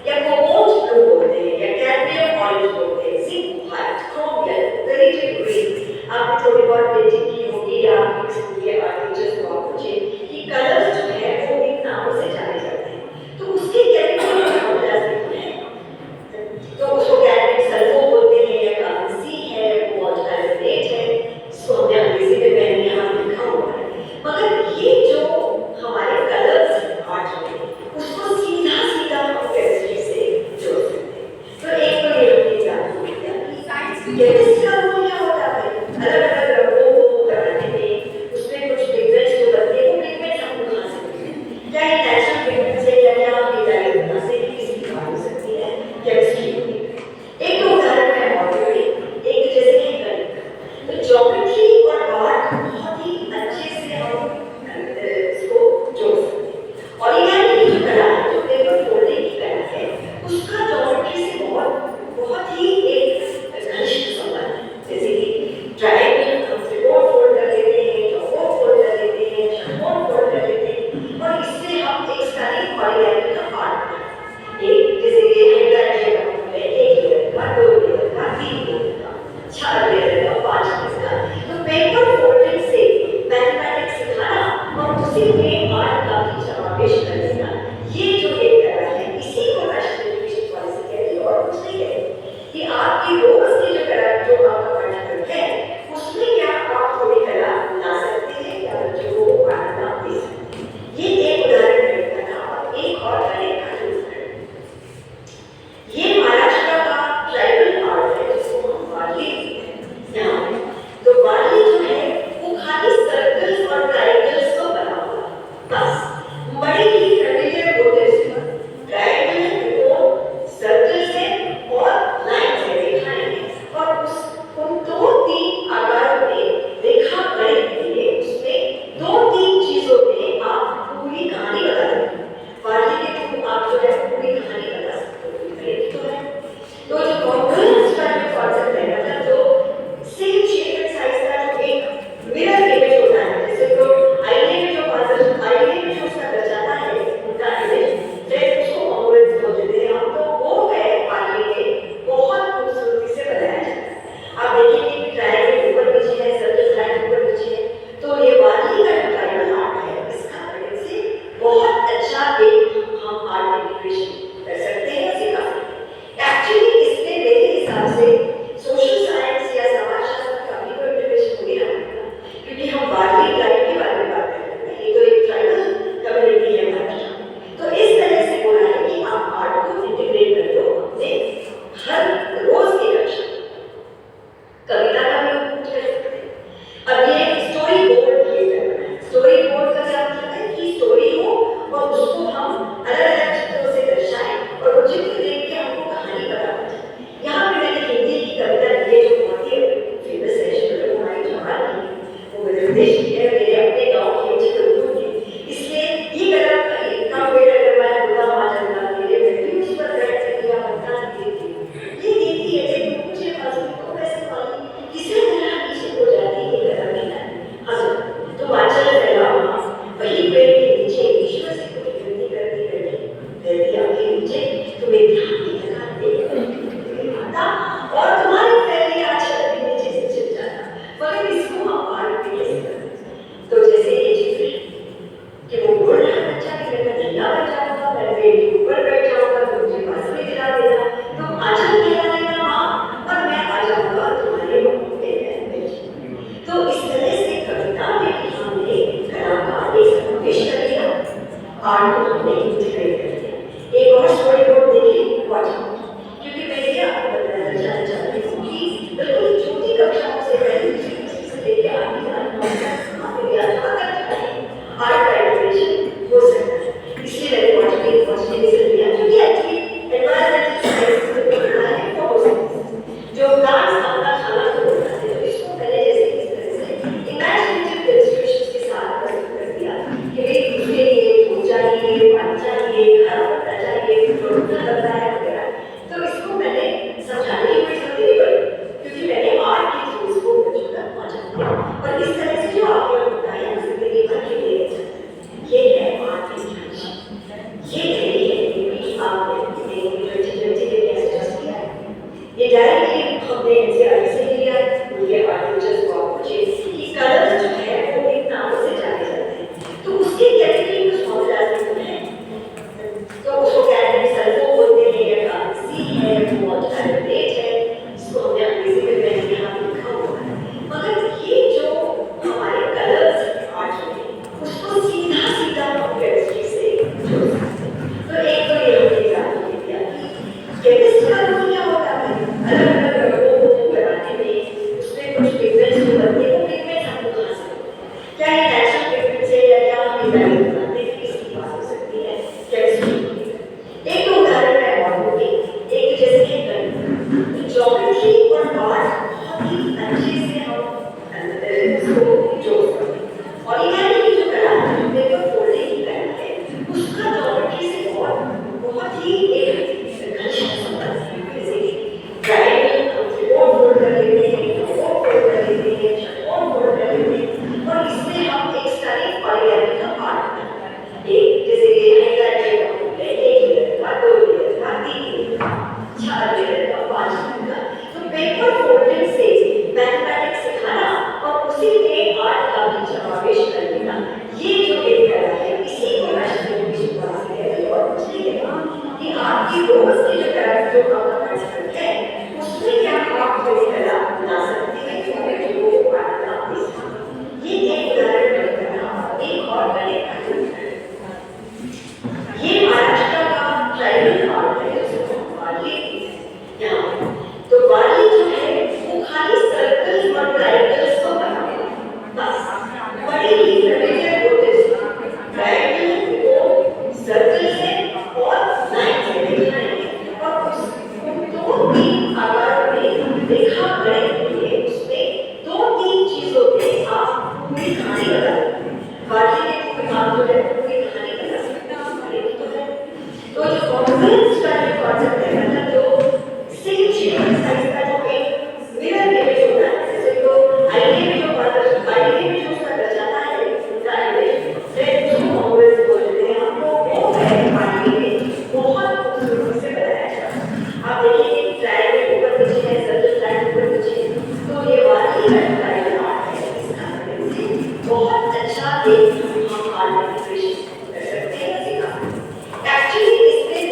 या कोमोट ब्लू बोलते हैं या कैडमियम ऑरेंज बोलते हैं zinc white chrome yellow variegated green आपने थोड़ी बहुत पेंटिंग की होगी या आपके स्कूल के टीचर्स को आप पूछे कि कलर्स जो है वो इन नामों से जाने जाते हैं तो उसके केमिकल फॉर्मूलाज लिखे हैं इंटीग्रेशन कर सकते हैं या सिखा सकते हैं। एक्चुअली इसमें मेरे हिसाब से सोशल साइंस या समाजशास्त्र का भी कोई इंटीग्रेशन हो गया होगा, क्योंकि हम वार्ली ट्राइब के बारे में बात कर रहे हैं, ये तो एक ट्राइबल कम्युनिटी है हमारी। तो इस तरह से बोला है कि आप आर्ट को इंटीग्रेट कर दो अपने हर रोज की कक्षा, कविता का भी आप कर सकते हैं। अब ये स्टोरी बोर्ड किए जाता है। स्टोरी बोर्ड का क्या मतलब है कि स्टोरी हो और उसको हम अलग अलग चित्रों से दर्शाएं और वो चित्र देख के हमको कहानी पता हो जाए। यहाँ पे मैंने हिंदी की कविता ली है जो बहुत ही फेमस है, श्री हमारी जवान की, वो मध्य प्रदेश की है, मेरे अपने गाँव की चित्रकूट की। इसलिए ये कदम इतना पेड़ अगर मैं होता वहाँ चलता मेरे मैं भी उस पर बैठ कर या पत्ता देती ये देती है लेकिन मुझे मालूम तो कैसे मालूम किसे मेरा नीचे हो जाती है ये कदम नहीं है। हाँ तो आंचल फैला वही पेड़ के नीचे ईश्वर से कुछ विनती करती रहती आपके नीचे तुम्हें ध्यान नहीं लगा दे आता और तुम्हारे पहले आंचल के नीचे से छिप जाता। मगर इसको हम आर्ट में कैसे करते? तो जैसे ये चित्र कि वो बोल रहा है बच्चा कि मैं धनिया बन जाऊंगा, मैं पेड़ के ऊपर बैठ जाऊंगा, तो मुझे पास में गिरा देना, तो आंचल गिरा देना माँ और मैं आ जाऊंगा तुम्हारे मुंह पे बैठ। तो इस तरह से कविता में हमने कलाकार ने समावेश कर दिया, आर्ट को हमने इंटीग्रेट कर दिया। एक और स्टोरी बोर्ड देखिए वॉच, क्योंकि मैं ये आपको बताना चाहती हूँ कि बिल्कुल छोटी कक्षाओं से पहले से लेके आगे आर्ट का इंटीग्रेशन हो सकता है। इसलिए मैंने वॉच में डिसीजन लिया क्योंकि एक्चुअली एनवायरमेंटल साइंस में पढ़ना है फोटोसिंथेसिस जो प्लांट्स अपना खाना खुद बनाते हैं। तो इसको मैंने जैसे इस तरह से इमेजिनेटिव इलस्ट्रेशंस के साथ प्रस्तुत कर दिया कि भाई उसके लिए फूल चाहिए, पानी चाहिए, हरा पत्ता चाहिए, रोटना लगता है वगैरह। तो इसको मैंने समझाने की कोई जरूरत नहीं पड़ी क्योंकि मैंने आर्ट के थ्रू इसको बच्चों तक पहुंचा दिया। और इस तरह से जो आपने बताया जिंदगी भर के लिए ये है आर्ट इंटीग्रेशन। ये नहीं है कि आपने 2020 के कैसे टेस्ट किया है, ये डायरेक्टली हमने एनसीईआरटी से लिया है। उनके आर्ट टीचर्स को आप पूछे कि कलर्स जो है वो एक नामों से जाने जाते हैं, तो उसके कैटेगरी कुछ फॉर्मूलाज भी हैं, तो उसको कैटेगरी सल्फो बोलते हैं या सी है, वो अल्टरनेट है, जिसको हमने अंग्रेजी में पहले यहाँ लिखा हुआ है। मगर ये जो हमारे कलर्स आर्ट में उसको सीधा सीधा हम केमिस्ट्री से जोड़ सकते हैं। तो एक तो ये हमने एग्जाम्पल दिया कि केमिस्ट्री का रूल क्या होता है, अलग अलग रंगों को बनाने में उसमें कुछ पिगमेंट्स जो बनते हैं वो पिगमेंट्स हमको कहाँ से मिलते हैं, क्या ये नेचुरल पिगमेंट से या क्या हम इमेजिन बनाते हैं, इसकी बात हो सकती है केमिस्ट्री। एक तो उदाहरण है मॉडल की, एक जैसे है गणित, ज्योमेट्री और आर्ट बहुत ही अच्छे से हम इसको जोड़ सकते हैं। और इमेजिन जो कला है हमने जो फोल्डिंग की कला है उसका ज्योमेट्री से बहुत ही एक घनिष्ठ संबंध है। जैसे कि ट्रायंगल हम फोर फोल्ड कर लेते हैं, फोर फोल्ड कर लेते हैं, षटकोण फोल्ड कर लेते हैं और इसमें हम एक स्टनिंग पॉलीगैमी का पार्ट बनाते हैं। एक जैसे कि हाइड्राइड का एक लेयर का, दो लेयर का, तीन लेयर का, चार लेयर का, पांच लेयर का। तो पेपर फोल्डिंग से मैथमेटिक्स सिखाना और उसी में आर्ट का भी समावेश कर देना, ये जो एक कला है इसी को नेशनल विश्वास है। और मुझे लगा कि आपकी रोज की जो कला जो आप है उसमें क्या आप कोई कला बना सकते हैं जो वो पाना आप ये एक उदाहरण है। एक और कले का ये महाराष्ट्र का ट्राइबल आर्ट है जिसको वाली यहाँ तो वाली जो है वो खाली सर्कल और ट्राइंगल्स को बनाते हैं बस, बड़ी ही फेमिलियर होते ट्राइंगल को सर्कल से और लाइन से दिखाएंगे और उसको दो तीन आकार में रेखा बनाएंगे, उसमें दो तीन चीजों पे आप पूरी कहानी बना सकते हैं। वाली के पूरी आप जो है पूरी कहानी बना सकते हैं। तो जो कॉन्फिडेंस का जो कॉन्सेप्ट है मतलब जो सेम शेप साइज का जो एक मिरर इमेज होता है, जैसे तो आईने में जो आईने में जो उसका दर्शाता है उनका इमेज फिर उसको कॉन्फिडेंस बोलते हैं। हमको वो है पानी में बहुत खूबसूरती से बनाया जाता है। आप देखिए ट्रायंगल ऊपर नीचे है, सर्कल ट्रायंगल ऊपर नीचे है, तो ये वाली ट्रायंगल आर्ट है इसका बहुत अच्छा एक हम आर्ट इंटीग्रेशन कर सकते हैं। एक्चुअली इसमें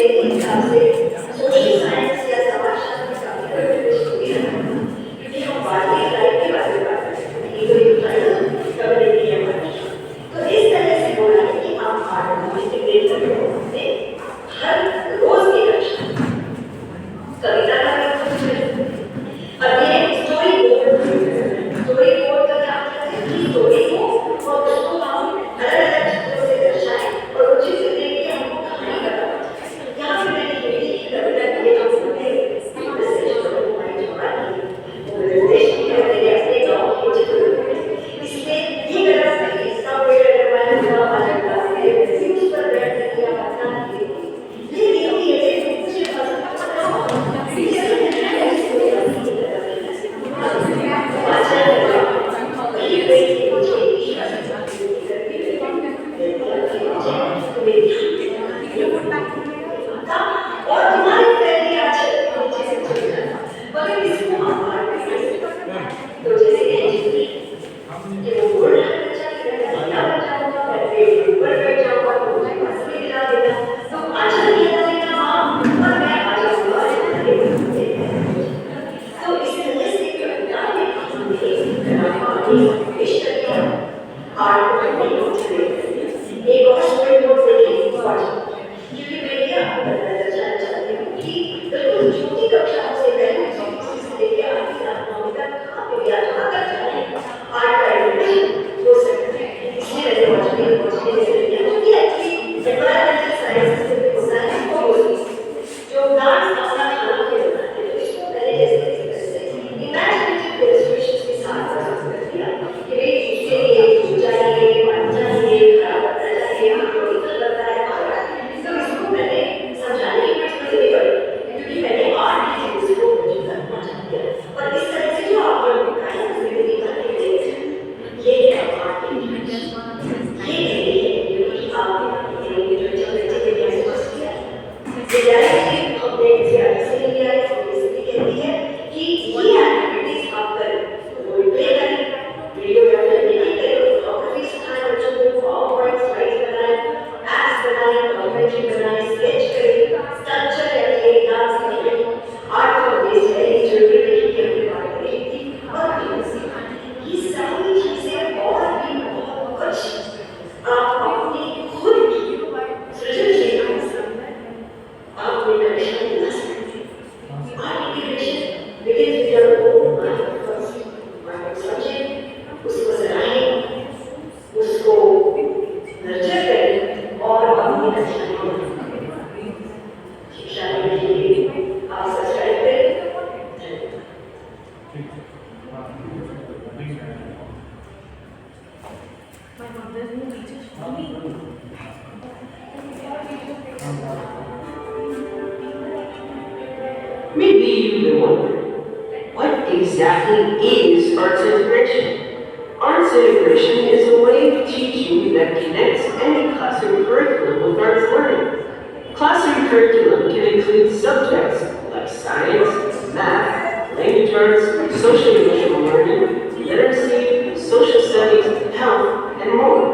हमने इसे अलग से ले लिया है, इसलिए कहती है कि ये एक्टिविटीज आप करें, रोल प्ले करें, वीडियोग्राफी मेकिंग करें, फोटोग्राफी सिखाएं बच्चों को, पावरपॉइंट स्लाइड्स बनाएं, एप्स बनाएं, डॉक्यूमेंट्री बनाएं, स्केच करें, स्कल्पचर या क्ले डांस करें, आर्ट फॉर्म बेस्ड है, ज्वेलरी मेकिंग की हमने बात करी थी, और ये सारी चीजें और भी बहुत कुछ आप अपनी खुद की सृजनशीलता से आप अपनी कनेक्शन बना सकते हैं। Art integration begins with your own mind first. mind को समझें, उसको सराहें, उसको नर्चर करें और अपनी अच्छाइयों को शिक्षा देने के लिए आप सब्सक्राइब करें। Maybe you've been wondering, what exactly is arts integration? Arts integration is a way of teaching that connects any classroom curriculum with arts learning. Classroom curriculum can include subjects like science, math, language arts, social emotional learning, literacy, social studies, health, and more.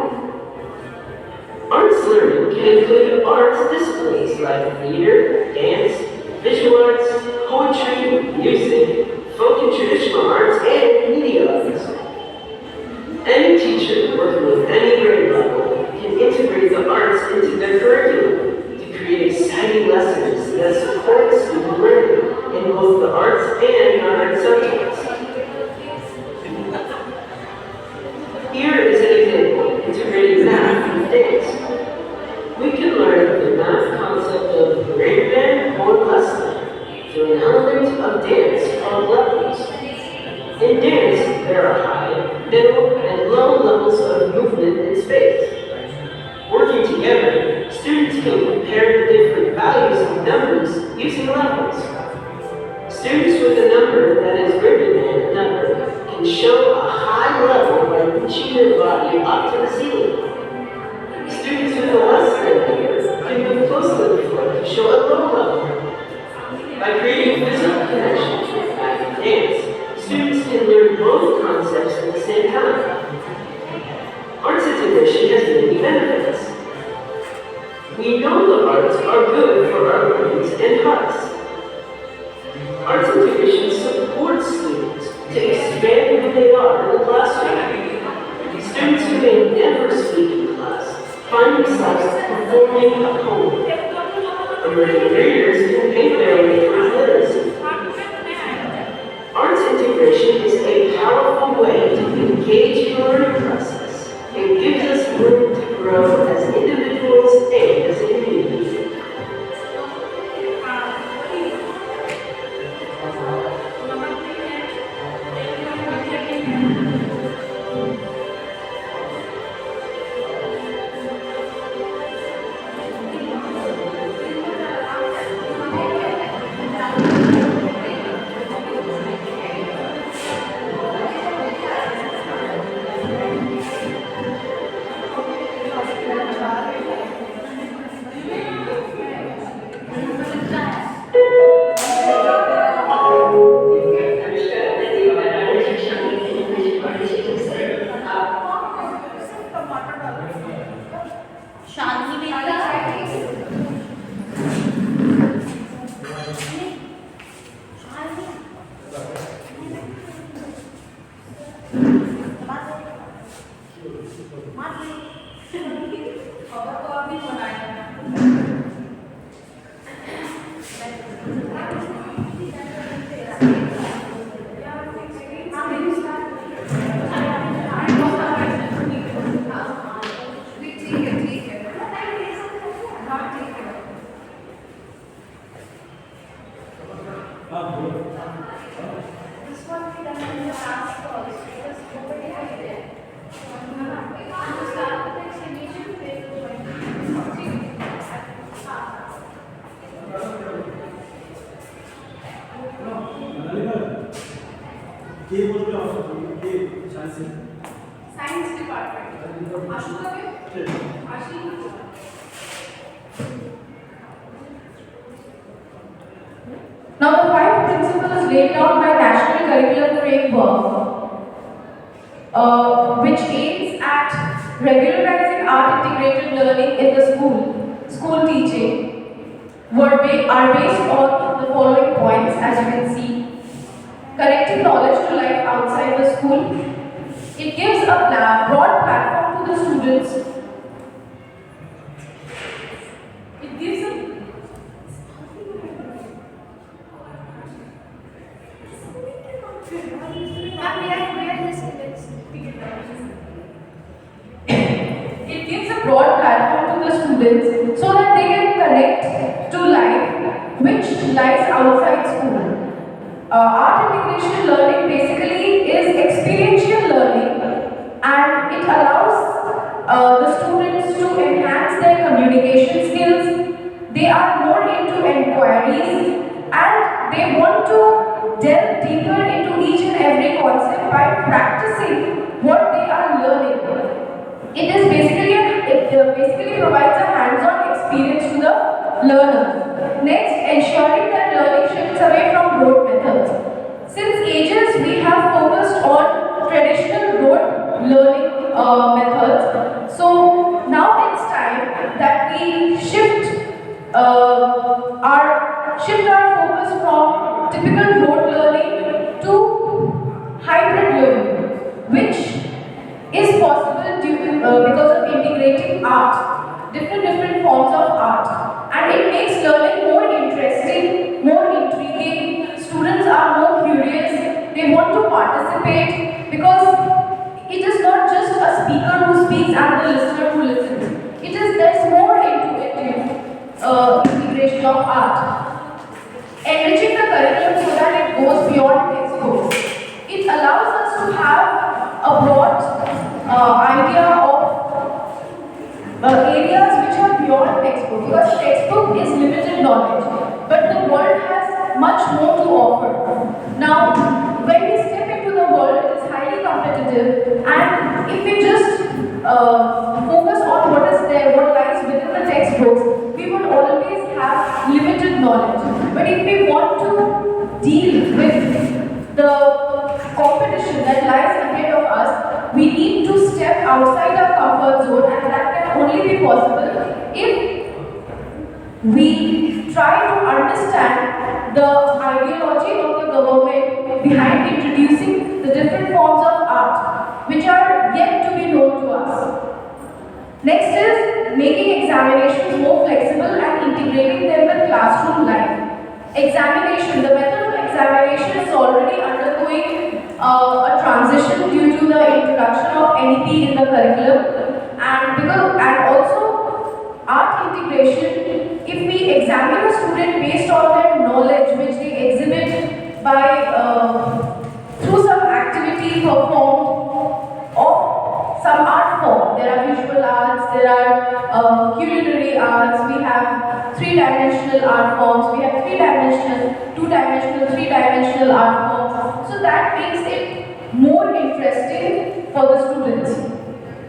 Arts learning can include arts disciplines like theater, dance, visual arts, poetry, music, folk and traditional arts, and media arts. Any teacher working with any grade level can integrate the arts into their curriculum to create exciting lessons that support student learning in both the arts and non-art subjects. Here is an example integrating math with dance. We can learn the math concept of greater than or less than through an element of dance called levels. In dance, there are high, middle, and low levels of movement in space. Working together, students can compare the different values of numbers using levels. Students with a number that is greater than a number can show a high level by reaching their body up to the ceiling. Students with a less than number can move close to the floor to show a low level. By creating physical connections with math and dance, students can learn both concepts at the same time. Arts integration has many benefits. We know the arts are good for our brains and hearts. Arts integration supports students to expand who they are in the classroom. Students who may never speak in class find themselves performing a poem. Emerging readers can paint their way through literacy. Arts integration is a powerful way to engage in the learning process and gives us room to grow as individuals and as a community. Science department. Ashu ka Ashi. laid down by National Curriculum Framework, which aims at regularizing art integrated learning in the school teaching, are based on the following points, as you can see. Connecting knowledge to life outside the school. It gives a broad platform to the students. It gives a It gives a broad platform to the students so that they can connect to life which lies outside school. Art integration learning basically is experiential learning, and it allows the students to enhance their communication skills. They are more into inquiries and they want to delve deeper into each and every concept by practicing what they are learning. It basically provides a hands-on experience to the learner. Next, ensuring that learning shifts away from rote methods. Since ages, we have focused on traditional rote learning methods. So now it's time that we shift our focus from typical rote learning to hybrid learning, which is possible because of integrating art, different forms of art, and it makes learning more interesting, more intriguing. Students are more curious, they want to participate because it is not just a speaker who speaks and the listener who listens. There's more into it, integration of art. Enriching the curriculum so that it goes beyond textbooks. It allows us to have a broad idea of areas which are beyond textbook, because textbook is limited knowledge, but the world has much more to offer. Now, when we step into the world, it is highly competitive, and if we just focus on what is there, what lies within the textbooks, we would always have limited knowledge. But if we want to deal with the competition that lies ahead of us, we need to step outside our comfort zone, and that can only be possible if we try to understand the ideology of the government behind introducing the different forms of art which are yet to be known to us. Next is making examinations more flexible and integrating them with classroom life. Examination, the method of examination is already undergoing a transition due to the introduction of NEP in the curriculum, and also art integration. If we examine a student based on their knowledge which they exhibit by through some activity performed of some art form. There are visual arts, there are culinary arts, we have three-dimensional art forms, we have three-dimensional, two-dimensional, three-dimensional art forms. So that makes it more interesting for the students.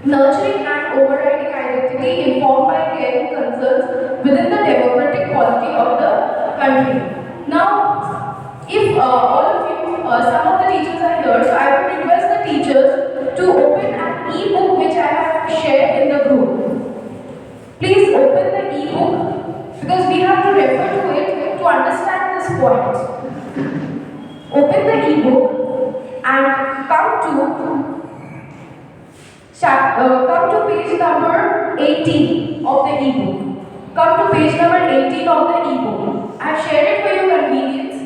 Nurturing and overriding identity informed by caring concerns within the democratic quality of the country. Now, if all of you, some of the teachers are here, so I would request the teachers to open an e-book which I have shared in the group. Please open the e-book because we have to refer to it to understand this point. Open the e-book and come to page number 18 of the e-book. Come to page number 18 of the e-book. I have shared it for your convenience.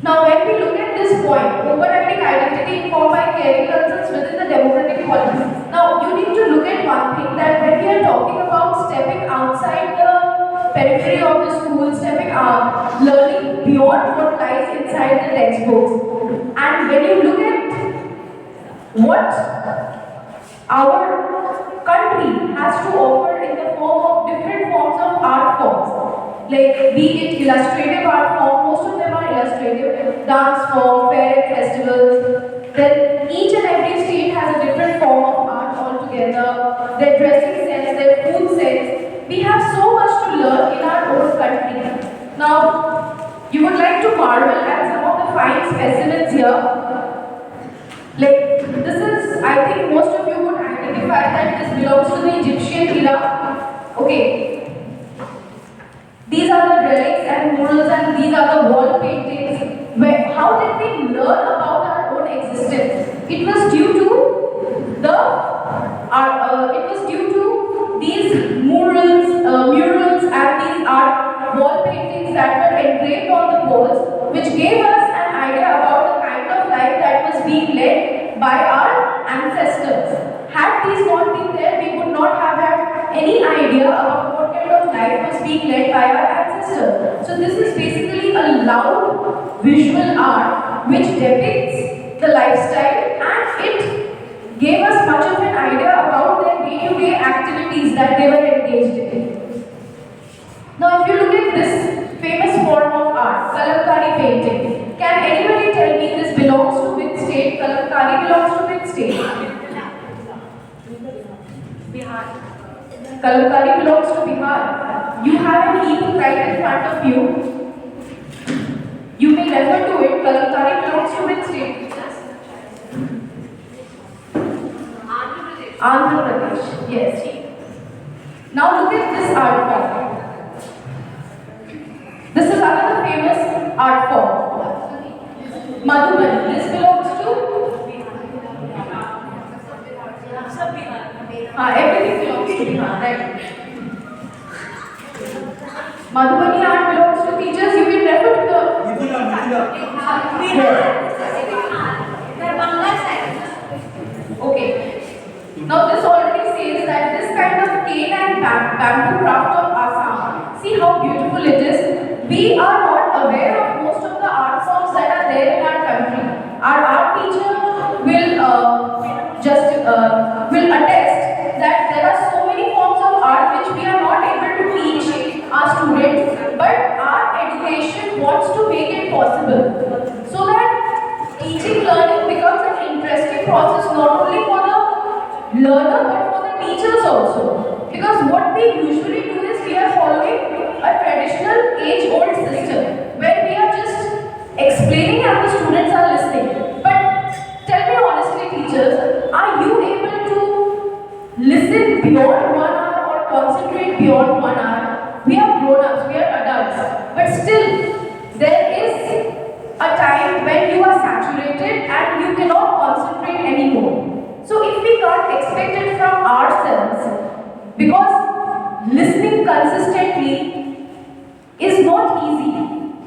Now, when we look at this point, overriding identity informed by caring concerns within the democratic quality. Now, you need to look at one thing, that when we are talking about stepping outside the periphery of the school, stepping out, learning beyond what lies inside the textbooks, and when you look at what our country has to offer in the form of different forms of art forms, like be it illustrative art form, most of them are illustrative, dance form, fair and festivals, then each and every state has a different form of art altogether, their dressing sense, their food sense. We have so much to learn in our own country. Now, you would like get to marvel at some of the fine specimens here. Like, this is, I think most of you would identify that this belongs to the Egyptian era. Okay. These are the relics and murals and these are the wall paintings. How did we learn about our own existence? It was due to these murals and these art wall paintings that were engraved on the walls, which gave us an idea about the kind of life that was being led by our ancestors. Had these not been there, we would not have had any idea about what kind of life was being led by our ancestors. So this is basically a loud visual art which depicts the lifestyle, and it gave us much of an idea about their day-to-day activities that they were engaged in. Now if you look at this famous form of art, Kalamkari painting, can anybody tell me this belongs to which state? Kalamkari belongs to which state? Bihar. Kalamkari belongs to Bihar. You have an e-book right in front of you. You may refer to it. Kalamkari belongs to which state? Andhra Pradesh. Yes. Now look at this art form. This is another famous art form. Madhubani. This belongs to everything belongs to Bihar, right? Madhubani art belongs to teachers. You can refer to the Okay. Now this already says that this kind of cane and bamboo craft of Assam. See how beautiful it is. We are not aware of most of the art forms that are there in our country. Our art teacher will attest that there are so many forms of art which we are not able to teach our students, but our education wants to make it possible so that teaching learning becomes an interesting process not only for the learner but for the teachers also. Because what we usually do is we are following a traditional age-old system where we are just explaining and the students are listening. But tell me honestly, teachers, are you able to listen beyond 1 hour or concentrate beyond 1 hour? We are grown-ups, we are adults, but still there is a time when you are saturated and you cannot concentrate anymore. So if we can't expect it from ourselves, because listening consistently is not easy.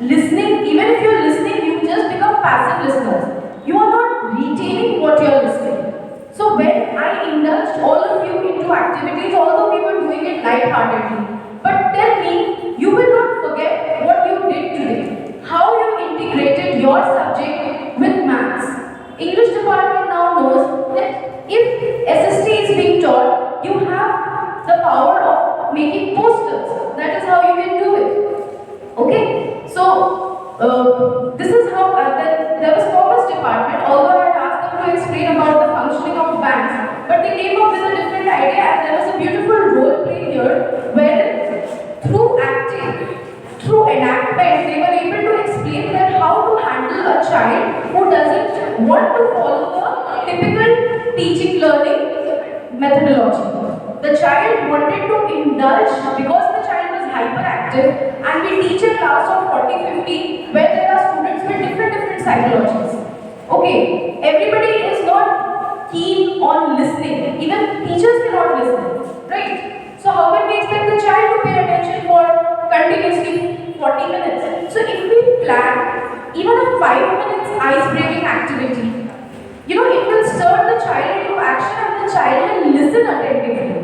Listening, even if you're listening, you just become passive listeners. You are not retaining what you're listening. So when I indulged all of you into activities, although we were doing it lightheartedly, but tell me, you will not forget what you did today. How you integrated your subject with maths. English department now knows that if SST is being taught, you have the power of making posters. That is how you can do it. Okay? So, this is how, there was commerce department, although I had asked them to explain about the functioning of banks, but they came up with a different idea, and there was a beautiful role play here, where through acting, through enactment, they were able to explain that how to handle a child who doesn't want to follow the typical teaching learning methodology. The child wanted to indulge because the child was hyperactive, and we teach a class of 40-50 where there are students with different psychologies. Okay, everybody is not keen on listening. Even teachers cannot listen, right? So how can we expect the child to pay attention for continuously 40 minutes? So if we plan even a 5 minutes ice-breaking activity, it will stir the child into action and the child will listen attentively.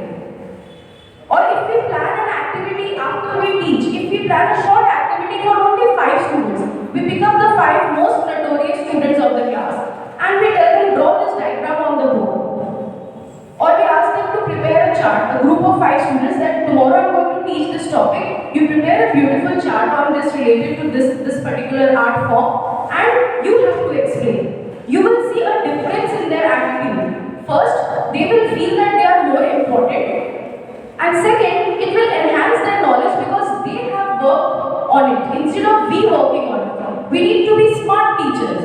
Or if we plan an activity after we teach, if we plan a short activity for only 5 students, we pick up the 5 most notorious students of the class and we tell them draw this diagram on the board. Or we ask them to prepare a chart, a group of 5 students, that tomorrow I'm going to teach this topic. You prepare a beautiful chart on this related to this particular art form and you have to explain. You will see a difference in their attitude. First, they will feel that they are more important. And second, it will enhance their knowledge because they have worked on it instead of we working on it. We need to be smart teachers.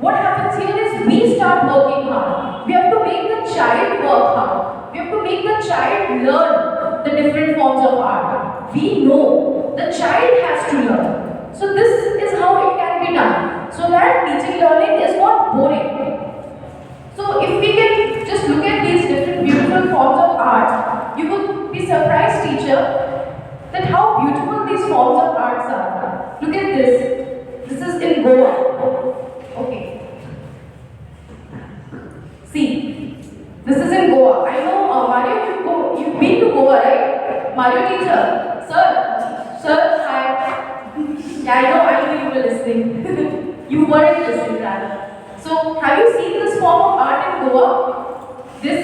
What happens here is we start working hard. We have to make the child work hard. We have to make the child learn the different forms of art. We know the child has to learn. So this is how it can be done. So that teaching learning is not boring. So if we can just look at these different beautiful forms of art, you would be surprised, teacher, that how beautiful these forms of arts are. Look at this. This is in Goa. Okay. See, this is in Goa. I know, Mario, you've been to Goa, right? Mario teacher, sir, hi. Yeah, I know you were listening. You weren't listening, rather. So, have you seen this form of art in Goa? This.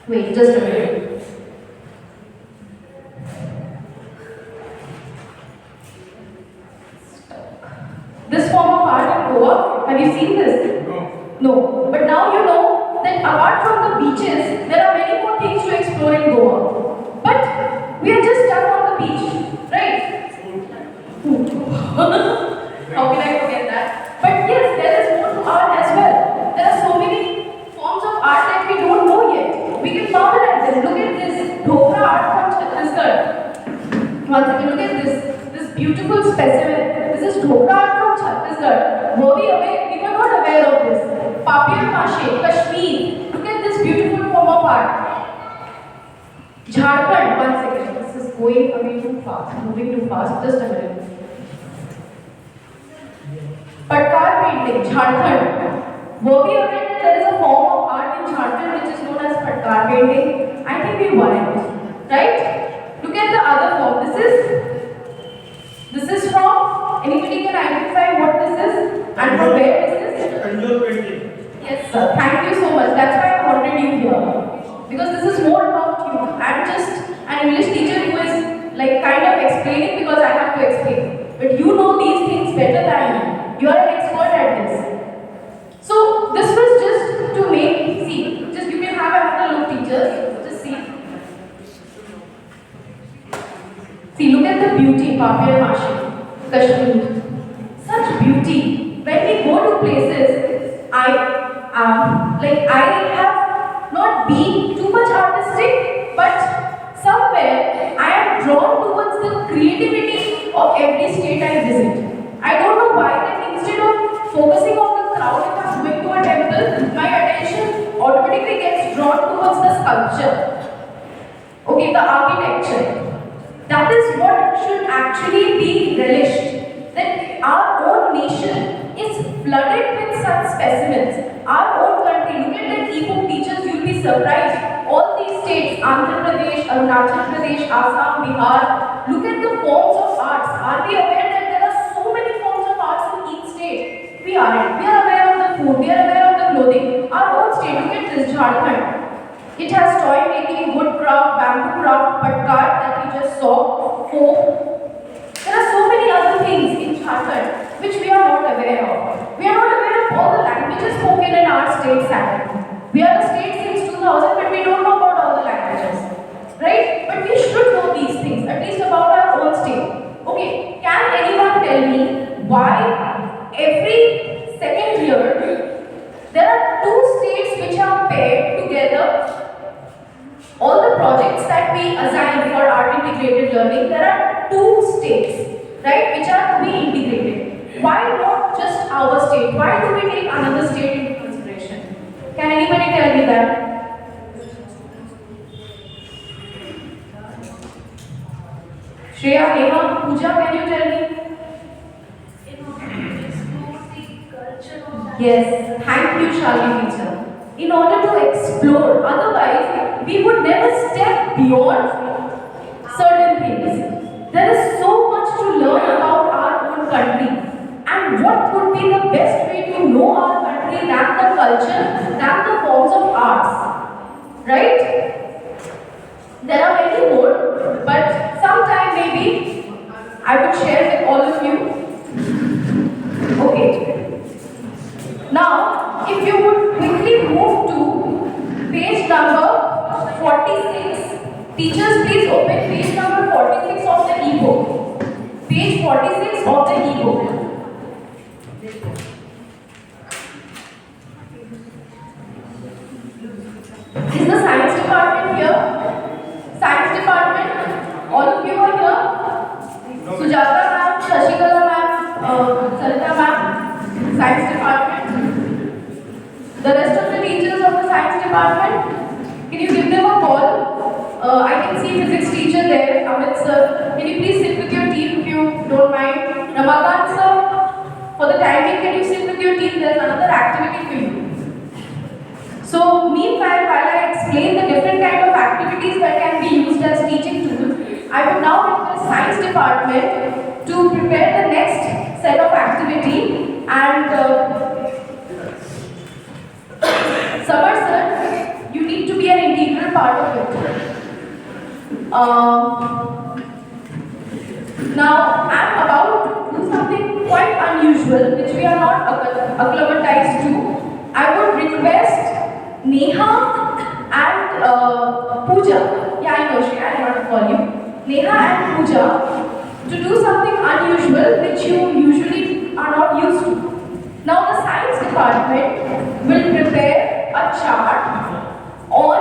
Wait, just a minute. This form of art in Goa, have you seen this? No. But now you know that apart from the beaches, there are many more things to explore in Goa. But we are just stuck on the beach, right? How can I forget that? But yes, there is more to art as well. There are so many forms of art that we don't know yet. We can marvel at them. Look at this Dhokra art from Chhattisgarh. Once again, look at this beautiful specimen. This is Dhokra art from Chhattisgarh. Were we aware? We were not aware of this. Papier Mache, Kashmir. Look at this beautiful form of art. Jharkhand, once again. This is going away too fast, moving too fast. Just a minute. Patkar painting, Jharkhand. Were we aware that there is a form of art in Jharkhand which is known as Patkar painting? I think we weren't, right? Look at the other form. This is from, anybody can identify what this is and from where this is? Anjur painting. Yes, sir. Thank you so much. That's why I wanted you here. Because this is more about you. I'm just an English teacher who is like kind of explaining because I have to explain. But you know these things better than me. You are an expert at this. So this was just to make, see, just you can have another look, teachers. Just see. See, look at the beauty, Papier Mache, Kashmir. Such beauty. When we go to places, I have not been too much artistic, but somewhere I am drawn towards the creativity of every state I visit. I don't know why that instead of focusing on the crowd if I'm going to a temple, my attention automatically gets drawn towards the sculpture. Okay, the architecture. That is what should actually be relished. That our own nation is flooded with such specimens. Our own country, look at the e-book teachers, you'll be surprised. All these states, Andhra Pradesh, Arunachal Pradesh, Assam, Bihar, look at the forms of arts. Are we aware that there are so many forms of arts in each state? We aren't. We are aware of the food, we are aware of the clothing. Our own state, look at this, Jharkhand. It has toy making, wood craft, bamboo craft, patkar that we just saw, folk. There are so many other things in Jharkhand which we are not aware of. We are not aware of all the languages spoken in our state, sadly. We are a state since 2000, but we don't know about all the languages. Right? But we should know these things, at least about our own state. Okay, can anyone tell me why every second year there are two states which are paired together? All the projects that we assign for art integrated learning, there are two states, right, which are to be integrated. Why not just our state? Why do we take another state into consideration? Can anybody tell me that? Shreya, Neha, Pooja, can you tell me? Yes, thank you, Shalini teacher. In order to explore, otherwise we would never step beyond certain things. There is so much to learn about our own country. And what would be the best way to know our country than the culture, than the forms of arts? Right? There are many more, but sometime maybe I would share with all of you. Okay. Now, if you would quickly move to page number 46. Teachers, please open page number 46 of the e-book. Page 46 of the e-book. Is the science department here? Science department, all of you are here? Sujata ma'am, Shashikala ma'am, Sarita ma'am, science department. The rest of the teachers of the science department, can you give them a call? I can see physics teacher there, Amit sir. Can you please sit with your team if you don't mind? Ramakant sir, for the time being, can you sit with your team? There's another activity for you. So, meanwhile, while I explain the different kind of activities that can be used as teaching tools, I would now request science department to prepare the next set of activity and Samar sir, you need to be an integral part of it. Now, I'm about to do something quite unusual, which we are not acclimatized to. I would request Neha and Pooja. Yeah, I know, Shri, I don't want to call you. Neha and Pooja to do something unusual which you usually are not used to. Now, the science department will prepare a chart on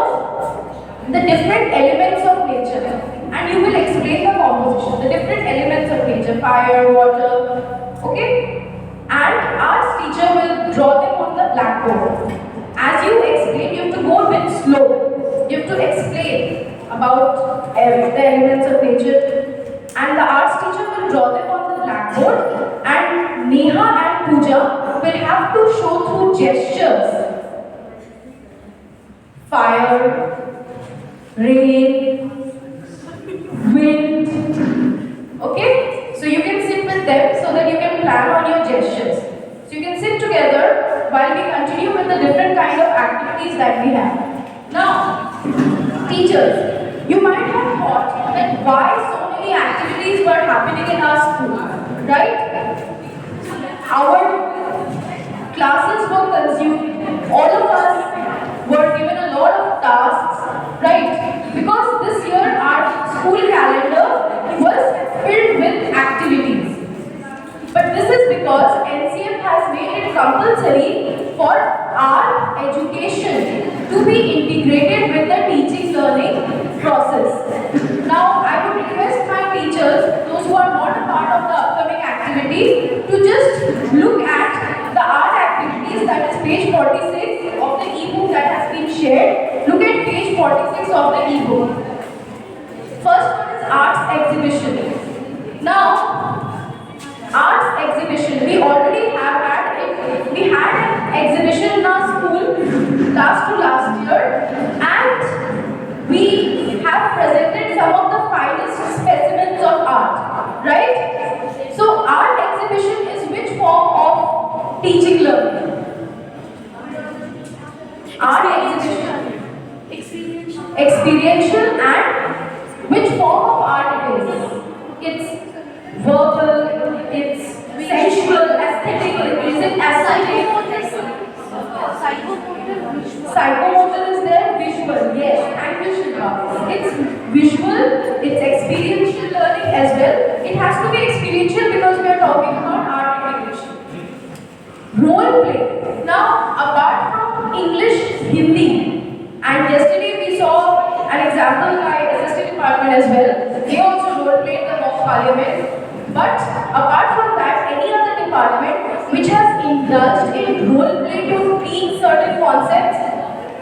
the different elements of nature and you will explain the composition, the different elements of nature, fire, water, okay? And arts teacher will draw them on the blackboard. As you explain, you have to go a bit slow. You have to explain about the elements of nature. And the arts teacher will draw them on the blackboard. And Neha and Pooja will have to show through gestures. Fire, rain, wind. Okay? So you can sit with them so that you can plan on your gestures. So you can sit together while we continue with the different kind of activities that we have. Now, teachers, you might have thought that why so many activities were happening in our school, right? Our classes were consumed. All of us were given a lot of tasks, right? Because this year our school calendar was filled with activities. But this is because NCF has made it compulsory for our education to be integrated with the teaching learning process. Now, I would request my teachers, those who are not a part of the upcoming activity, to just look at the art activities, that is page 46 of the e-book that has been shared. Look at page 46 of the e-book. First one is arts exhibition. Now, arts exhibition, we already have had it. We had an exhibition in our school last year and we have presented some of the finest specimens of art, right? So art exhibition is which form of teaching learning? Art exhibition. Experiential and which form of art it is? It's verbal, it's sensual, aesthetic, is it aesthetic? Psychomotor is there, visual, yes, thank you Shilpa. It's visual, it's experiential learning as well. It has to be experiential because we are talking about art integration. Role play. Now, apart from English, Hindi, and yesterday we saw an example by assistant department as well. They also role played the mock parliament. But apart from that, any other department which has indulged in role play to teach certain concepts,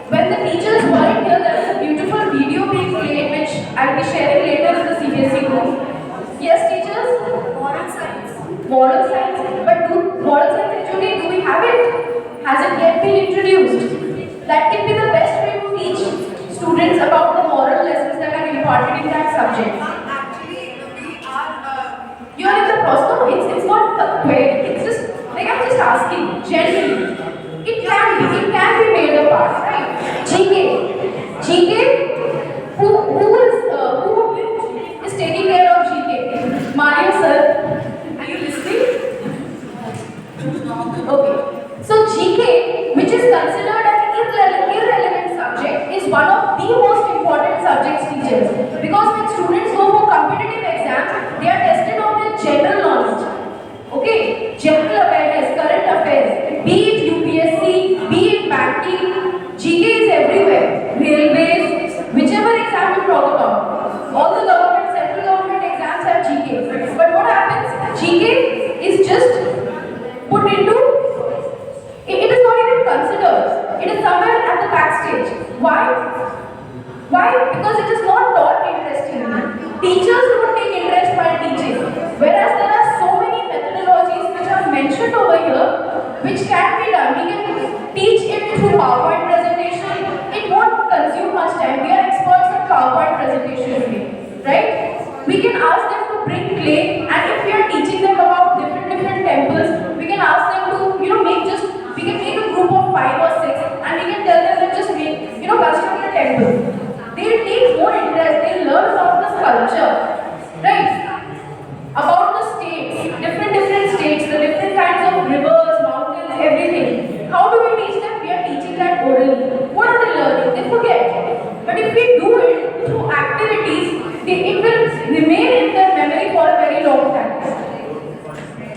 when the teachers weren't here, there is a beautiful video being played which I'll be sharing later in the CBSE group. Yes, teachers? Moral science. Moral science. But moral science actually, do we have it? Has it yet been introduced? That can be the best way to teach students about the moral lessons that are imparted in that subject. You are in the process. No, it's not a query. It's just like I'm just asking. Generally, it can be made a part, right? GK. Who is taking care of GK? Mario sir, are you listening? Okay. So GK, which is considered an irrelevant subject, is one of the most important subjects, teachers, because when students go for ask them to bring clay, and if we are teaching them about different temples, we can ask them to, we can make a group of 5 or 6, and we can tell them that just make, construct a temple. They take more interest, they learn about this culture, right? About the states, different states, the different kinds of rivers, mountains, everything. How do we teach them? We are teaching that orally. What are they learning? They forget. But if we do it through activities, it will remain in their memory for a very long time.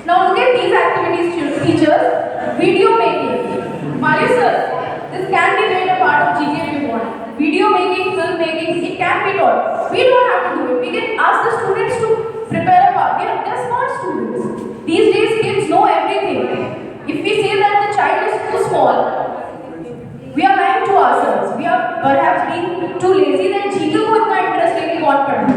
Now look at these activities, teachers. Video making. Mario sir, this can be made a part of GK if you want. Video making, film making, it can be taught. We don't have to do it. We can ask the students to prepare a part. They're smart students. These days kids know everything. If we say that the child is too small, we are lying to ourselves. We are perhaps being too lazy that GK को इतना interest लेके कौन पढ़ना?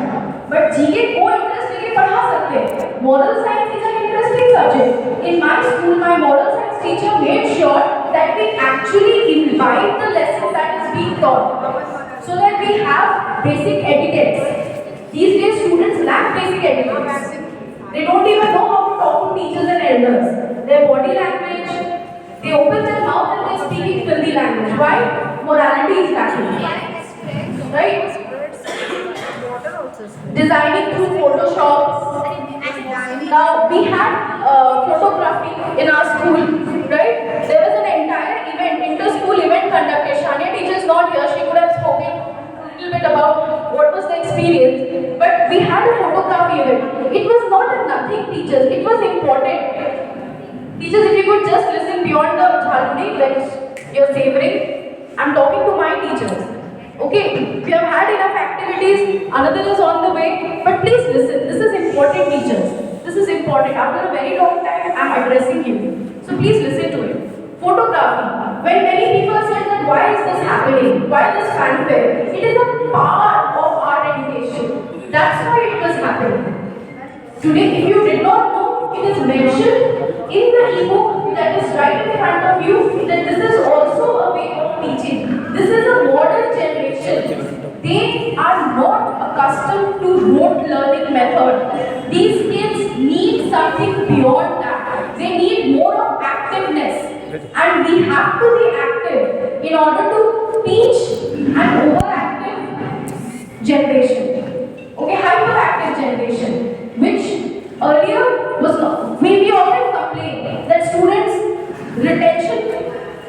But GK को interest लेके पढ़ा सकते हैं. Moral science is an interesting subject. In my school, my moral science teacher made sure that we actually invite the lesson that is being taught, so that we have basic etiquettes. These days, students lack basic etiquettes. They don't even know how to talk to teachers and elders. Their body language, they open their mouth and they're speaking filthy language. Why? Morality is lacking. Right? Designing through Photoshop. Now, we had photography in our school, right? There was an entire event, inter-school event conducted. Shania teacher is not here. She could have spoken a little bit about what was the experience. But we had a photography event. It was not a nothing, teachers. It was important. Teachers, if you could just listen beyond the Chowdhury that you're savoring. I'm talking to my teachers. Okay, we have had enough activities, another is on the way, but please listen, this is important, teachers. This is important. After a very long time, I'm addressing you. So please listen to it. Photography. When many people said that why is this happening? Why this fanfare? It is a part of our education. That's why it was happening. Today, if you did not know, it is mentioned in the ebook that is right in front of you that this is also a way of teaching. This is a modern generation. They are not accustomed to rote learning method. These kids need something beyond that. They need more of activeness. And we have to be active in order to teach an overactive generation. Okay, hyperactive generation, which earlier was not. We often complain that students' retention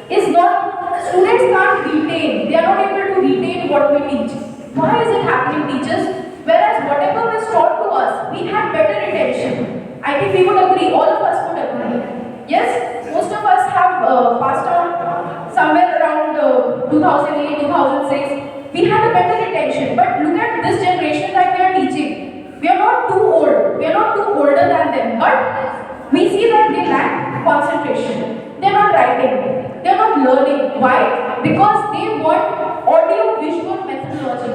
is not. Students can't retain. They are not able to retain what we teach. Why is it happening, teachers? Whereas whatever was taught to us, we had better retention. I think we would agree. All of us would agree. Yes, most of us have passed on somewhere around 2008, 2006. We had a better retention. But look at this generation that we are teaching. We are not too old. We are not too older than them. But we see that they lack concentration. They are not writing. They are not learning. Why? Because they want audio-visual methodology.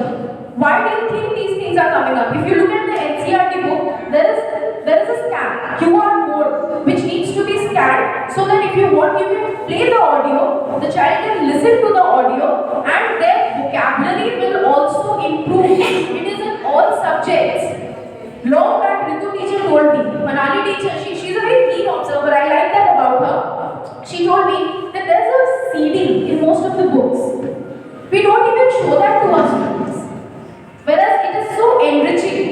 Why do you think these things are coming up? If you look at the NCERT book, there is a scan, QR code, which needs to be scanned so that if you want, you can play the audio, the child can listen to the audio, and their vocabulary will also improve. It is in all subjects. Long back, Ritu teacher told me, Manali teacher, she's a very keen observer. I like that about her. She told me that there's a CD in most of the books. We don't even show that to our students. Whereas it is so enriching.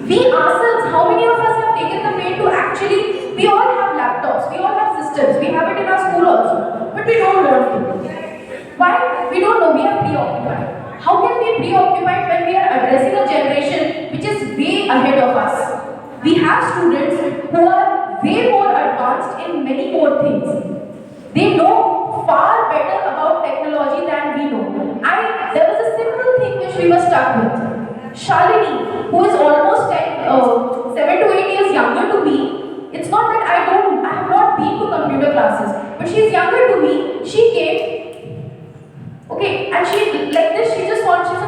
We ourselves, how many of us have taken the pain to actually, we all have laptops, we all have systems, we have it in our school also, but we don't want to. Why? We don't know, we are preoccupied. How can we be preoccupied when we are addressing a generation which is way ahead of us? We have students who are way more advanced in many more things. They know far better about technology than we know. There was a simple thing which we were stuck with. Shalini, who is almost 7 to 8 years younger to me, it's not that I have not been to computer classes, but she's younger to me. She came, okay, and she said,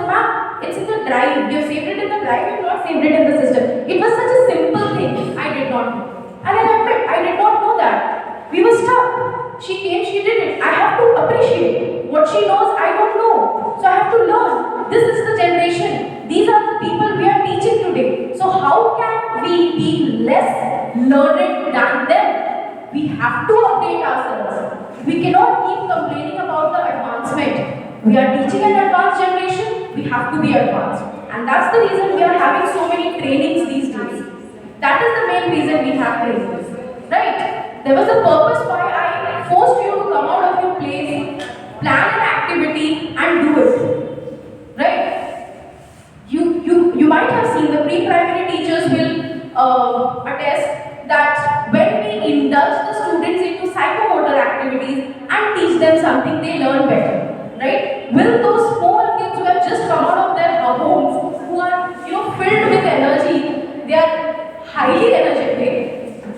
ma'am, it's in the drive. You have saved it in the drive, you have not saved it in the system. It was such a simple thing, I did not know. And I admit, I did not know that. We were stuck. She came, she did it. I have to appreciate. What she knows, I don't know. So I have to learn. This is the generation. These are the people we are teaching today. So less learned than them. We have to update ourselves. We cannot keep complaining about the advancement. We are teaching an advanced generation, we have to be advanced. And that's the reason we are having so many trainings these days. That is the main reason we have trainings. Right? There was a purpose why I forced you to come out of your place, plan an activity and do it. Right? You might have seen the pre-primary teachers will attest that when we indulge the students into psychomotor activities and teach them something, they learn better. Right? Will those small kids who have just come out of their homes, who are filled with energy, they are highly energetic.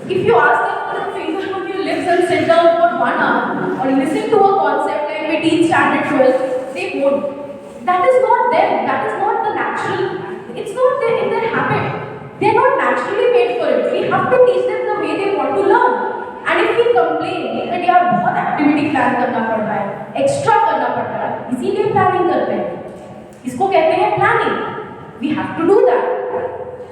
If you ask them to put a finger on your lips and sit down for 1 hour or listen to a concept like we teach standard 12, they won't. That is not them. That is not the natural. It's not in their habit. They are not naturally made for it. We have to teach them the way they want to learn. And if we complain that यार बहुत activity plan करना पड़ रहा है, extra करना पड़ रहा है, इसीलिए planning करते हैं. इसको कहते हैं planning. We have to do that.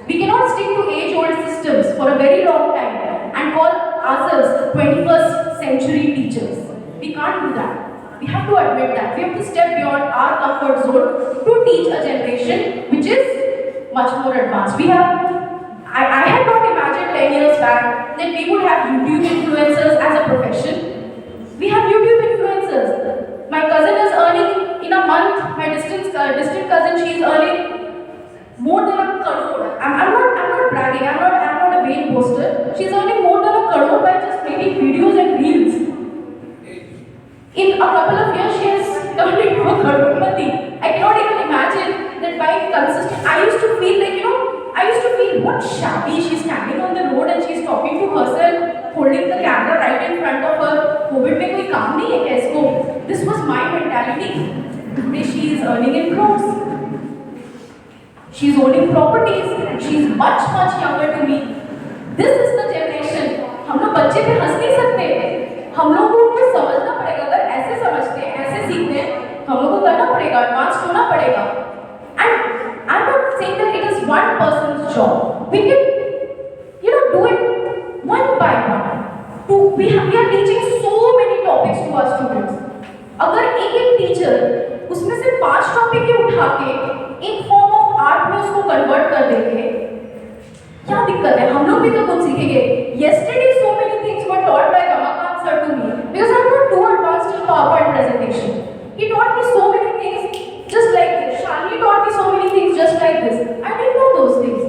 We cannot stick to age-old systems for a very long time and call ourselves 21st century teachers. We can't do that. We have to admit that. We have to step beyond our comfort zone to teach a generation which is much more advanced. I had not imagined 10 years back that we would have YouTube influencers as a profession. We have YouTube influencers. My cousin is earning in a month, my distant cousin, she is earning more than a crore. I'm not bragging, I'm not a vain boaster. She's earning more than a crore by just making videos and reels. In a couple of years, she has turned into a crorepati. I cannot even imagine that by consistent. I used to feel what shabby. She's standing on the road and she's talking to herself, holding the camera right in front of her. COVID में कोई काम नहीं है क्या इसको? This was my mentality. Today she is earning in crores. She's owning properties. She's much younger to me. This is the generation. हम लोग बच्चे पे हंस नहीं सकते. हम लोगों को समझना पड़ेगा. अगर ऐसे समझते हैं, ऐसे सीखते हैं, हम लोगों को करना पड़ेगा, एडवांस होना पड़ेगा. And I'm not saying that it is one person's job. We can, do it one by one. We are teaching so many topics to our students. अगर एक टीचर उसमें से 5 टॉपिक उठा के एक फॉर्म ऑफ आर्ट में उसको convert कर देंगे, क्या दिक्कत है? हम लोग भी तो कुछ सीखेंगे. Yesterday so many things were taught by Ramakant sir to me because I'm not too advanced in PowerPoint presentation. He taught me so many things just like this. Shalini taught me so many things just like this. I didn't know those things.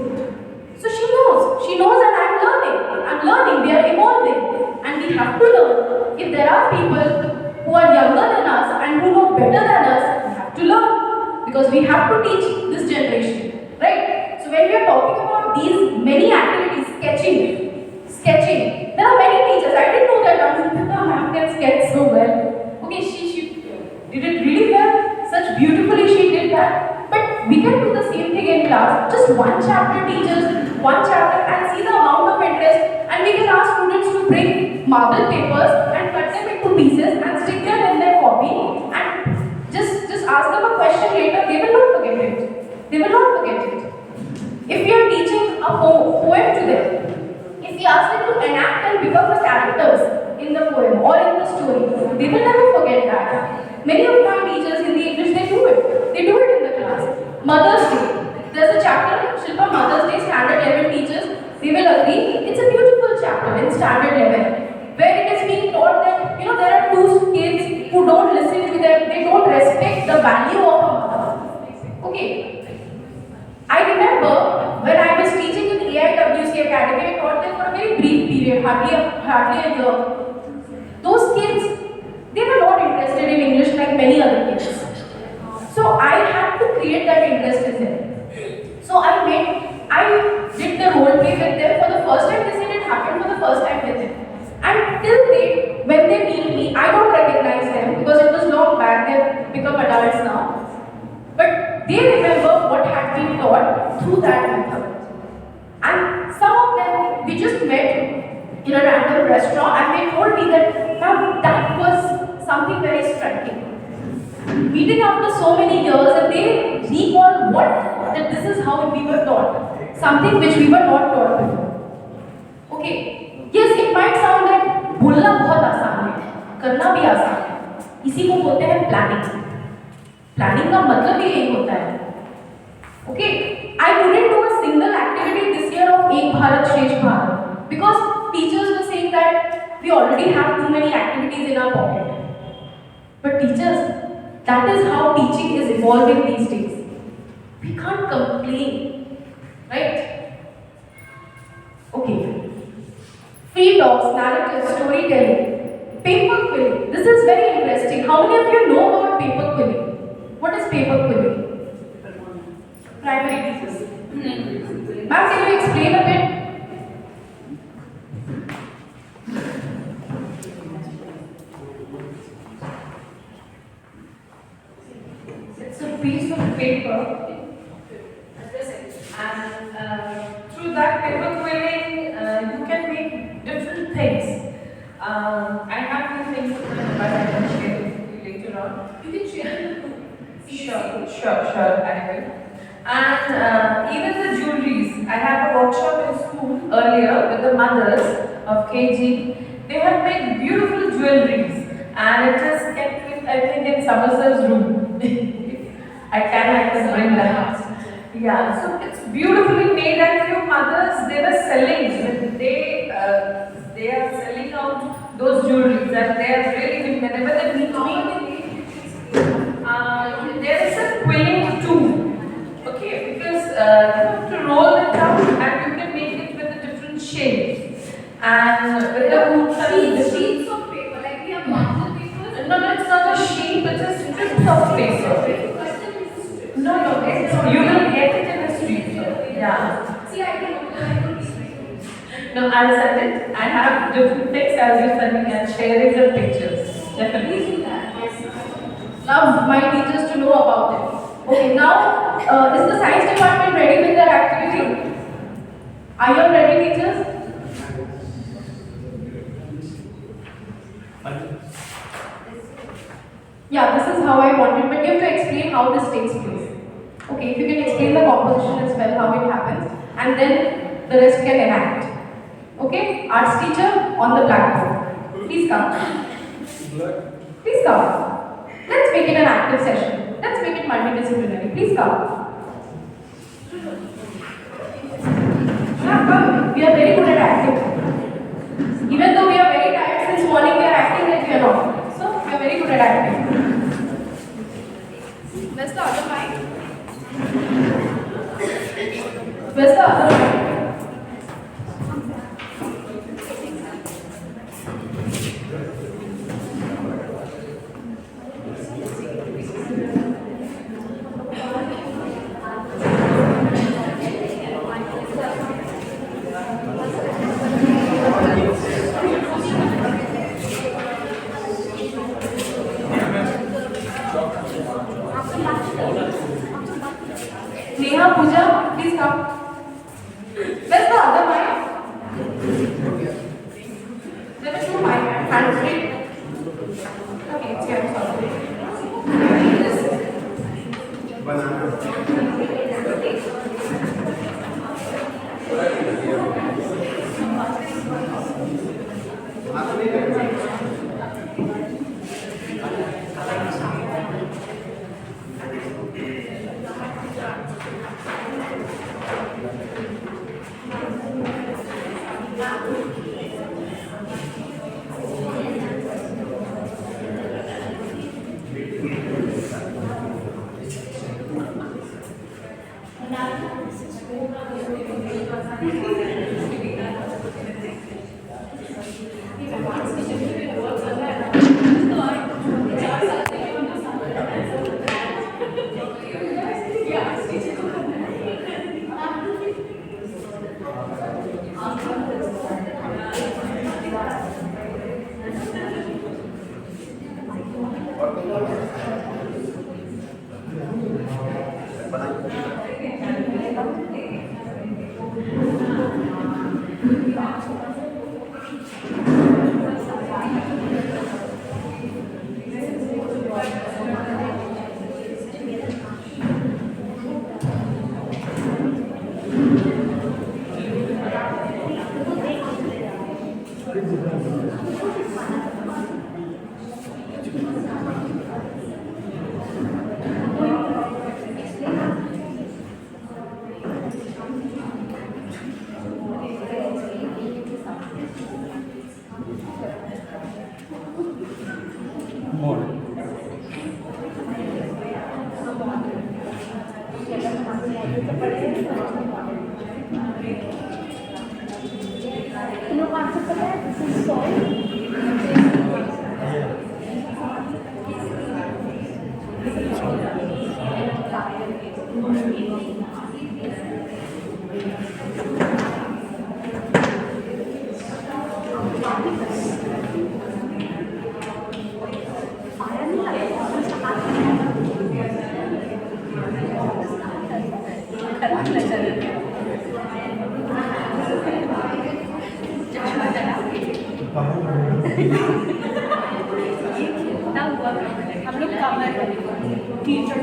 So she knows and I'm learning. We are evolving and we have to learn. If there are people who are younger than us and who know better than us, we have to learn because we have to teach this generation, right? So when we are talking about these many activities, sketching, there are many teachers. I didn't know that Anupita ma'am can sketch so well. Okay, she did it really well. Such beautifully she did that. But we can do the same thing in class. Just one chapter teachers, one chapter and see the amount of interest. And we can ask students to bring marble papers and cut them into pieces and stick them in their copy. And just ask them a question later. They will not forget it. If we are teaching a poem to them, if we ask them to enact and become the characters in the poem or in the story, they will never forget that. Many of my teachers in the English, they do it in the class. Mother's Day, there's a chapter, Shilpa Mother's Day, standard 11 teachers, they will agree, it's a beautiful chapter in standard 11, where it is being taught that, there are 2 kids who don't listen to them, they don't respect the value of a mother. Okay. I remember when I was teaching in the AIWC Academy, I taught them for a very brief period, hardly a year. Those kids, they were not interested in English like many other kids. So I had to create that interest in them. So I did the role play with them for the first time. They said it happened for the first time with them. And till date, when they meet me, I don't recognize them because it was long back. They've become adults now. But they remember what had been taught through that method. And some of them, we just met in a random restaurant and they told me that, ma'am, that was something very striking. Meeting after so many years and they recall that this is how we were taught. Something which we were not taught before. बोलना बहुत आसान है, करना भी आसान है। इसी को बोलते हैं प्लानिंग। प्लानिंग का मतलब ही यही होता है। Okay, I couldn't do a single activity this year of Ek Bharat Shresh Bharat because teachers were saying that we already have too many activities in our pocket. But teachers, that is how teaching is evolving these days. We can't complain, right? Okay. Free talks, narratives, storytelling, paper quilling. This is very interesting. How many of you know about paper quilling? What is paper quilling? Primary teachers. Ma'am, can you explain a bit? It's a piece of paper, and through that paper quilling, you can make different things. I have few things but I can share with you later on. You can share. Sure, I will. And even the jewelries. I have a workshop in school earlier with the mothers of KG. They have made beautiful jewelries, and it is kept, I think, in Somerset's room. I can bring that. Yeah, so it's beautifully made, and few mothers, they were selling. They are selling out those jewelries, and they are really, whenever they meet me, there is a quilling tool. Okay, because you have to roll it out and you can make it with a different shapes. And with the Sheets of paper, like we have marker papers. no, it's not a sheet, it's a strips of paper. No, you will get it in a strip. Yeah. See, I don't know. No, I'll send it. I have different things I'll be sending and sharing the pictures. Definitely. Love my teachers to know about it. Okay, now is the science department ready with their activity? Are you all ready, teachers? Yeah, this is how I wanted, but you have to explain how this takes place. Okay, if you can explain the composition as well, how it happens, and then the rest can enact. Okay, arts teacher on the blackboard. Please come. Please come. Let's make it an active session. Let's make it multidisciplinary. Please come. Yeah, come. We are very good at acting. Even though we are very tired since morning, we are acting like we are not. So, we are very good at acting. Where's the other mic? Where's the other mic? Neha, Pooja, please come. Where's the other mic? There were two mics. Hands free. Okay, it's here. Sorry. को answer पता है? This is soil. हम लोग काम teacher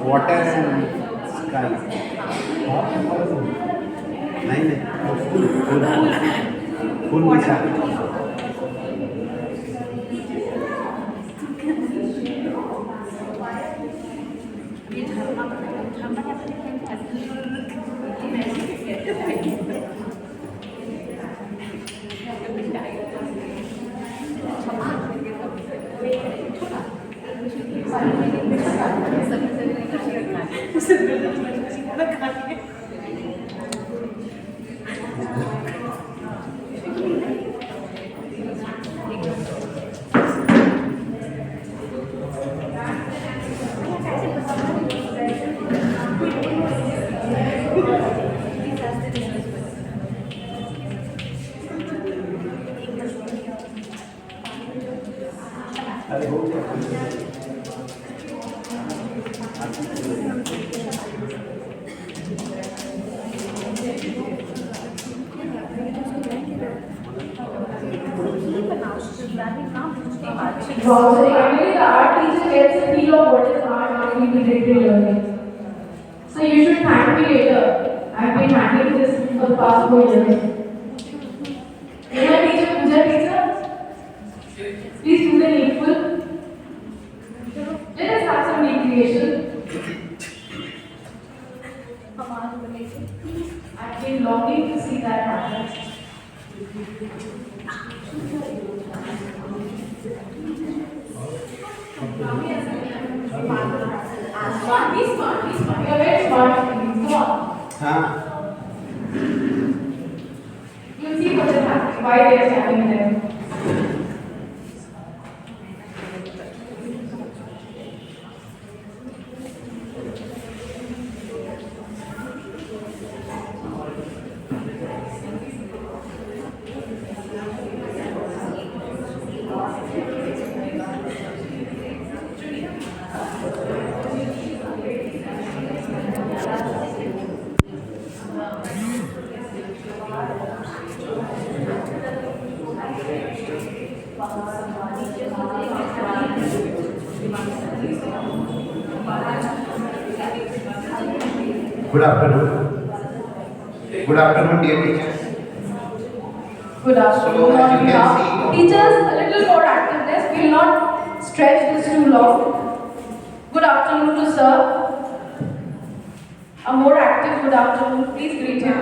water and sky. नहीं full Misha. Wow, so actually the art teacher gets a feel of what is art and we did learning. So you should thank me later. I've been handling this for the past 4 years. Puja teacher, please do the needful. Let us have some recreation. I've been longing to see that happen. Be smart. You're very smart. Come on. हाँ. You'll see what is happening, why they are standing there. Good afternoon. Good afternoon, dear teachers. Good afternoon. So, as you can see, Teachers, a little more activeness. We will not stretch this too long. Good afternoon to sir. A more active good afternoon. Please greet him.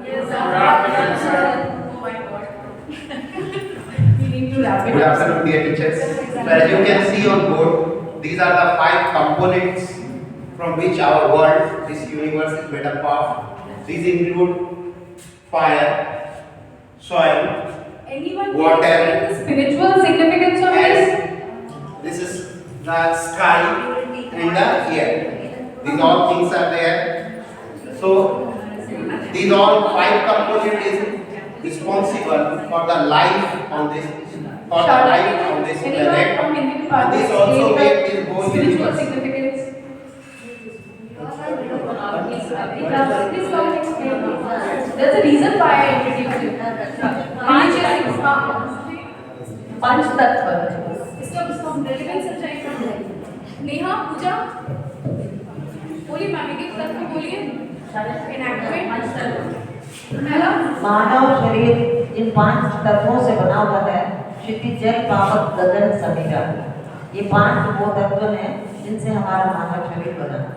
Yes, good afternoon, sir. Oh my God. We need to wrap it good up. afternoon, dear teachers. So, as you can see on board, these are the 5 components from which our world, this universe is made up of. These include fire, soil, Anyone water, can explain the spiritual significance of this? this is the sky and the air. These all things are there. So these all 5 components is responsible for the life on this planet. And this also makes this whole spiritual universe. significance. Please come and explain. There's a reason why I introduced you. पंच तत्व. इसका relevance समझाइए. नेहा, पूजा, बोलिए ma'am एक तत्व बोलिए. Enactment. मानव शरीर इन 5 तत्वों से बना हुआ है. क्षितिज, जल, पावक, गगन, समीरा. ये 5 वो तत्व हैं जिनसे हमारा मानव शरीर बना है.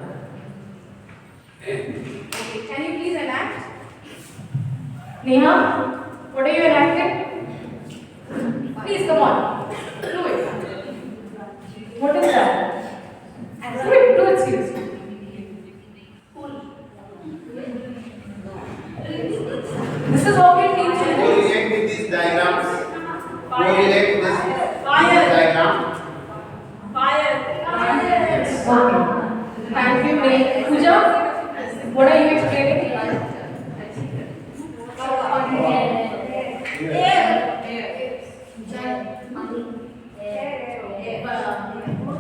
Can you please enact? Neha, what are you enacting? Please come on, do it. correlate this diagram? Okay. Thank you, May. Pooja, what are you explaining?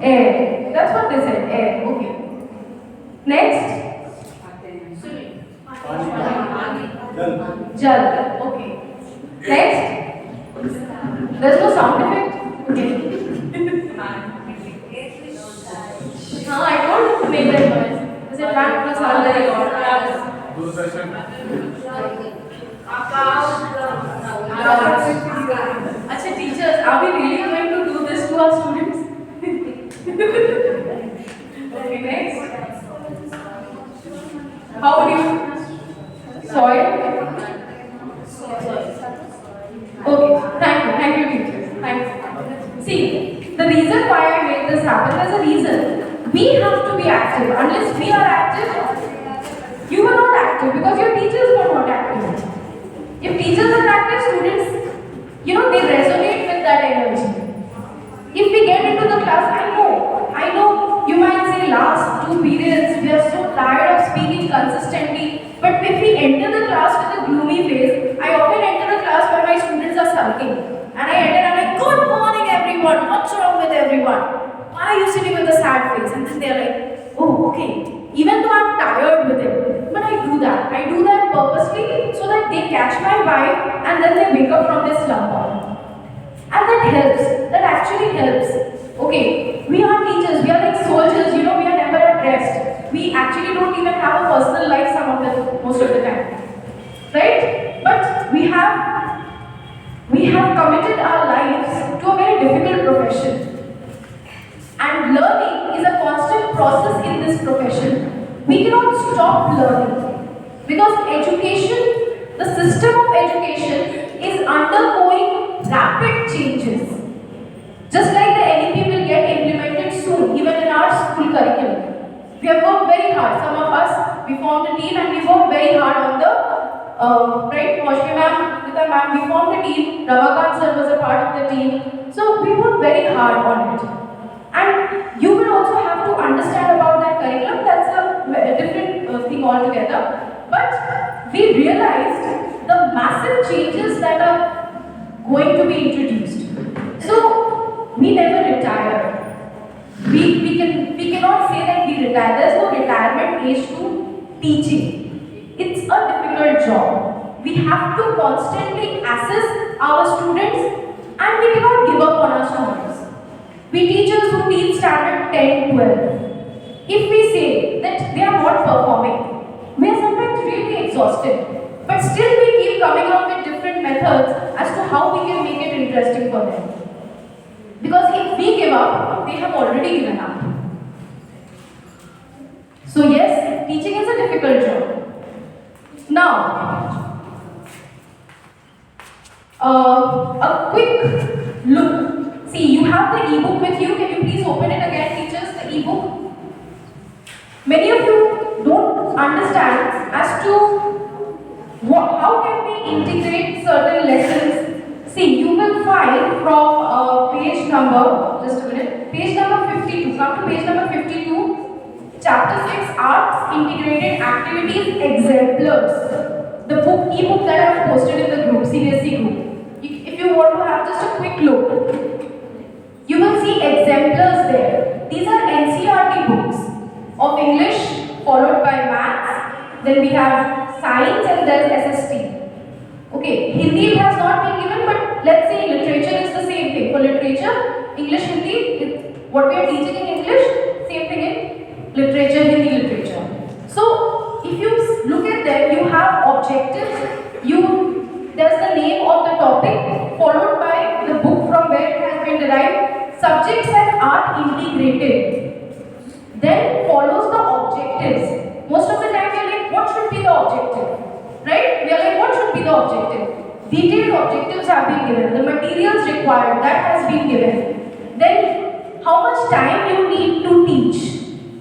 Air. That's what they said. Air. Okay. Next. Jal. Okay. Next. There's no sound effect. Okay. I don't make that noise. Is it bad plus Acha teachers, are we really going to do this to our students? Okay, next. How would you? Soil? Okay, thank you teachers. Thanks. See, the reason why I made this happen, there's a reason. We have to be active. Unless we are active, you are not active because your teachers were not active. If teachers are active, students, they resonate with that energy. If we get into the class, I know, you might say last 2 periods, we are so tired of speaking consistently, but if we enter the class with a gloomy face, I often enter a class where my students are sulking. And I enter and I'm like, good morning everyone, what's wrong with everyone? Why are you sitting with a sad face? And then they're like, oh, okay. Even though I'm tired with it, but I do that. I do that purposely so that they catch my vibe and then they wake up from this slumber. And that helps. That actually helps. Okay, we are teachers. We are like soldiers. We are never at rest. We actually don't even have a personal life most of the time, right? But we have committed our lives to a very difficult profession. And learning is a constant process in this profession. We cannot stop learning because education, the system of education is undergoing rapid changes. Just like the NEP will get implemented soon, even in our school curriculum. We have worked very hard. Some of us, we formed a team and we worked very hard on the, right, Moshmi ma'am, Rita ma'am, we formed a team. Ramakant sir was a part of the team. So we worked very hard on it. And you will also have to understand about that curriculum. That's a different thing altogether. But we realized the massive changes that are going to be introduced. So we never retire. We cannot say that we retire. There's no retirement age to teaching. It's a difficult job. We have to constantly assess our students and we cannot give up on our students. We teachers who teach standard 10, 12. If we say that they are not performing, we are sometimes really exhausted. But still we keep coming up with different methods as to how we can make it interesting for them. Because if we give up, they have already given up. So yes, teaching is a difficult job. Now, a quick look. See, you have the ebook with you. Can you please open it again, teachers, the ebook? Many of you don't understand as to how can we integrate certain lessons. See, you will find from page number, just a minute, page number 52. Come to page number 52, chapter 6, Arts, Integrated Activities, Exemplars. The book, ebook that I have posted in the group, CBSE group. If you want to have just a quick look, you will see exemplars there. These are NCERT books of English followed by maths. Then we have science and then SST. Okay, Hindi has not been given, but let's say literature is the same thing. For literature, English, Hindi, what we are teaching in English, same thing in literature, Hindi literature. So, if you look at them, you have objectives, there's the name of the topic, followed by the book from where it has been derived, subjects and art integrated. Then follows the objectives. Most of the time we are like, what should be the objective? Right? We are like, what should be the objective? Detailed objectives have been given. The materials required, that has been given. Then, how much time you need to teach?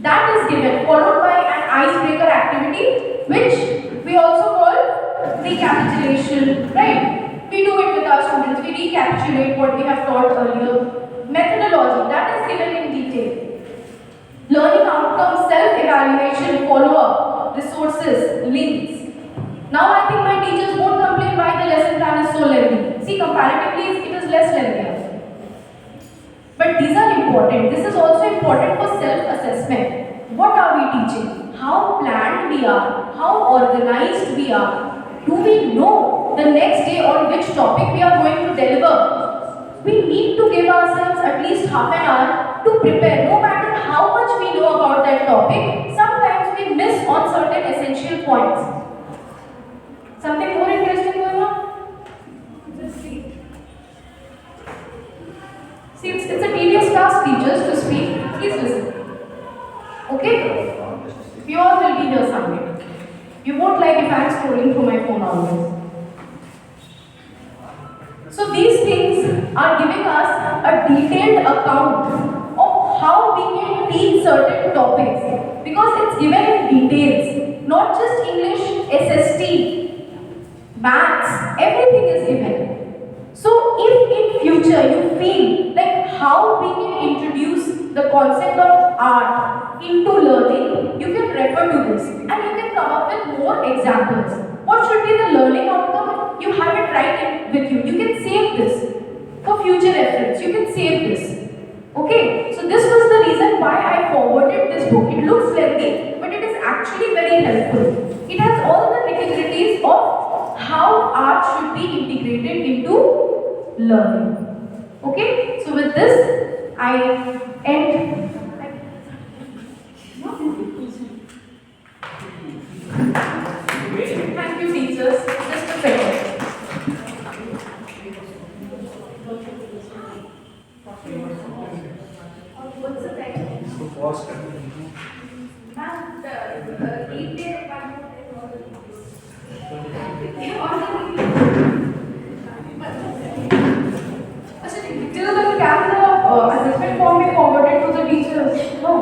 That is given, followed by an icebreaker activity, which we also call recapitulation, right? We We do it with our students. We recapitulate what we have taught earlier. Methodology, that is given in detail. Learning outcomes, self-evaluation, follow-up, resources, links. Now I think my teachers won't complain why the lesson plan is so lengthy. See, comparatively, it is less lengthy. But these are important. This is also important for self-assessment. What are we teaching? How planned we are? How organized we are? Do we know the next day on which topic we are going to deliver? We need to give ourselves at least half an hour to prepare. No matter how much we know about that topic, sometimes we miss on certain essential points. Something more interesting going on? See, it's a tedious task, teachers, to speak. Please listen. Okay? You all will be here someday. You won't like if I am scrolling through my phone always. So these things are giving us a detailed account of how we can teach certain topics, because it's given in details, not just English, SST, maths, everything is given. So if in future you feel like how we can introduce the concept of art into learning, you can refer to this and you can come up with more examples. What should be the learning outcome? You have it right with you. You can save this for future reference. You can save this. Okay, so this was the reason why I forwarded this book. It looks lengthy, but it is actually very helpful. It has all the nitty-gritties of how art should be integrated into learning. Okay, so with this, I end. Thank you, teachers. Just a second. What's the time? Ma'am, the evening department till the camera assessment form be forwarded to the teachers. No.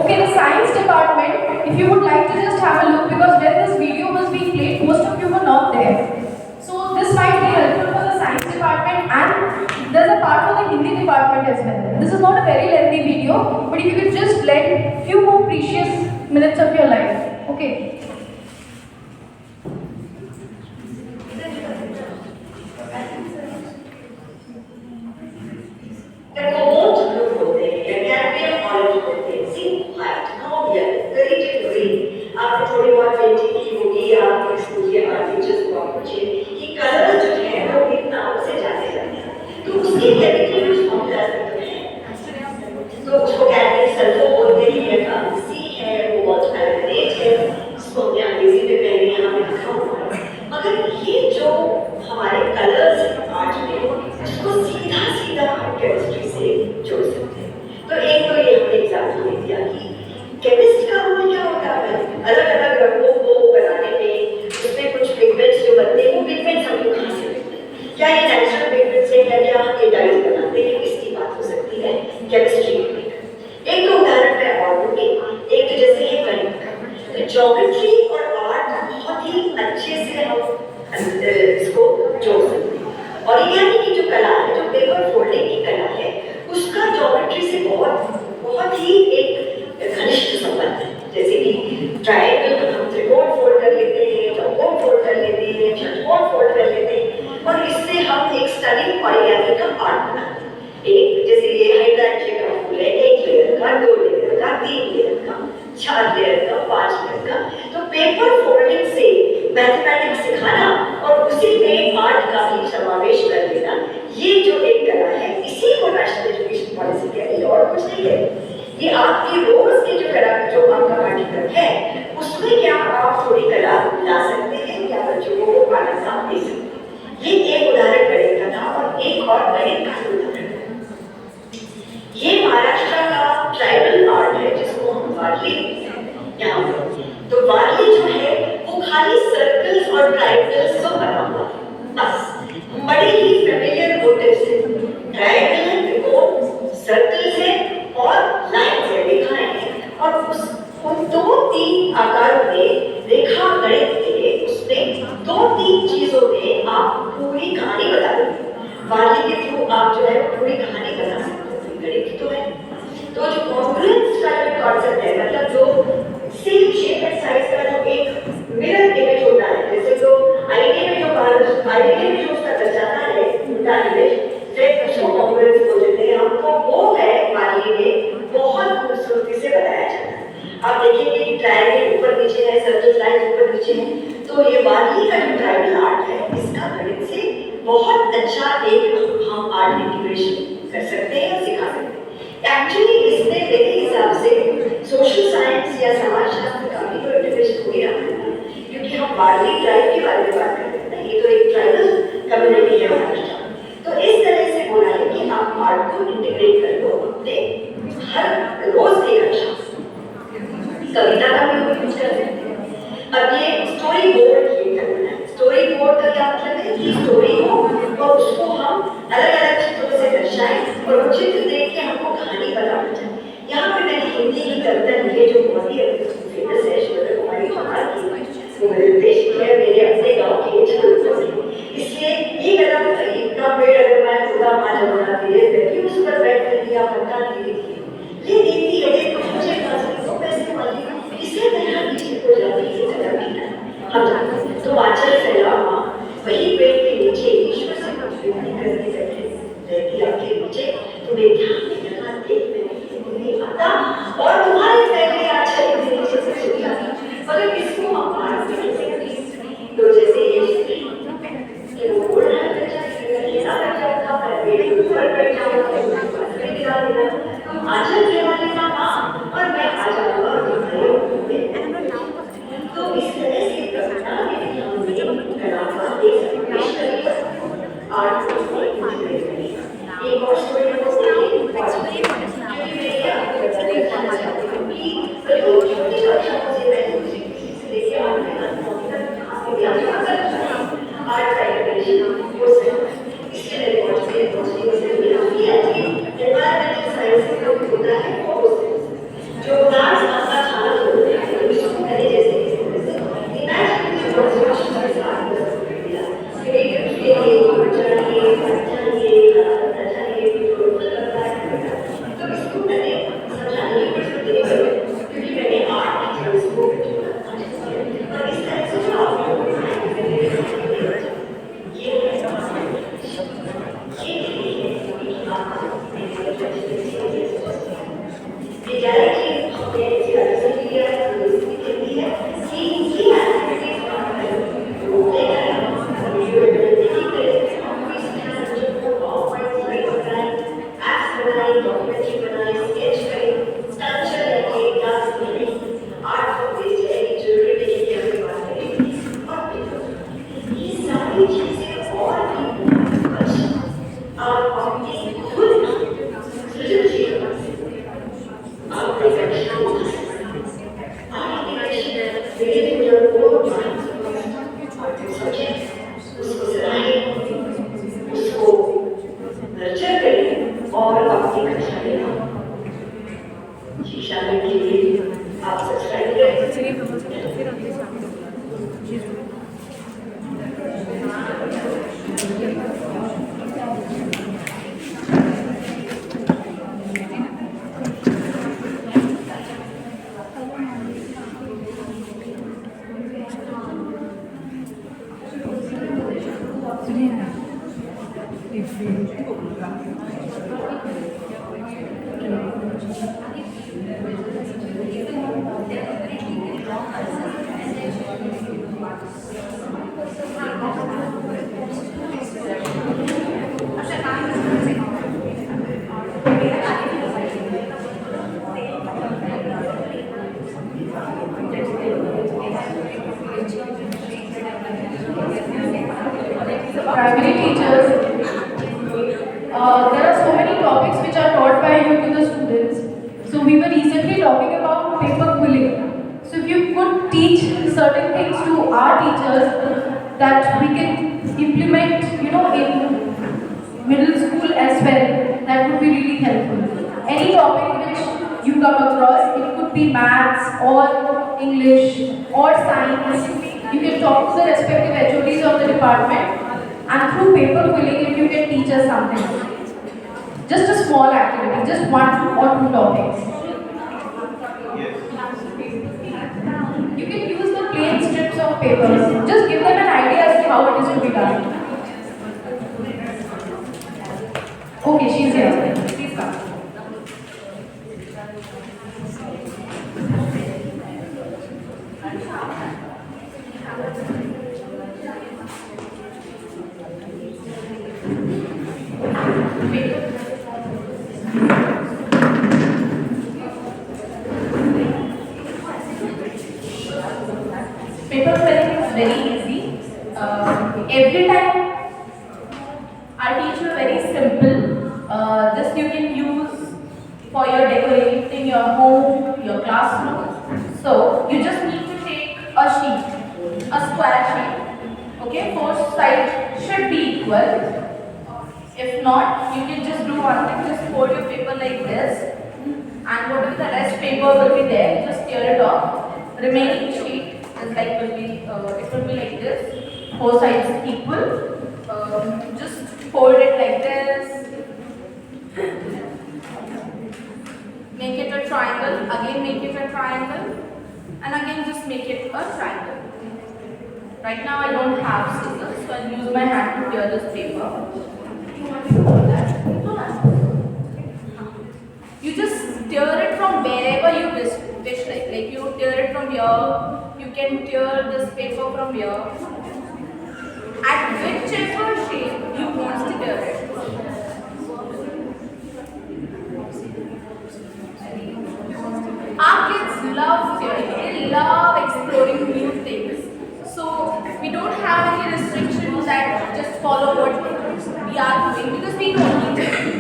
Okay, the science department, if you would like to just have a look, because when this video was being played, most of you were not there. So this might be helpful for the science department, and there's a part for the Hindi department as well. This is not a very lengthy video, but if you could just lend few more precious minutes of your life. Okay. The cohort group होते हैं या Campion college होते हैं सी height नॉबिया very different आपने थोड़ी बहुत painting की होगी या आप एक्सपोजर आर्टिस्ट को पूछे कि कलर जो है वो कितना उसे जाने लगते हैं तो उसके केमिकल यूज कौन कर सकते हैं तो उसको कैंपियन सल्फो बोलते हैं या सी है वो बहुत मैग्नेट है उसको हमने अंग्रेजी में पहले यहाँ पे लिखा हुआ है मगर ये जो हमारे कलर्स आर्ट में उसको सीधा सीधा हम केमिस्ट्री से जोड़ सकते हैं तो एक तो ये हमने एग्जाम्पल दे दिया कि केमिस्ट का रोल क्या होता है अलग अलग रंगों को बनाने में उसमें कुछ पिगमेंट्स जो बनते हैं वो पिगमेंट्स हम लोग कहाँ से लेते हैं क्या ये नेचुरल पिगमेंट्स है क्या हम ये डाइज बनाते हैं इसकी बात हो सकती है केमिस्ट्री में एक तो उदाहरण मैं और दूंगी एक तो जैसे ये गणित तो ज्योमेट्री और आर्ट बहुत ही अच्छे से हम इसको जोड़ सकते हैं और यानी कि जो कला है जो पेपर फोल्डिंग की कला है उसका ज्योमेट्री से बहुत ही एक घनिष्ठ संबंध है जैसे कि ट्रायंगल 4 लेयर का, 5 लेयर का। तो पेपर फोल्डिंग से मैथमेटिक्स सिखाना और उसी में आर्ट का भी समावेश कर देना, ये जो एक कला है, इसी को नेशनल एजुकेशन पॉलिसी कहते हैं और कुछ नहीं है। ये आपकी रोज की जो कला, जो आपका पाठ्यक्रम है, उसमें क्या आप थोड़ी कला ला सकते हैं, क्या बच्चों को वो मान्यता दे सकते हैं। ये एक उदाहरण गणित का था और एक और गणित का उदाहरण। ये महाराष्ट्र का ट्राइबल आर्ट है जिसको हम वारली यहाँ पर। तो वारली जो है वो खाली सर्कल्स और ट्राइंगल्स को बना हुआ है, बस बड़े ही फेमिलियर मोटिव्स है। ट्राइंगल है, त्रिकोण, सर्कल्स है और लाइन्स है, रेखाएं हैं, और उन 2-3 आकारों में रेखा गणित के उसमें 2-3 चीजों में आप पूरी कहानी बता देंगे। वारली के थ्रू आप जो है पूरी कहानी बता सकते हैं, गणित तो है। तो जो कॉन्ग्रुएंस का जो कॉन्सेप्ट है, मतलब जो सेम शेप एंड साइज का जो एक मिरर इमेज होता है, जैसे जो आईने में जो उसका दर्शाता है उल्टा इमेज, फिर उसको कॉन्ग्रुएंस बोलते हैं हम। तो वो है वारली में बहुत खूबसूरती से बताया जाता है। आप देखेंगे कि ट्रायंगल ऊपर नीचे है, सर्कल लाइन ऊपर नीचे है, तो ये वारली का जो ट्रायंगल आर्ट है, इसका गणित से बहुत अच्छा एक हम आर्ट इंटीग्रेशन कर सकते हैं और सिखा सकते हैं। एक्चुअली इसमें मेरे हिसाब से सोशल साइंस या समाज शास्त्र का भी तो इंटीग्रेशन हो ही रहा है, क्योंकि हम वारली ट्राइब के बारे में बात कर रहे हैं। ये तो एक ट्राइबल कम्युनिटी है महाराष्ट्र। तो इस तरह से बोला है कि आप आर्ट को इंटीग्रेट कर लो अपने हर रोज की कक्षा, कविता का भी यूज कर सकते हैं। अब ये स्टोरी बोर्ड क्रिएट करना है। स्टोरी बोर्ड का क्या मतलब है कि स्टोरी हो और उसको हम अलग-अलग चित्रों से दर्शाएं और वो चित्र देख के हमको कहानी बताना चाहिए। यहाँ पे मैंने हिंदी की कविता लिखी है जो बहुत ही फेमस है, शिवराज कुमारी चौहान की, वो मेरे देश की है, मेरे अपने गाँव की है, इसलिए ये कदम इतना पेड़ अगर मैं खुदा माँ जमाना दिए बैठी उस पर बैठ कर दिया पत्ता धीरे धीरे ये देखती है तो मुझे तो पैसे वाली इसे तरह नीचे को जाती है कदम नहीं हम जानते हैं। तो आंचल फैला वही पेड़ के नीचे ईश्वर से कुछ विनती करके बैठे रहती आपके नीचे, तुम्हें ध्यान में लगा देख नहीं आता और तुम्हारे पहले आंचल के नीचे से छुप जाती, मगर इसको हम मार नहीं सकते। तो जैसे ये वो बोल रहा है ये ना कर जाता है, पेड़ के ऊपर बैठ जाऊंगा, बस गिरा देना, तुम आंचल गिरा लेना माँ और मैं आ जाऊंगा और तो इस तरह से कविता में कला का एक आर्ट को एक और स्टोरी को talking about paper quilling. So if you could teach certain things to our teachers that we can implement, in middle school as well, that would be really helpful. Any topic which you come across, it could be maths or English or science. You can talk to the respective HODs of the department, and through paper quilling, if you can teach us something. Just a small activity, just one or two topics. You can use the plain strips of paper. Just give them an idea as to how it is to be done. Okay, she's here. Please come. Paper quilling is very easy. Every time our teacher very simple. This you can use for your decorating your home, your classroom. So you just need to take a sheet, a square sheet. Okay, four sides should be equal. If not, you can just do one thing. Just fold your paper like this, and whatever the rest paper will be there, just tear it off. Remaining sheet is like it will be like this. Four sides equal. Just fold it like this. Make it a triangle. Again, make it a triangle, and again just make it a triangle. Right now I don't have scissors, so I'll use my hand to tear this paper. You just tear it from wherever you wish like you tear it from here, you can tear this paper from here. At whichever shape you want to tear it. Our kids love tearing, they love exploring new things. So we don't have any restrictions that just follow what we are doing, because we know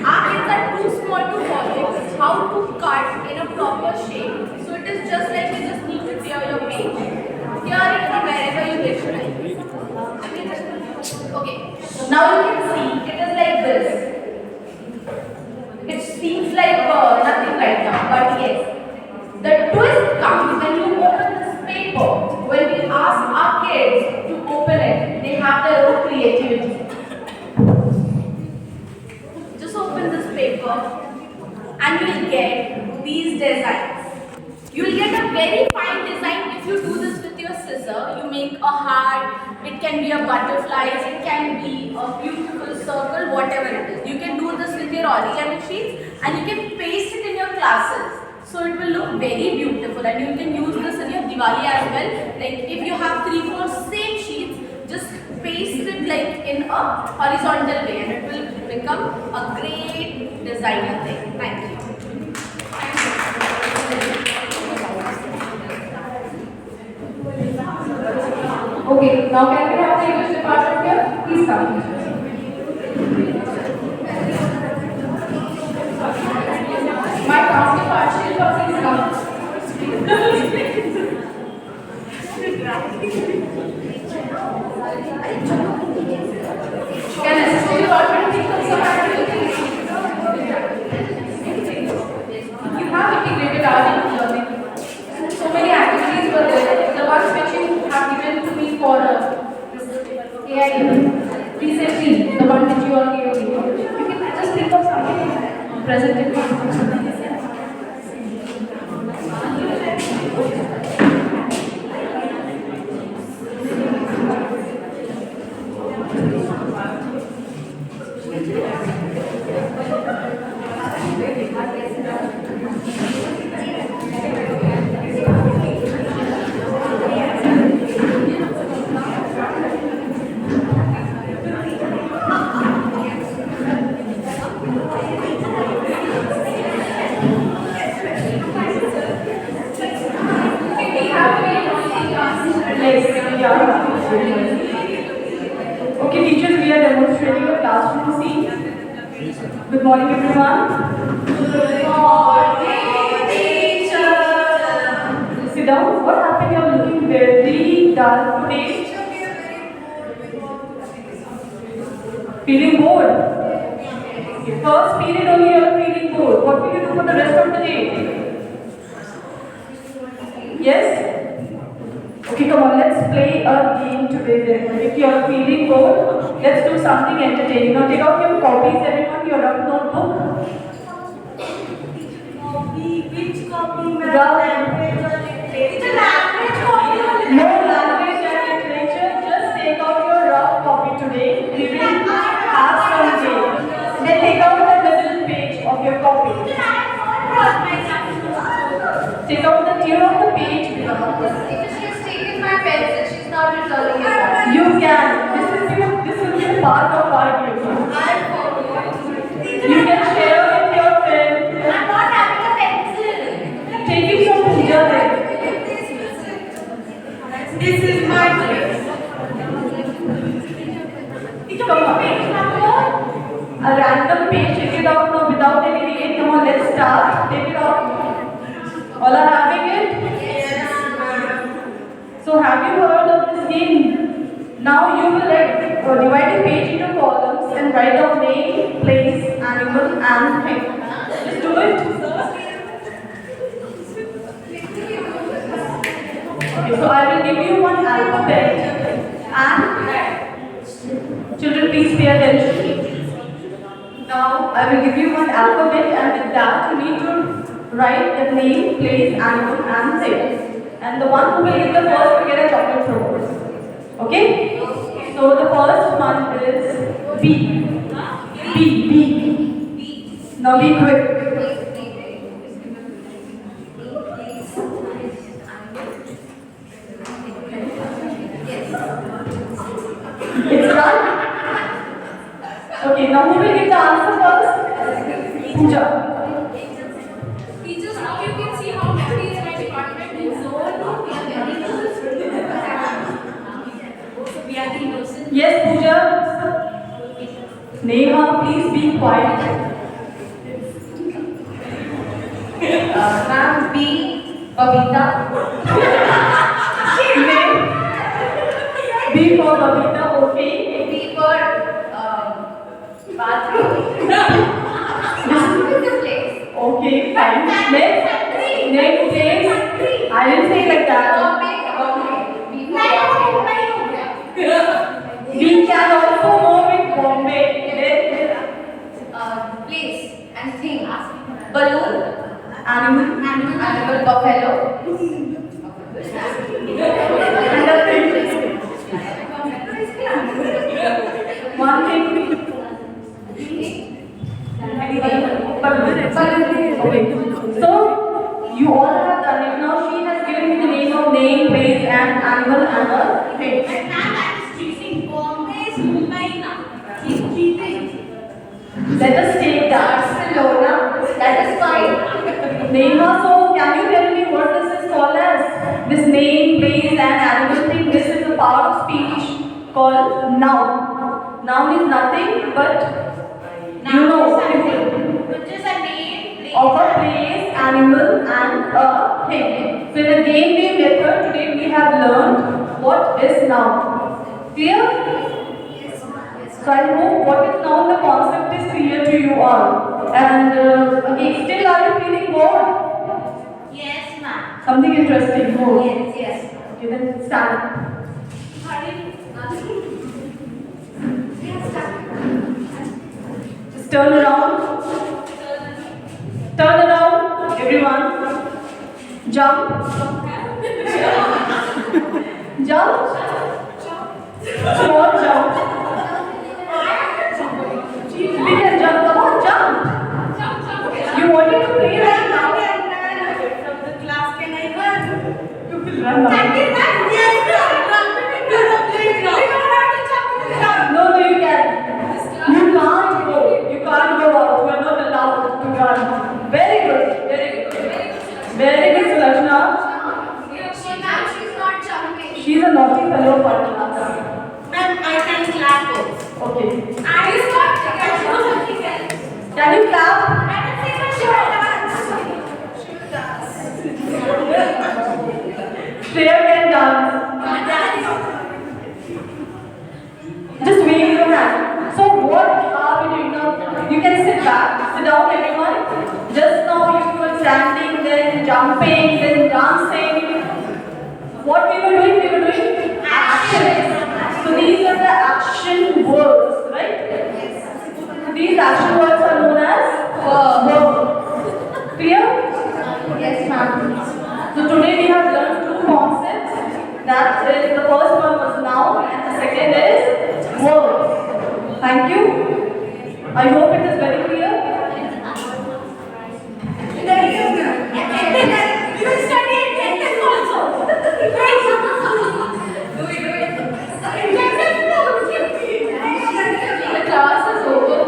our kids are too small to follow how to cut in a proper shape. So it is just like you just need to tear your page. Tear it from wherever you wish like. Okay, now you can see it is like this. It seems like nothing right now, but yes. The twist comes when you open this paper. When we ask our kids to open it, they have their own creativity. Just open this paper and you will get these designs. You will get a very fine design if you do this with your scissor. You make a heart, it can be a butterfly, it can be a beautiful circle, whatever it is. You can do this with your origami sheets and you can paste it in your classes. So it will look very beautiful, and you can use this in your Diwali as well. Like if you have 3-4 same sheets, just paste it like in a horizontal way and it will become a great designer thing. Thank you. Okay, now can we have the English department here? Please come, teachers. My counterpart, Shilpa, please come. Can assistant department please also have you have integrated art in learning. So many activities were there. The ones which you have given to me for this AI recently, the one which you are giving me. You can just think of something, present it. Okay, teachers, we are demonstrating a classroom scene. Good morning, everyone. Good morning, teacher. dull today? Feeling bored? Okay, first period only you are feeling bored. What will you do for the rest of the day? Yes? Okay, come on, let's play a game today then. If you are feeling bored, let's do something entertaining. Now take out your copies, everyone, your rough notebook. Which copy, Rough. language or literature? It's a language copy. No language and literature, just take out your rough copy today. We will have some game. Then take out the middle page of your copy. Take out the tier of the page below. She has taken my pencil, she's not returning it back. You can. This will be a part of our game. You can share with your friend. I'm not having a pencil. Take it from Pooja then. This is my place. Come on. A random page, take it out now without any delay. Come on, let's start. Take it out. All are having it? Yes. So have you heard of this game? Now you will divide the page into columns and write down name, place, animal and thing. Just do it. Okay, so I will give you one alphabet and children please pay attention. Now I will give you one alphabet and with that you need to write the name, place, animal and thing. And the one who will get the first will get a chocolate from. Okay? So the first one is B. B. Now be quick. It's done? Okay, now who will get the answer first? Pooja. Teachers, now you can see how happy is my department in zone. We are the innocent. Yes, Pooja. Neha, please be quiet. Ma'am, B. Babita. B for Babita, okay. B for bathroom. Bathroom is a place. Okay, fine. Next place. I didn't say like that. We can also go with Bombay. Place and thing. Balloon. Animal. Buffalo. And the thing. One thing. Okay. So you all have done it. Now she has given me the name of name, place, and animal and a thing. And now I am choosing Bombay is Mumbai now. Keep cheating. Let us take Barcelona. That is fine. Neha, so can you tell me what this is called as? This name, place, and animal thing. This is a part of speech called noun. Noun is nothing but Which is a name, of a place, animal, and a thing. So in the game day method, today we have learned what is noun. Clear? So I hope what is noun, the concept is clear to you all. And okay, still are you feeling bored? Yes, ma'am. Something interesting? Bored? Yes. Okay, then stand. Just turn around. Turn around, everyone. Jump. Jump. Small jump. Big and jump. Come on, jump. You wanted to play right now? From the class, can I run? You will run now. No, you can. You can't go. You can't go out. You are not allowed to run. Very good. Very good, Sulashna. She's not jumping. She's a naughty fellow of our class. Ma'am, I can clap it. Okay. I is not do something else. Can you clap? I can say that she will dance. Shreya can dance. back. Sit down, everyone. Just now you were standing, then jumping, then dancing. What we were doing action. So these are the action words, right? These action words are known as verb. Clear? Yes, ma'am. So today we have learned two concepts. That is, the first one was noun and the second is verb. Thank you. I hope it is very clear. You will study attendance also. The class is over.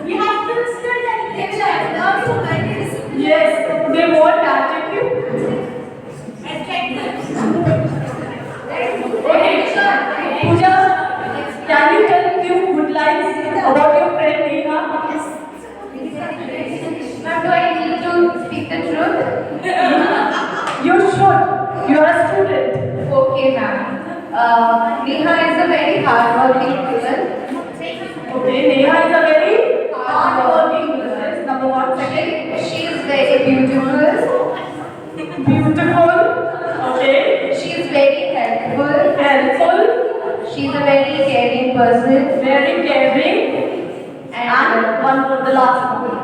We have to study attention. Yes, they want adjective. Okay, Pooja, can you tell a few good lines about your friend Neha? Ma'am, do I need to speak the truth? You should. You are a student. Okay, ma'am. Neha is a very hardworking girl. Okay, Neha is a very hardworking girl. That's number one. Second, She is very beautiful. beautiful. Okay, She is very helpful. helpful, She is a very caring person. very caring, and one for the last one.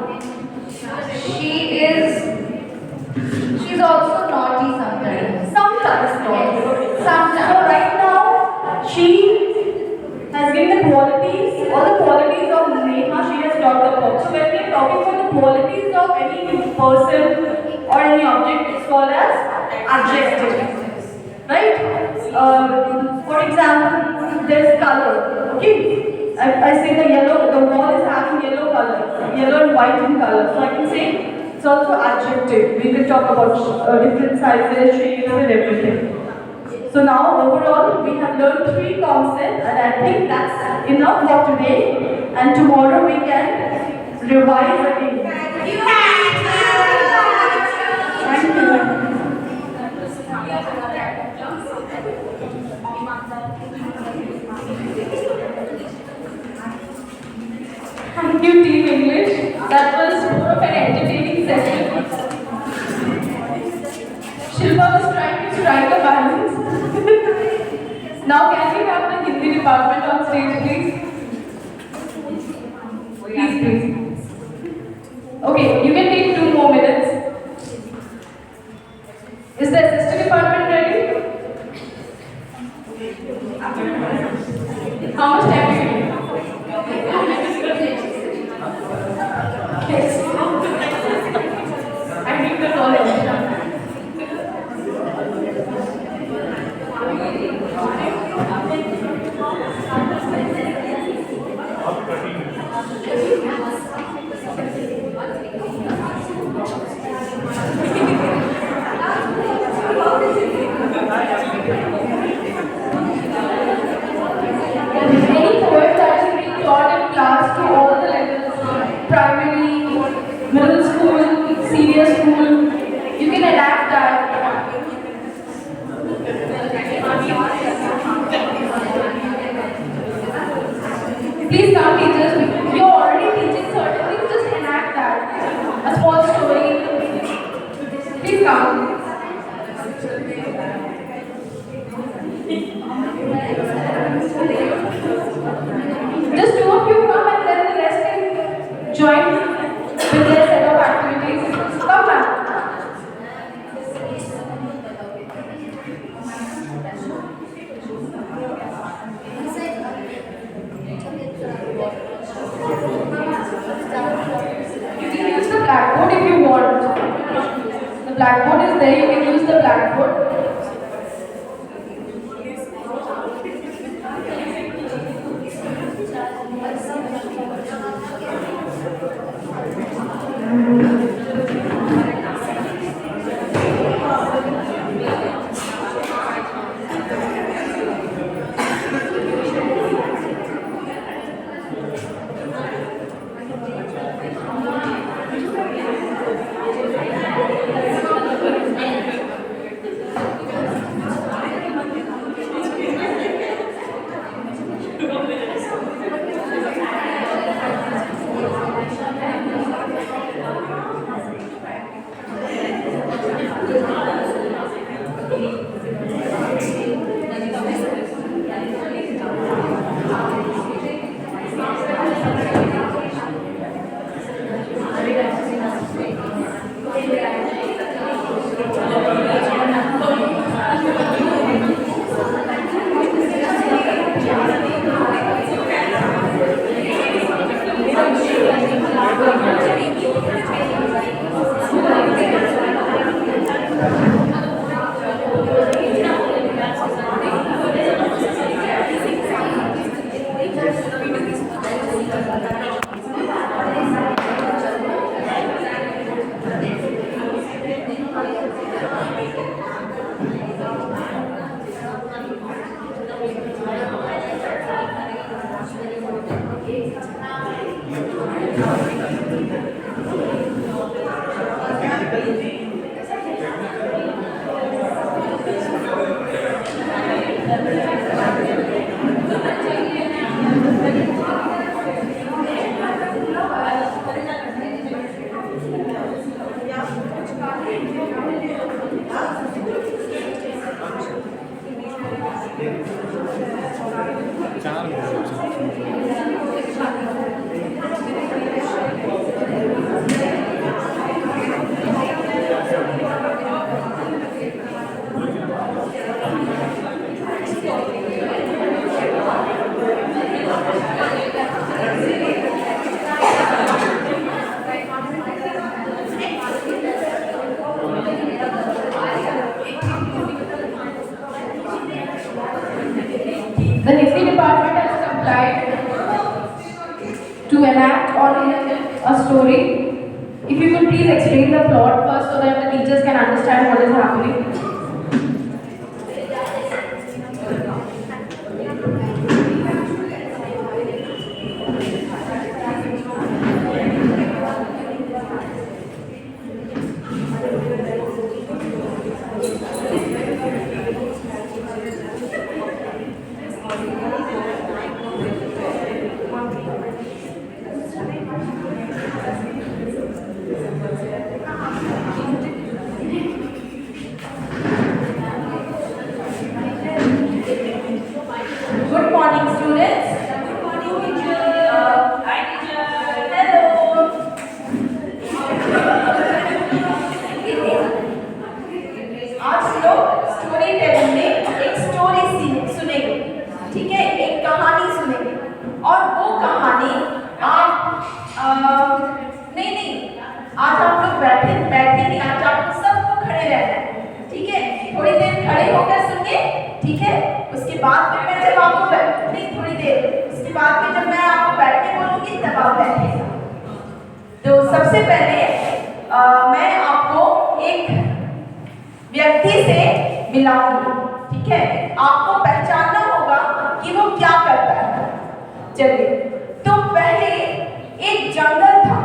She's also naughty sometimes. Sometimes not. So Sometimes. right now, she has given the qualities, all the qualities of Neha she has talked about. So when we are talking about the qualities of any person or any object, it's called as adjective. Right? For example, there's color. Okay? I say the wall is having yellow color, yellow and white in color. So I can say it's also adjective. We will talk about different sizes, shapes, and everything. So now overall we have learned three concepts, and I think that's enough for today. And tomorrow we can revise again. Thank you. Thank you, Team English. That was more of an entertaining session. Shilpa was trying to strike a balance. Now, can we have the Hindi department on stage, please? Please. Okay, you can take 2 more minutes. Is the assistant department ready? How much time do you need? Yes. I need the knowledge. Any poems that is being taught in class to all the levels, primary, middle school, senior school, you can adapt that. Please come, teachers. You're already teaching certain things, just enact that. A small story. Please come. Just 2 of you come, and then the rest can join with their set of activities. Come back. You can use the blackboard if you want. The blackboard is there, you can use the blackboard. story. If you could please explain the plot first so that the teachers can understand what is happening. Good morning, students. Good morning, teacher. Hi, teacher. Hello. आज लोग story telling में एक story सुनेंगे, ठीक है, एक कहानी सुनेंगे और वो कहानी आप नहीं आज आप लोग बैठे नहीं, आज आपको सबको खड़े रहना है, ठीक है, थोड़ी देर खड़े होकर सुनिए, ठीक है, उसके बाद फिर मैं जब आपको नहीं थोड़ी देर उसके बाद फिर जब मैं आपको बैठने बोलूंगी तब आप बैठिएगा। तो सबसे पहले मैं आपको एक व्यक्ति से मिलाऊंगी, ठीक है, आपको पहचानना होगा कि वो क्या करता है। चलिए, तो पहले एक जंगल था,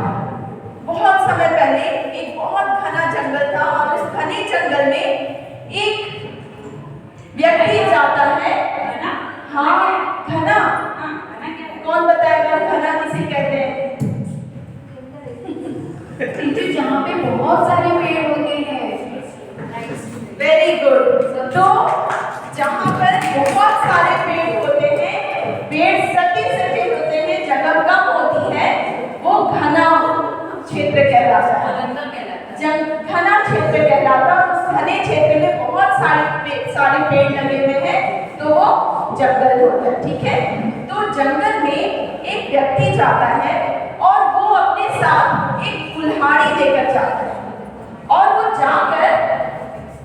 बहुत समय पहले एक बहुत घना जंगल था और उस घने जंगल में एक व्यक्ति जाता है। हाँ, घना, कौन बताएगा घना किसे कहते हैं? टीचर, जहाँ पे बहुत सारे पेड़ होते हैं। Very good. तो जहाँ पर बहुत सारे पेड़ होते हैं, पेड़ सटे सटे होते हैं, जगह कम होती है, वो घना क्षेत्र कहलाता है। घना क्षेत्र कहलाता है। उस घने क्षेत्र में बहुत सारे पेड़ लगे हुए हैं, तो वो जंगल होता है, ठीक है। तो जंगल में एक व्यक्ति जाता है और वो अपने साथ एक कुल्हाड़ी लेकर जाता है और वो जाकर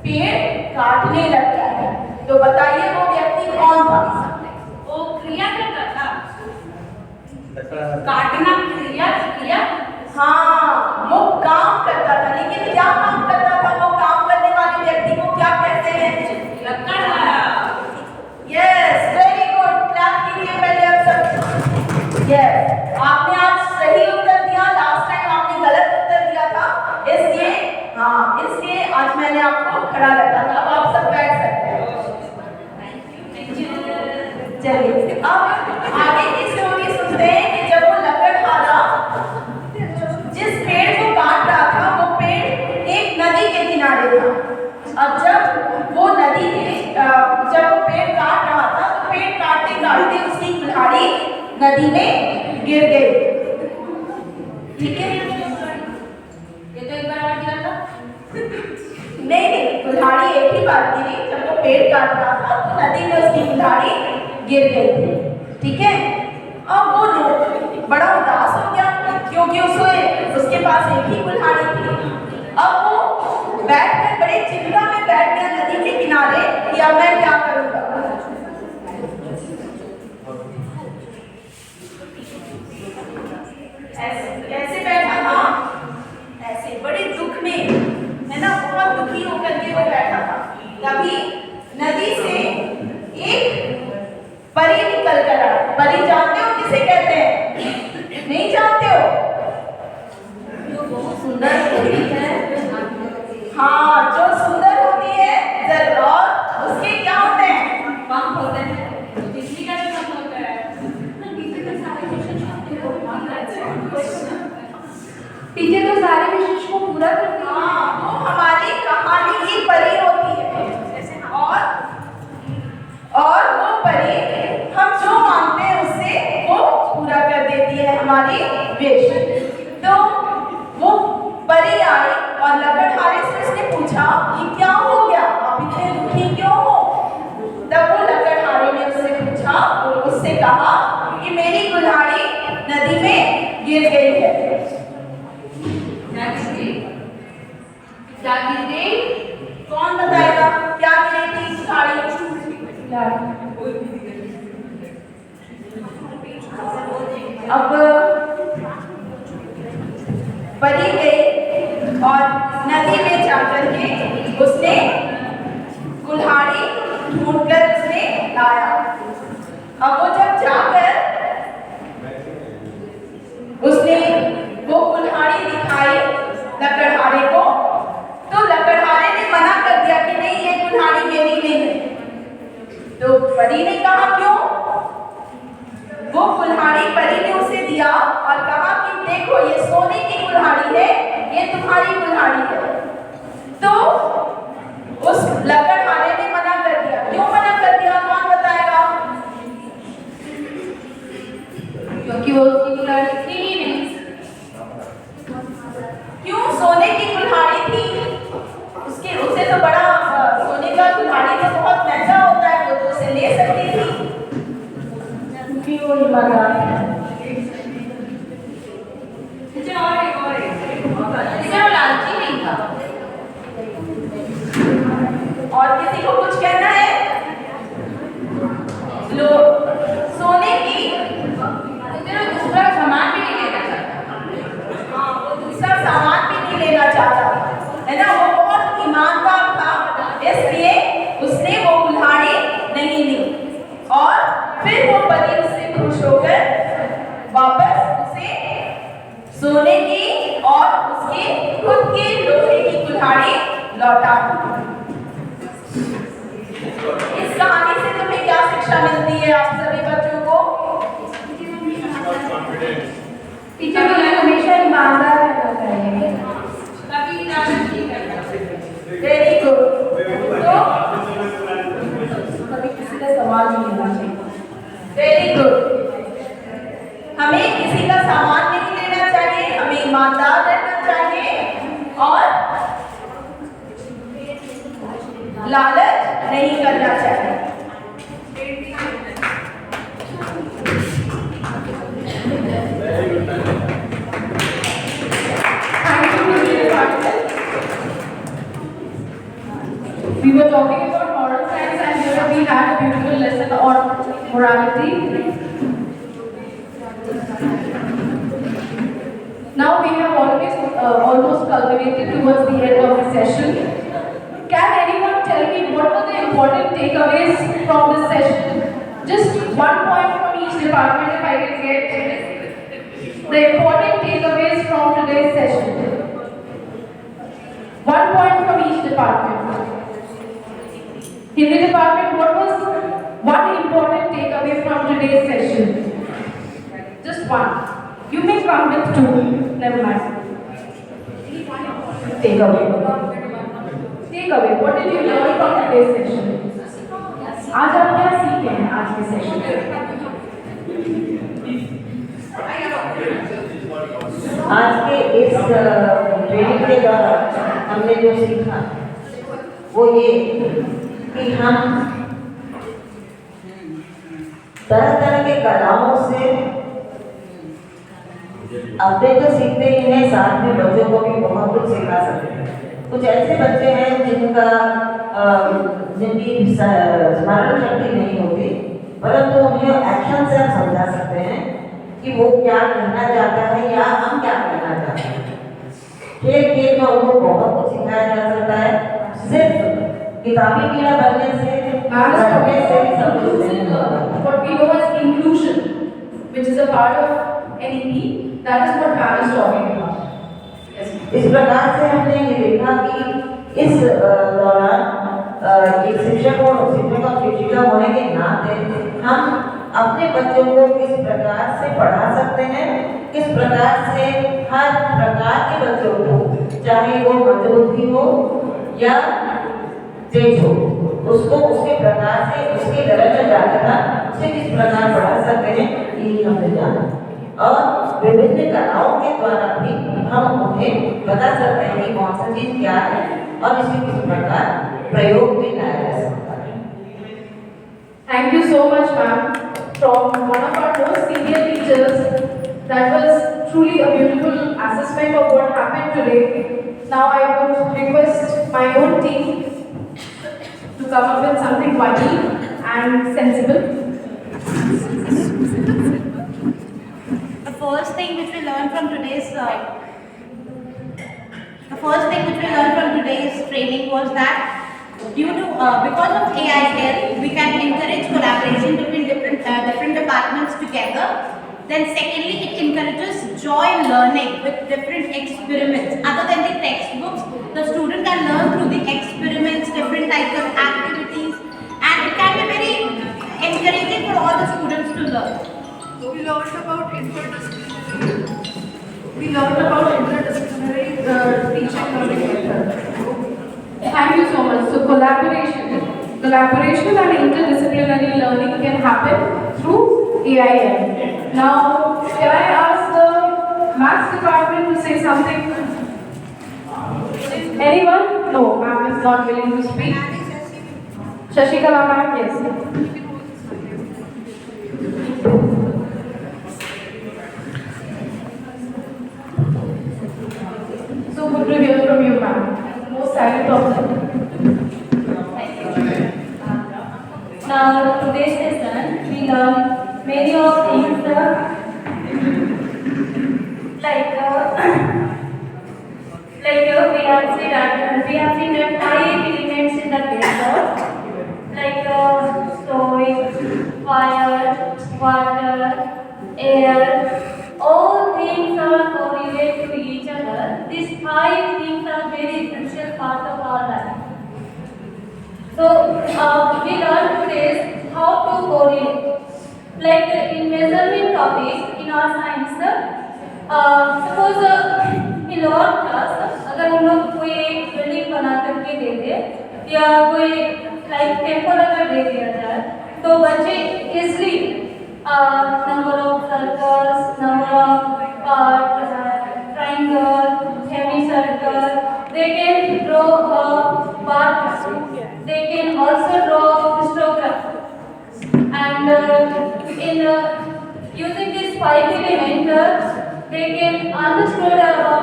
पेड़ काटने लगता है। तो बताइए वो व्यक्ति कौन था? वो क्रिया करता था, काटना क्रिया। हाँ, वो काम करता था, लेकिन क्या काम करता था? वो काम करने वाले व्यक्ति को क्या कहते हैं? यस, वेरी गुड, क्लैप कीजिए पहले आप सब। यस, आपने आज सही उत्तर दिया, लास्ट टाइम आपने गलत उत्तर दिया था, इसलिए आज मैंने आपको खड़ा रखा था। अब आप सब बैठ सकते हैं। चलिए, अब आगे की स्टोरी सुनते हैं कि जब वो लकड़हारा जिस पेड़ को काट रहा था, वो पेड़ एक नदी के किनारे था। अब जब वो पेड़ काट रहा था, तो पेड़ काटते काटते उसकी कुल्हाड़ी नदी में गिर गई, ठीक है। ये तो एक बार गिरा था। नहीं, कुल्हाड़ी एक ही बार गिरी। जब वो पेड़ काट रहा था तो नदी में उसकी कुल्हाड़ी गिर गई थी, ठीक है। अब वो लोग बड़ा उदास हो गया क्योंकि उसके पास एक ही कुल्हाड़ी थी। अब वो बैठकर बड़े चिंता में बैठ गया नदी के किनारे कि अब मैं क्या करूँगा। ऐसे बैठा था, ऐसे बड़े दुख में, है ना, बहुत दुखी होकर के वो बैठा था। तभी नदी से एक परी निकल कर आई। परी जानते हो किसे कहते हैं? नहीं जानते हो? जो बहुत सुंदर होती है। हाँ, जो सुंदर होती है और उसके क्या होते हैं? पंख होते हैं। बिजली का भी पंख होता है। टीचर, तो सारे विशेष को पूरा करती है। हाँ, वो हमारी कहानी की परी होती है। और वो परी हम जो मांगते हैं उससे वो पूरा कर देती है हमारी विश। तो वो परी आई और लकड़हारे से उसने पूछा कि क्या हो गया, आप इतने दुखी क्यों हो? तब वो लकड़हारे ने उससे पूछा और उससे कहा कि मेरी कुल्हाड़ी नदी में गिर गई है। क्या गिर गई? कौन बताएगा क्या गिरी थी कुल्हाड़ी? अब परी गई और नदी में जाकर के उसने कुल्हाड़ी ढूंढकर उसने लाया। अब वो जब जाकर उसने वो कुल्हाड़ी दिखाई लकड़हारे को, तो लकड़हारे ने मना कर दिया कि नहीं, ये कुल्हाड़ी मेरी नहीं है। तो परी ने कहा क्यों? वो कुल्हाड़ी परी ने उसे दिया और कहा कि देखो ये सोने की कुल्हाड़ी है, ये तुम्हारी कुल्हाड़ी है। तो उस लकड़हारे ने मना कर दिया। क्यों मना कर दिया, कौन बताएगा? क्योंकि वो उसकी कुल्हाड़ी थी ही नहीं। क्यों? सोने की कुल्हाड़ी थी, उससे तो बड़ा सोने का कुल्हाड़ी तो बहुत महंगा होता है, वो तो उसे ले सकती थी क्योंकि वो ईमानदार है। वो लालची नहीं था। और किसी को कुछ कहना है? लो, सोने की दूसरा सामान भी नहीं लेना चाहता। वो दूसरा सामान भी नहीं लेना चाहता, है ना? वो बहुत ईमानदार था, इसलिए उसने वो कुल्हाड़ी नहीं ली। और फिर वो परी उससे खुश होकर वापस उसे सोने की और उसकी खुद की लोहे की कुल्हाड़ी लौटा दी। इस कहानी से तुम्हें क्या शिक्षा मिलती है आप सभी बच्चों को? टीचर को हमेशा ईमानदार रहना चाहिए, वेरी गुड। तो कभी किसी का सामान नहीं लेना चाहिए, वेरी गुड। हमें किसी का सामान नहीं लेना चाहिए, हमें ईमानदार रहना चाहिए और लालच नहीं करना चाहिए। We were talking about moral science and here we had a beautiful lesson on morality. Now we have almost culminated towards the end of the session. Can anyone tell me what were the important takeaways from this session? Just 1 point from each department if I can get the important takeaways from today's session. 1 point from each department. Hindi department, what was one important takeaway from today's session? Just one. You may come with two. Never mind. Takeaway. Takeaway. What did you learn from today's session? आज आप क्या सीखे हैं आज के session में? आज के इस ट्रेनिंग के दौरान हमने जो सीखा वो ये कि हम तरह तरह के कलाओं से अपने तो सीखते ही हैं, साथ में बच्चों को भी बहुत कुछ सिखा सकते हैं। कुछ ऐसे बच्चे हैं जिनकी स्मरण शक्ति नहीं होती, परंतु उन्हें एक्शन से हम समझा सकते हैं कि वो क्या कहना चाहता है या हम क्या कहना चाहते हैं। खेल खेल में उनको बहुत कुछ सिखाया जा सकता है। सिर्फ किताबी कीड़ा बनने से what we know as inclusion, which is a part of NEP, that is what Ma'am is talking about. इस प्रकार से हमने ये देखा कि इस दौरान एक शिक्षक और शिक्षिका होने के नाते हम अपने बच्चों को किस प्रकार से पढ़ा सकते हैं, किस प्रकार से हर प्रकार के बच्चों को, चाहे वो मंदबुद्धि हो या तेज हो, उसको उसके प्रकार से उसके लेवल में जाकर उसे किस प्रकार पढ़ा सकते हैं, यही हमने जाना। और विभिन्न कलाओं के द्वारा भी हम उन्हें बता सकते हैं कि कौन सा चीज क्या है और इसे किस प्रकार प्रयोग में लाया जा सकता है। Thank you so much, ma'am, from one of our most senior teachers. That was truly a beautiful assessment of what happened today. Now I would request my own team to come up with something funny and sensible. The first thing which we learned from today's The first thing which we learned from today's training was that because of AI here, we can encourage collaboration between different departments together. Then secondly, it encourages joy learning with different experiments. Other than the textbooks, the student can learn through the experiments, different types of activities, and it can be very encouraging for all the students to learn. We learned about interdisciplinary. We learned about interdisciplinary teaching learning method. Thank you so much. So collaboration and interdisciplinary learning can happen through AIM. Now, can I ask the maths department to say something? Anyone? No, ma'am is not willing to speak. Shashikala ma'am, yes. So good to hear from you, ma'am. Most silent of them. Now, today's lesson, we learn many of things we have seen that 5 elements in the paper, soil, fire, water, air. All things are correlated to each other. These 5 things are very essential part of our life. So, we learned today how to correlate. Like in measurement topic in our science, suppose in lower class, अगर हम लोग कोई एक building बना करके दे दे या कोई like temple अगर दे दिया जाए, तो बच्चे easily number of circles, number of triangle, semicircle, they can draw a bar graph. They can also draw histogram. And in using these 5 elements, they can understand about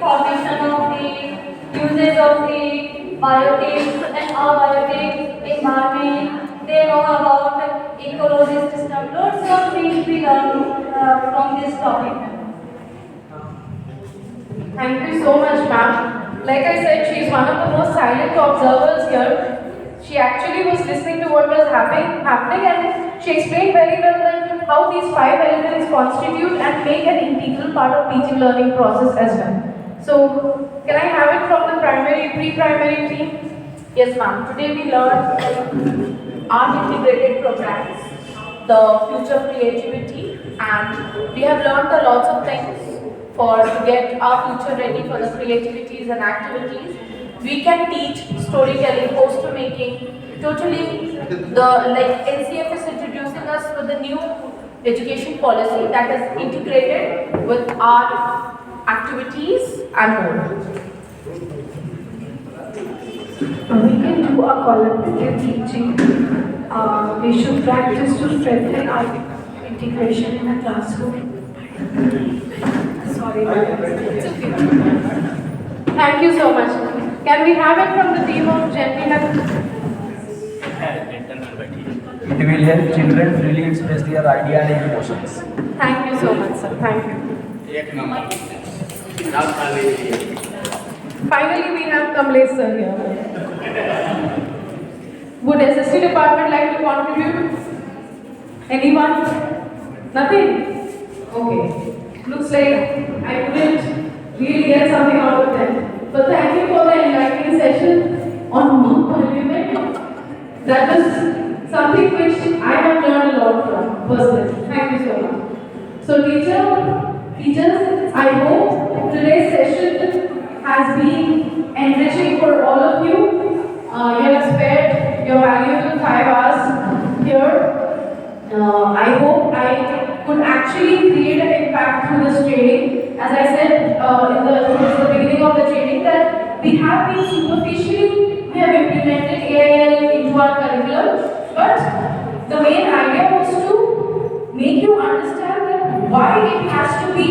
formation of the uses of the biotics and abiotic environment. They know about ecology system. Lots of things we learn from this topic. Thank you so much, ma'am. Like I said, she is one of the most silent observers here. She actually was listening to what was happening and she explained very well that how these 5 elements constitute and make an integral part of teaching learning process as well. So, can I have it from the pre-primary team? Yes, ma'am. Today we learned art integrated programs, the future creativity, and we have learned a lot of things to get our future ready for the creativities and activities. We can teach storytelling, poster making, totally NCF is introducing us with the new education policy that is integrated with our activities and more. We can do a collaborative teaching. We should practice to strengthen our integration in a classroom. Sorry, it's okay. Thank you so much. Can we have it from the team of gentlemen? It will help children freely express their ideas and emotions. Thank you so much, sir. Thank you. Finally, we have Kamlesh sir here. Would SST department like to contribute? Anyone? Nothing? Okay. Looks like I couldn't really get something out of them. But thank you for the enlightening session on non-parliament. That was something which I have learned a lot from personally. Thank you so much. So teachers, I hope today's session has been enriching for all of you. You have spared your valuable 5 hours here. I hope I could actually create an impact through this training. As I said towards the beginning of the training, that we have been superficially, we have implemented AIL into our curriculum, but the main idea was to make you understand that why it has to be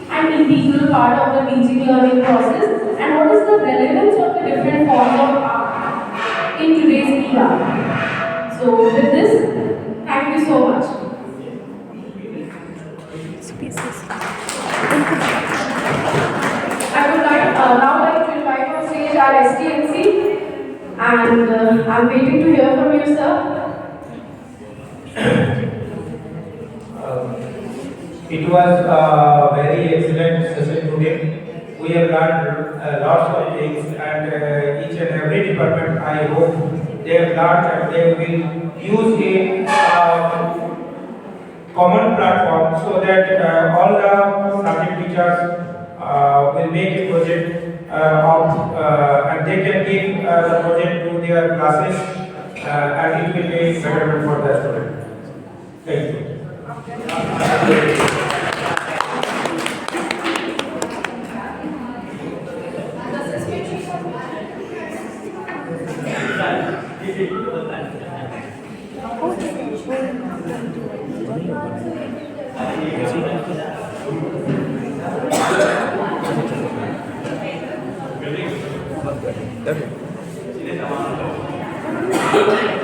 an integral part of the teaching learning process and what is the relevance of the different forms of art in today's era. So with this, thank you so much. and I'm waiting to hear from you, sir. It was a very excellent session today. We have learned lots of things, and each and every department, I hope they have learned and they will use a common platform so that all the subject teachers will make a project and they can give the project to their classes and it will be better for the student. Thank you. Okay.